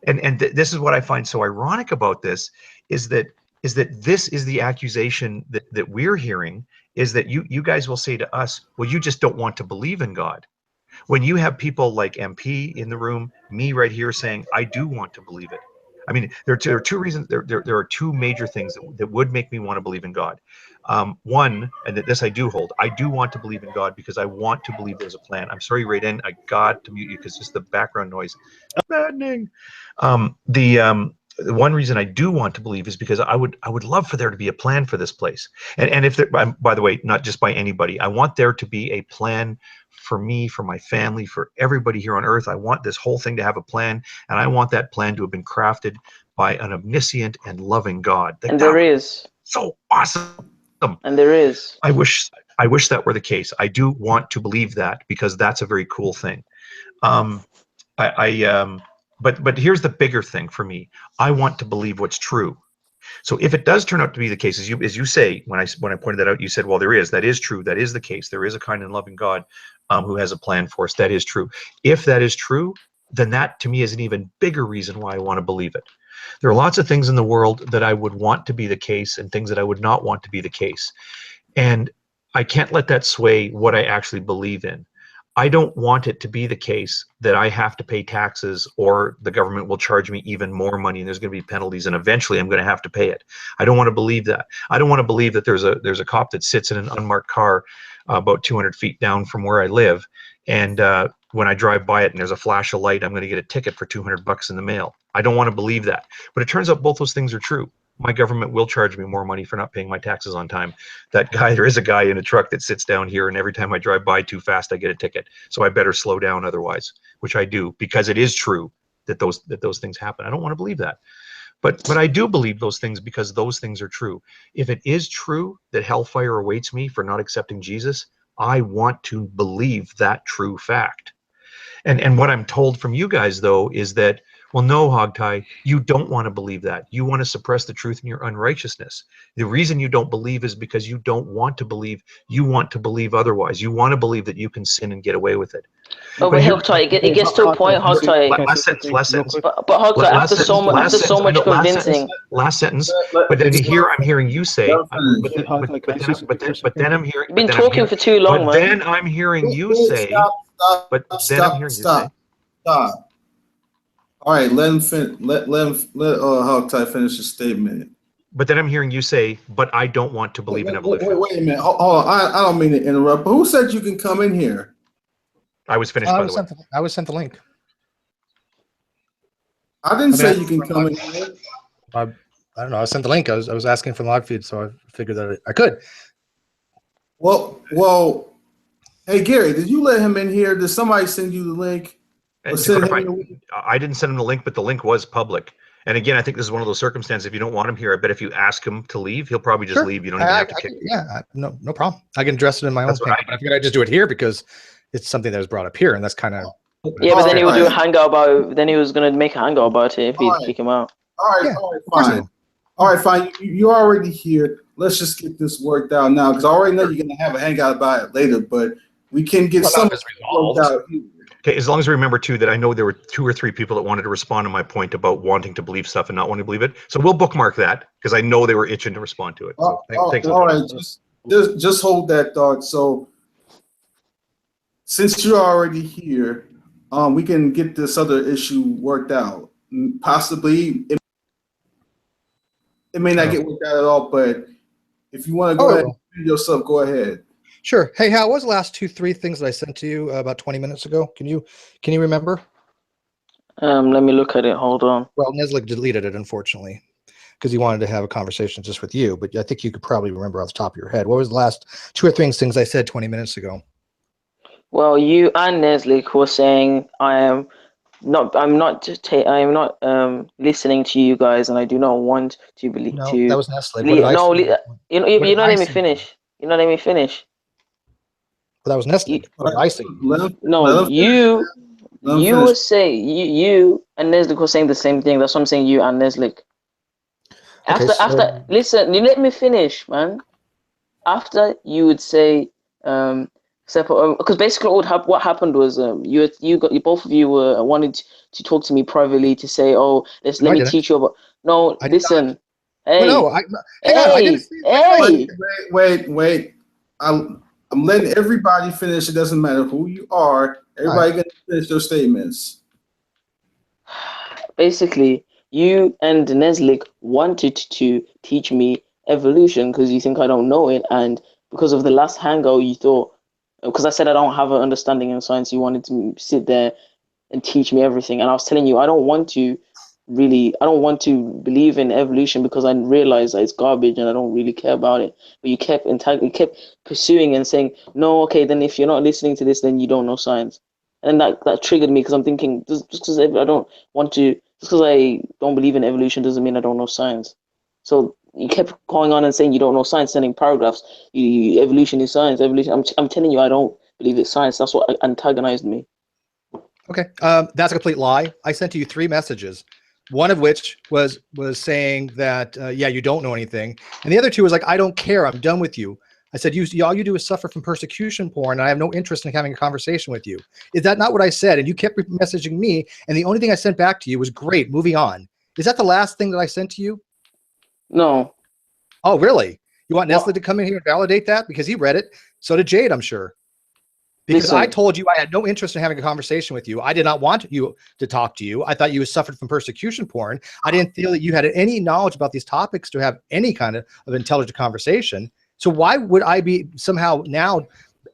F: And this is what I find so ironic about this is that this is the accusation that we're hearing, is that you guys will say to us, well, you just don't want to believe in God. When you have people like MP in the room, me right here saying, I do want to believe it. I mean, there are two reasons. There are two major things that would make me want to believe in God. One, and this I do hold, I do want to believe in God because I want to believe there's a plan. I'm sorry, Raiden, I got to mute you because just the background noise. Maddening. The one reason I do want to believe is because I would love for there to be a plan for this place. And if there, by the way, not just by anybody, I want there to be a plan for me, for my family, for everybody here on earth. I want this whole thing to have a plan, and I want that plan to have been crafted by an omniscient and loving God.
C: And there is.
F: So awesome.
C: And there is.
F: I wish that were the case. I do want to believe that because that's a very cool thing. But here's the bigger thing for me. I want to believe what's true. So if it does turn out to be the case, as you say, when I pointed that out, you said, well, that is true. That is the case. There is a kind and loving God who has a plan for us. That is true. If that is true, then that to me is an even bigger reason why I want to believe it. There are lots of things in the world that I would want to be the case and things that I would not want to be the case. And I can't let that sway what I actually believe in. I don't want it to be the case that I have to pay taxes or the government will charge me even more money and there's going to be penalties and eventually I'm going to have to pay it. I don't want to believe that. I don't want to believe that there's a cop that sits in an unmarked car about 200 feet down from where I live and when I drive by it and there's a flash of light, I'm going to get a ticket for $200 in the mail. I don't want to believe that. But it turns out both those things are true. My government will charge me more money for not paying my taxes on time. There is a guy in a truck that sits down here, and every time I drive by too fast, I get a ticket. So I better slow down otherwise, which I do, because it is true that those things happen. I don't want to believe that. But I do believe those things because those things are true. If it is true that hellfire awaits me for not accepting Jesus, I want to believe that true fact. And what I'm told from you guys, though, is that, well, no, Hogtie, you don't want to believe that. You want to suppress the truth in your unrighteousness. The reason you don't believe is because you don't want to believe. You want to believe otherwise. You want to believe that you can sin and get away with it.
C: Oh, but Hogtie, it gets to a point, Hogtie.
F: Last sentence.
C: But Hogtie, after so much convincing.
F: Last sentence. But then here I'm hearing you say. But then I'm hearing.
C: You've been talking for too long, man.
F: But then I'm hearing you say.
A: Stop. All right, let Hogtie finish his statement.
F: But then I'm hearing you say, but I don't want to believe in evolution.
A: Wait a minute. Hold on. I don't mean to interrupt, but who said you can come in here?
F: I was finished, by the way.
M: I was sent the link.
A: I didn't say you can come in here.
M: I don't know. I sent the link. I was asking for the live feed, so I figured that I could.
A: Well, hey, Gary, did you let him in here? Did somebody send you the link?
F: I didn't send him the link, but the link was public. And again, I think this is one of those circumstances. If you don't want him here, I bet if you ask him to leave, he'll probably just leave. You don't even have to kick him.
M: Yeah, no problem. I can address it in my own page. I figured I'd just do it here because it's something that was brought up here, and that's kind of.
C: Yeah, but then he would do a hangout about. Then he was gonna make a hangout about it if he'd kick him out.
A: All right, fine. You're already here. Let's just get this worked out now, because I already know you're gonna have a hangout about it later, but we can get some worked out.
F: Okay, as long as we remember too that I know there were 2 or 3 people that wanted to respond to my point about wanting to believe stuff and not wanting to believe it. So we'll bookmark that because I know they were itching to respond to it. So thanks.
A: All right, just hold that thought. So since you're already here, we can get this other issue worked out. Possibly, it may not get worked out at all, but if you want to go ahead and do yourself, go ahead.
M: Sure. Hey, Hal, what was the last 2-3 things that I sent to you about 20 minutes ago? Can you remember?
C: Let me look at it. Hold on.
M: Well, Neslick deleted it, unfortunately, because he wanted to have a conversation just with you. But I think you could probably remember off the top of your head. What was the last 2 or 3 things I said 20 minutes ago?
C: Well, you and Neslick were saying I'm not listening to you guys, and I do not want to believe.
M: No, that was Neslick. You're
C: not letting me finish. You're not letting me finish.
M: But that was Neslick. I see.
C: No, you were saying you and Neslick were saying the same thing. That's what I'm saying. You and Neslick. After listen, you let me finish, man. After you would say separate, because basically what happened was both of you were wanted to talk to me privately to say, oh, let me teach you about. No, listen. Hey,
M: well,
A: wait. I'm letting everybody finish. It doesn't matter who you are. Everybody gonna finish their statements.
C: Basically, you and Neslick wanted to teach me evolution because you think I don't know it, and because of the last hangout, you thought, because I said I don't have an understanding in science, you wanted to sit there and teach me everything. And I was telling you, I don't want to believe in evolution because I realize that it's garbage and I don't really care about it. But you kept pursuing and saying, no, okay, then if you're not listening to this, then you don't know science. And that triggered me because I'm thinking, just because I don't believe in evolution doesn't mean I don't know science. So you kept going on and saying you don't know science, sending paragraphs. Evolution is science. Evolution. I'm telling you, I don't believe it's science. That's what antagonized me.
M: Okay, that's a complete lie. I sent to you 3 messages. One of which was saying that you don't know anything, and the other 2 was like, I don't care. I'm done with you. I said, all you do is suffer from persecution porn, and I have no interest in having a conversation with you. Is that not what I said? And you kept messaging me, and the only thing I sent back to you was great. Moving on. Is that the last thing that I sent to you?
C: No.
M: Oh, really? You want Nestle to come in here and validate that? Because he read it. So did Jade, I'm sure. Because I told you I had no interest in having a conversation with you. I did not want you to talk to you. I thought you suffered from persecution porn. I didn't feel that you had any knowledge about these topics to have any kind of intelligent conversation. So why would I be somehow now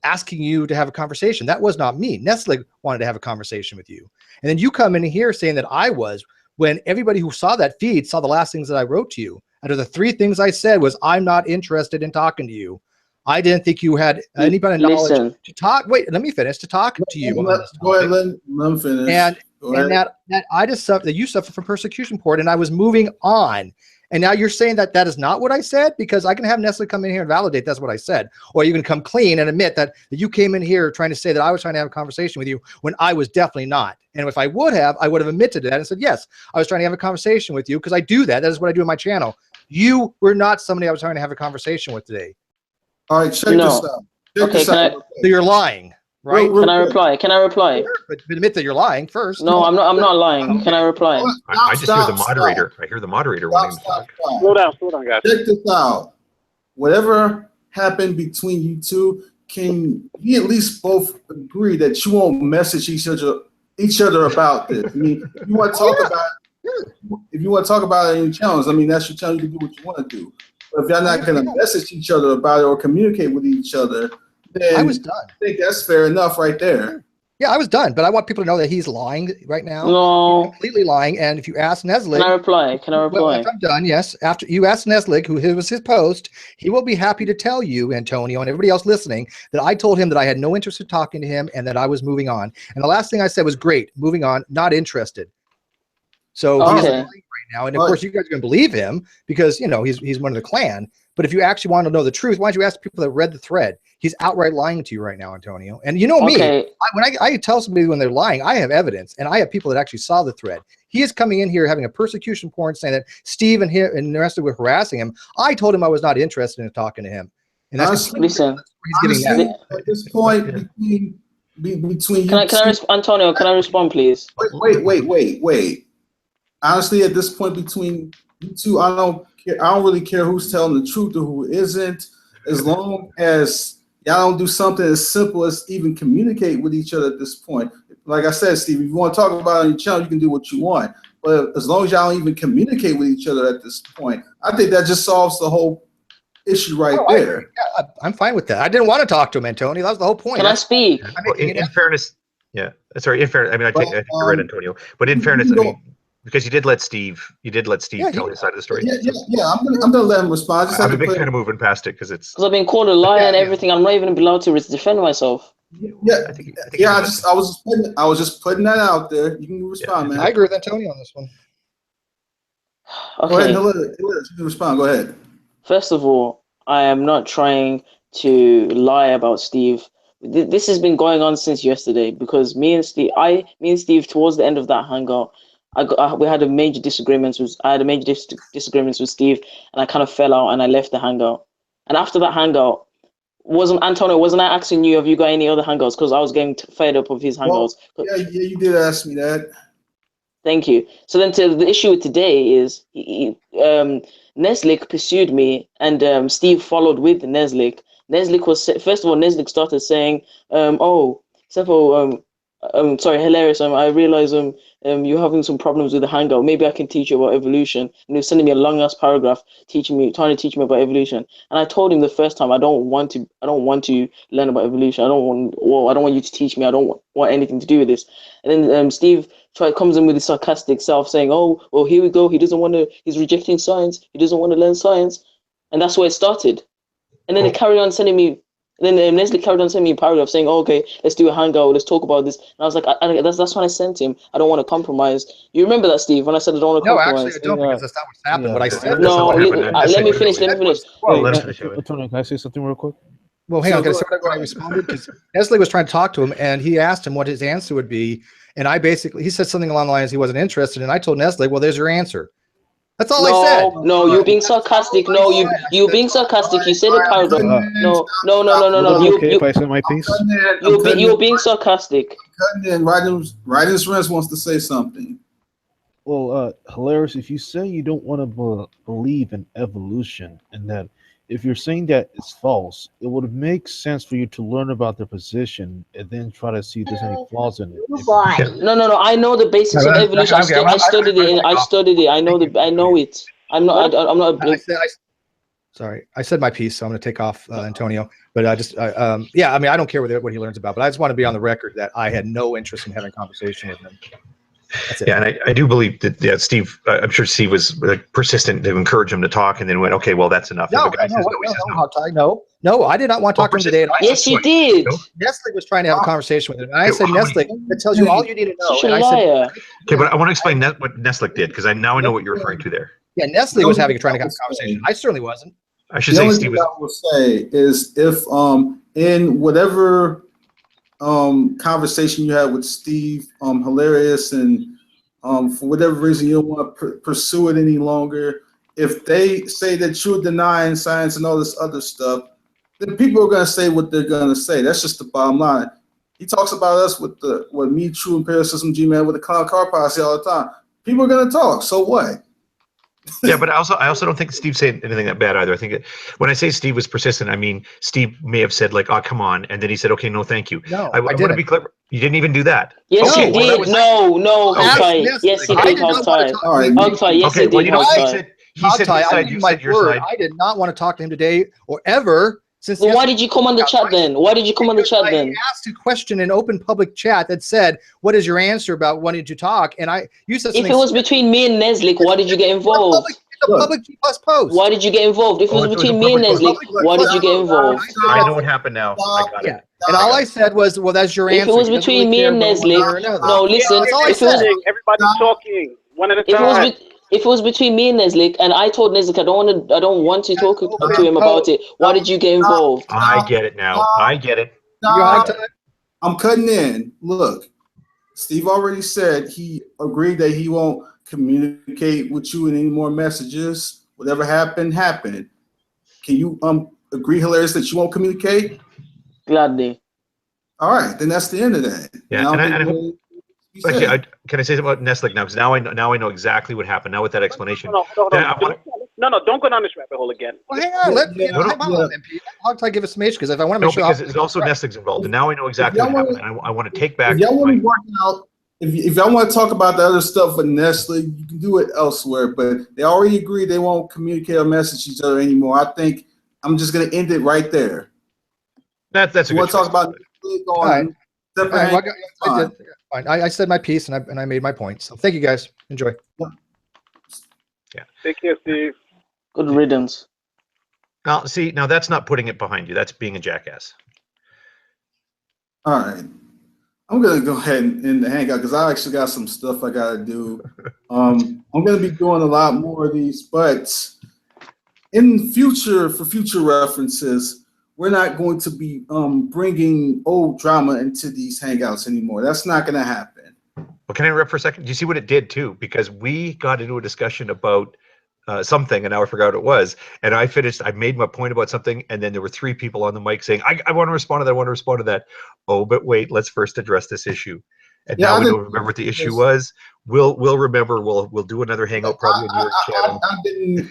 M: asking you to have a conversation. That was not me. Nestle wanted to have a conversation with you. And then you come in here saying that I was, when everybody who saw that feed saw the last things that I wrote to you. Out of the 3 things I said was, I'm not interested in talking to you. I didn't think you had any kind of knowledge to talk. Wait, let me finish. To talk to you. On this
A: go ahead, let him finish.
M: And that I just suffered, that you suffered from persecution for it, and I was moving on. And now you're saying that that is not what I said, because I can have Nestle come in here and validate that's what I said, or you can come clean and admit that you came in here trying to say that I was trying to have a conversation with you when I was definitely not. And if I would have admitted to that and said, yes, I was trying to have a conversation with you, because I do that. That is what I do on my channel. You were not somebody I was trying to have a conversation with today.
A: All right, check this out.
M: So you're lying, right?
C: Can I reply? Can I reply?
M: But admit that you're lying first.
C: No, I'm not lying. Can I reply?
F: I just hear the moderator. I hear the moderator wanting to talk.
L: Slow down, guys.
A: Check this out. Whatever happened between you two, can we at least both agree that you won't message each other about this? I mean, if you want to talk about it in your channels, I mean, that's your channel. You can do what you want to do. But if y'all not going to message each other about it or communicate with each other, then
M: I was done.
A: I think that's fair enough right there.
M: Yeah, I was done, but I want people to know that he's lying right now.
C: No.
M: He's completely lying. And if you ask Nestle,
C: Can I reply? Can I reply?
M: Well, if I'm done, yes. After you ask Nestle, who was his post, he will be happy to tell you, Antonio, and everybody else listening, that I told him that I had no interest in talking to him and that I was moving on. And the last thing I said was, great, moving on, not interested. So he's lying right now. And of course, you guys are going to believe him because, you know, he's one of the clan. But if you actually want to know the truth, why don't you ask people that read the thread? He's outright lying to you right now, Antonio. And you know me, when I tell somebody when they're lying, I have evidence, and I have people that actually saw the thread. He is coming in here having a persecution porn, saying that Steve and the rest of them were harassing him. I told him I was not interested in talking to him. And that's
C: listen.
A: He's giving that. At this point, between
C: Antonio, can I respond, please?
A: Wait. Honestly, at this point between you two, I don't really care who's telling the truth or who isn't, as long as y'all don't do something as simple as even communicate with each other at this point. Like I said, Steve, if you want to talk about it on your channel, you can do what you want. But as long as y'all don't even communicate with each other at this point, I think that just solves the whole issue right there.
M: I'm fine with that. I didn't want to talk to him, Antonio. That was the whole point.
C: Can I speak?
F: Well, in fairness, yeah. Sorry, in fairness, I mean, I think you're right, Antonio. But in fairness, I mean, because you did let Steve tell his side of the story.
A: Yeah. I'm gonna let him respond.
F: I'm a big fan of moving past it because
C: I've been called a liar and everything. I'm not even allowed to defend myself.
A: I was just putting that out there. You can respond, man.
M: I agree with Antonio on this one.
C: Okay.
A: Go ahead, you can respond. Go ahead.
C: First of all, I am not trying to lie about Steve. This has been going on since yesterday because me and Steve towards the end of that hangout, we had a major disagreements with Steve, and I kind of fell out and I left the hangout. And after that hangout, wasn't I asking you, have you got any other hangouts? Because I was getting fed up of his hangouts.
A: Yeah, you did ask me that.
C: Thank you. So then the issue with today is Neslik pursued me and Steve followed with Neslik. Neslik was, first of all, Neslik started saying, sorry, hilarious. I realize you're having some problems with the hangout. Maybe I can teach you about evolution. And he was sending me a long ass paragraph trying to teach me about evolution. And I told him the first time I don't want to learn about evolution. I don't want you to teach me. I don't want anything to do with this. And then Steve comes in with his sarcastic self saying, "Oh, well, here we go. He's rejecting science. He doesn't want to learn science." And that's where it started. And then they carried on sending me. And then Nestle carried on sending me a paragraph saying, okay, let's do a hangout, let's talk about this. And I was like, that's what I sent him. I don't want to compromise. You remember that, Steve, when I said I don't want to compromise?
M: No, actually, I don't, because that's not what's happened.
C: Yeah.
M: What I said.
C: No, let me finish.
J: Antonio, can I say something real quick?
M: Well, hang on. Can I say what I responded? Because Nestle was trying to talk to him, and he asked him what his answer would be. And he said something along the lines he wasn't interested. And I told Nestle, well, there's your answer. That's all I said.
C: No, you're being sarcastic. No, you're being sarcastic. You said a paragraph. No.
J: Okay, if I say my piece?
C: You're being sarcastic.
A: Writing's Rents wants to say something.
J: Well, hilarious. If you say you don't want to believe in evolution, and that if you're saying that it's false, it would make sense for you to learn about their position and then try to see if there's any flaws in it.
C: No. I know the basics of evolution. I studied it. I know it. I'm not.
M: Sorry, I said my piece, so I'm going to take off, Antonio. But yeah, I mean, I don't care what he learns about, but I just want to be on the record that I had no interest in having a conversation with him. That's it.
F: Yeah, and I do believe that Steve. I'm sure Steve was persistent to encourage him to talk, and then went, okay, well, that's enough.
M: No,
F: If a guy says no, he says no.
M: No, I did not want to talk to him today at all.
C: Yes, you did.
M: Nestle was trying to have a conversation with him, and I said,
F: how
M: Nestle, that tells you all you need to know.
C: Such a
M: And I
C: liar.
M: said,
F: Okay, but I want to explain what Nestle did, because now I know what you're referring to there.
M: yeah, Nestle was trying to have a conversation. I certainly wasn't.
F: I should
A: The
F: say
A: only
F: Steve
A: thing
F: was.
A: I will say is if in whatever conversation you had with Steve, hilarious, and for whatever reason you don't want to pursue it any longer, if they say that you're denying science and all this other stuff, then people are going to say what they're going to say. That's just the bottom line. He talks about us with me, True Empiricism, G-Man, with the clown car policy all the time. People are going to talk. So what?
F: Yeah, but I also don't think Steve said anything that bad either. I think when I say Steve was persistent, I mean Steve may have said like, "Oh, come on," and then he said, "Okay, no, thank you."
M: No,
F: I want to be clear. You didn't even do that.
C: Yes,
F: Okay,
C: you
F: well, that
C: did.
F: was-
C: No,
F: Okay.
C: Hogtie.
M: Yes,
C: Yes, you
M: I
C: did,
M: did not want to
C: Hogtie.
M: talk
A: All right.
C: Hogtie, yes,
F: Okay,
C: you
F: well,
C: did,
F: you know what he
C: Hogtie.
F: said. He said
M: Hogtie,
F: his
M: I
F: side.
M: give
F: You
M: you my
F: said your
M: word.
F: side.
M: I did not want to talk to him today or ever since.
C: Then why
M: yesterday.
C: did you come on the chat then? Why did you come on the chat
M: I
C: then?
M: asked a question in open public chat that said, "What is your answer about wanting to talk?" And you said
C: If
M: something.
C: it was between me and Neslik, why did you get involved?
M: It's a public G plus post.
C: Why did you get involved? If it was
F: it was
C: between
F: a
C: me and
F: public
C: Neslik,
F: post.
C: why did you get involved?
F: I know what happened now. I got it.
M: Yeah. And all I said was, "Well, that's your
C: If
M: answer."
C: it was
M: He doesn't
C: between
M: really
C: me
M: care
C: and
M: about one way or
C: Neslik,
M: another.
C: no, listen.
M: That's all I
C: If it was,
M: said.
L: Everybody's talking one at a
C: if it was,
L: time.
C: if it was between me and Neslik, and I told Neslik I don't want to talk to him about it, why did you get involved?
F: I get it now. I get it.
A: I'm cutting in. Look, Steve already said he agreed that he won't communicate with you in any more messages. Whatever happened, happened. Can you agree, Hilarious, that you won't communicate?
C: Gladly.
A: All right, then that's the end of that.
F: Yeah, and I hope. Actually, can I say something about Nestle now? Because now I know exactly what happened. Now with that explanation.
L: No, don't go down this rabbit hole again.
M: Well, hang on. Let Hogtie give us some because if I want to make sure.
F: Because it's also Nestle's involved, and now I know exactly what happened. And I want to take back.
A: If y'all want to work out, if y'all want to talk about the other stuff with Nestle, you can do it elsewhere. But they already agreed they won't communicate or message each other anymore. I think I'm just going to end it right there.
F: That's a
A: you
F: good
A: want to talk
F: choice.
A: about
M: All right.
A: separate
M: All right, well,
A: hang-
M: I did. Fine. I said my piece and I made my point. So thank you guys. Enjoy.
F: Yeah.
L: Take care, Steve.
C: Good riddance.
F: Now, see, now that's not putting it behind you. That's being a jackass.
A: All right. I'm going to go ahead and end the hangout because I actually got some stuff I got to do. I'm going to be doing a lot more of these, but in future, for future references, we're not going to be bringing old drama into these hangouts anymore. That's not going to happen.
F: Well, can I interrupt for a second? Do you see what it did too? Because we got into a discussion about something, and now I forgot what it was. And I made my point about something, and then there were 3 people on the mic saying, I want to respond to that, I want to respond to that. Oh, but wait, let's first address this issue. And now we don't remember what the issue was. We'll remember. We'll do another hangout probably on your channel.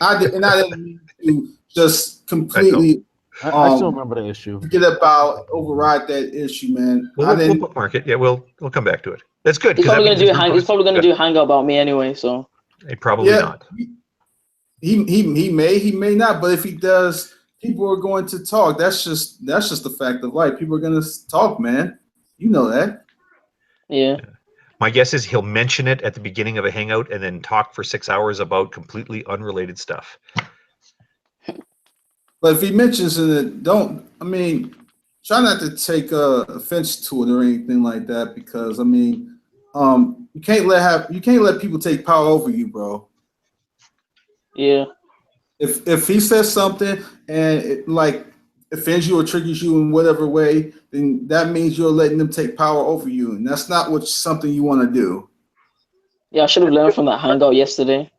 A: I didn't mean to just completely.
J: I still remember the issue.
A: Forget about override that issue, man.
F: We'll bookmark it. Yeah, we'll come back to it. That's good.
C: He's probably going to do a hangout about me anyway. So
F: probably not.
A: He may not, but if he does, people are going to talk. That's just the fact of life. People are going to talk, man. You know that.
C: Yeah.
F: My guess is he'll mention it at the beginning of a hangout and then talk for 6 hours about completely unrelated stuff.
A: But if he mentions it, try not to take offense to it or anything like that, because you can't let people take power over you, bro.
C: Yeah.
A: If he says something and it offends you or triggers you in whatever way, then that means you're letting them take power over you, and that's not something you want to do.
C: Yeah, I should have learned from that hangout yesterday.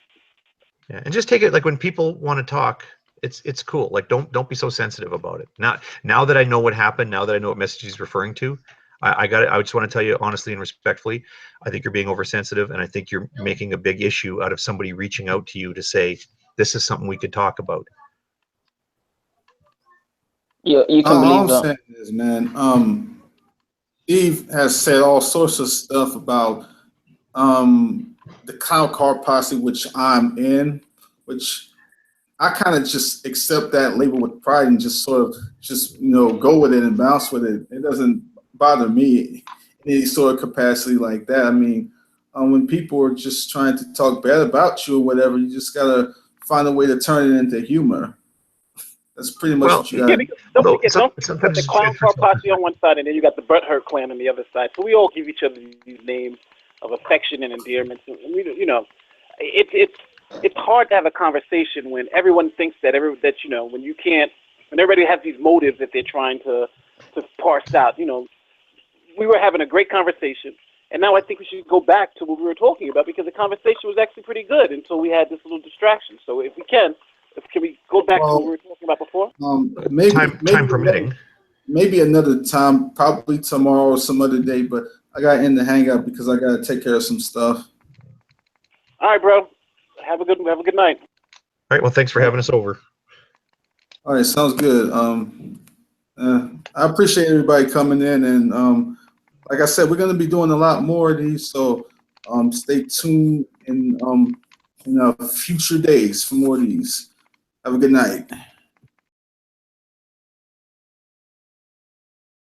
F: Yeah, and just take it like when people want to talk. It's cool. Like don't be so sensitive about it. Now that I know what happened, now that I know what message he's referring to, I just want to tell you honestly and respectfully, I think you're being oversensitive, and I think you're making a big issue out of somebody reaching out to you to say this is something we could talk about.
C: You can
A: All
C: believe
A: I'm
C: that.
A: saying is, man, Steve has said all sorts of stuff about the clown car posse, which I'm in, which I kind of just accept that label with pride and just sort of just go with it and bounce with it. It doesn't bother me in any sort of capacity like that. I mean, when people are just trying to talk bad about you or whatever, you just gotta find a way to turn it into humor. That's pretty much what you got.
L: Yeah, because don't forget the clown car posse on one side, and then you got the butthurt clan on the other side. So we all give each other these names of affection and endearment. And we, it's hard to have a conversation when everyone thinks that when everybody has these motives that they're trying to parse out. We were having a great conversation, and now I think we should go back to what we were talking about because the conversation was actually pretty good until we had this little distraction. So if we can we go back to what we were talking about before?
A: Maybe
F: time permitting.
A: Maybe another time, probably tomorrow or some other day. But I got to end the hangout because I got to take care of some stuff.
L: All right, bro. Have a good night.
F: All right. Well, thanks for having us over.
A: All right, sounds good. I appreciate everybody coming in, and like I said, we're going to be doing a lot more of these. So stay tuned in future days for more of these. Have a good night.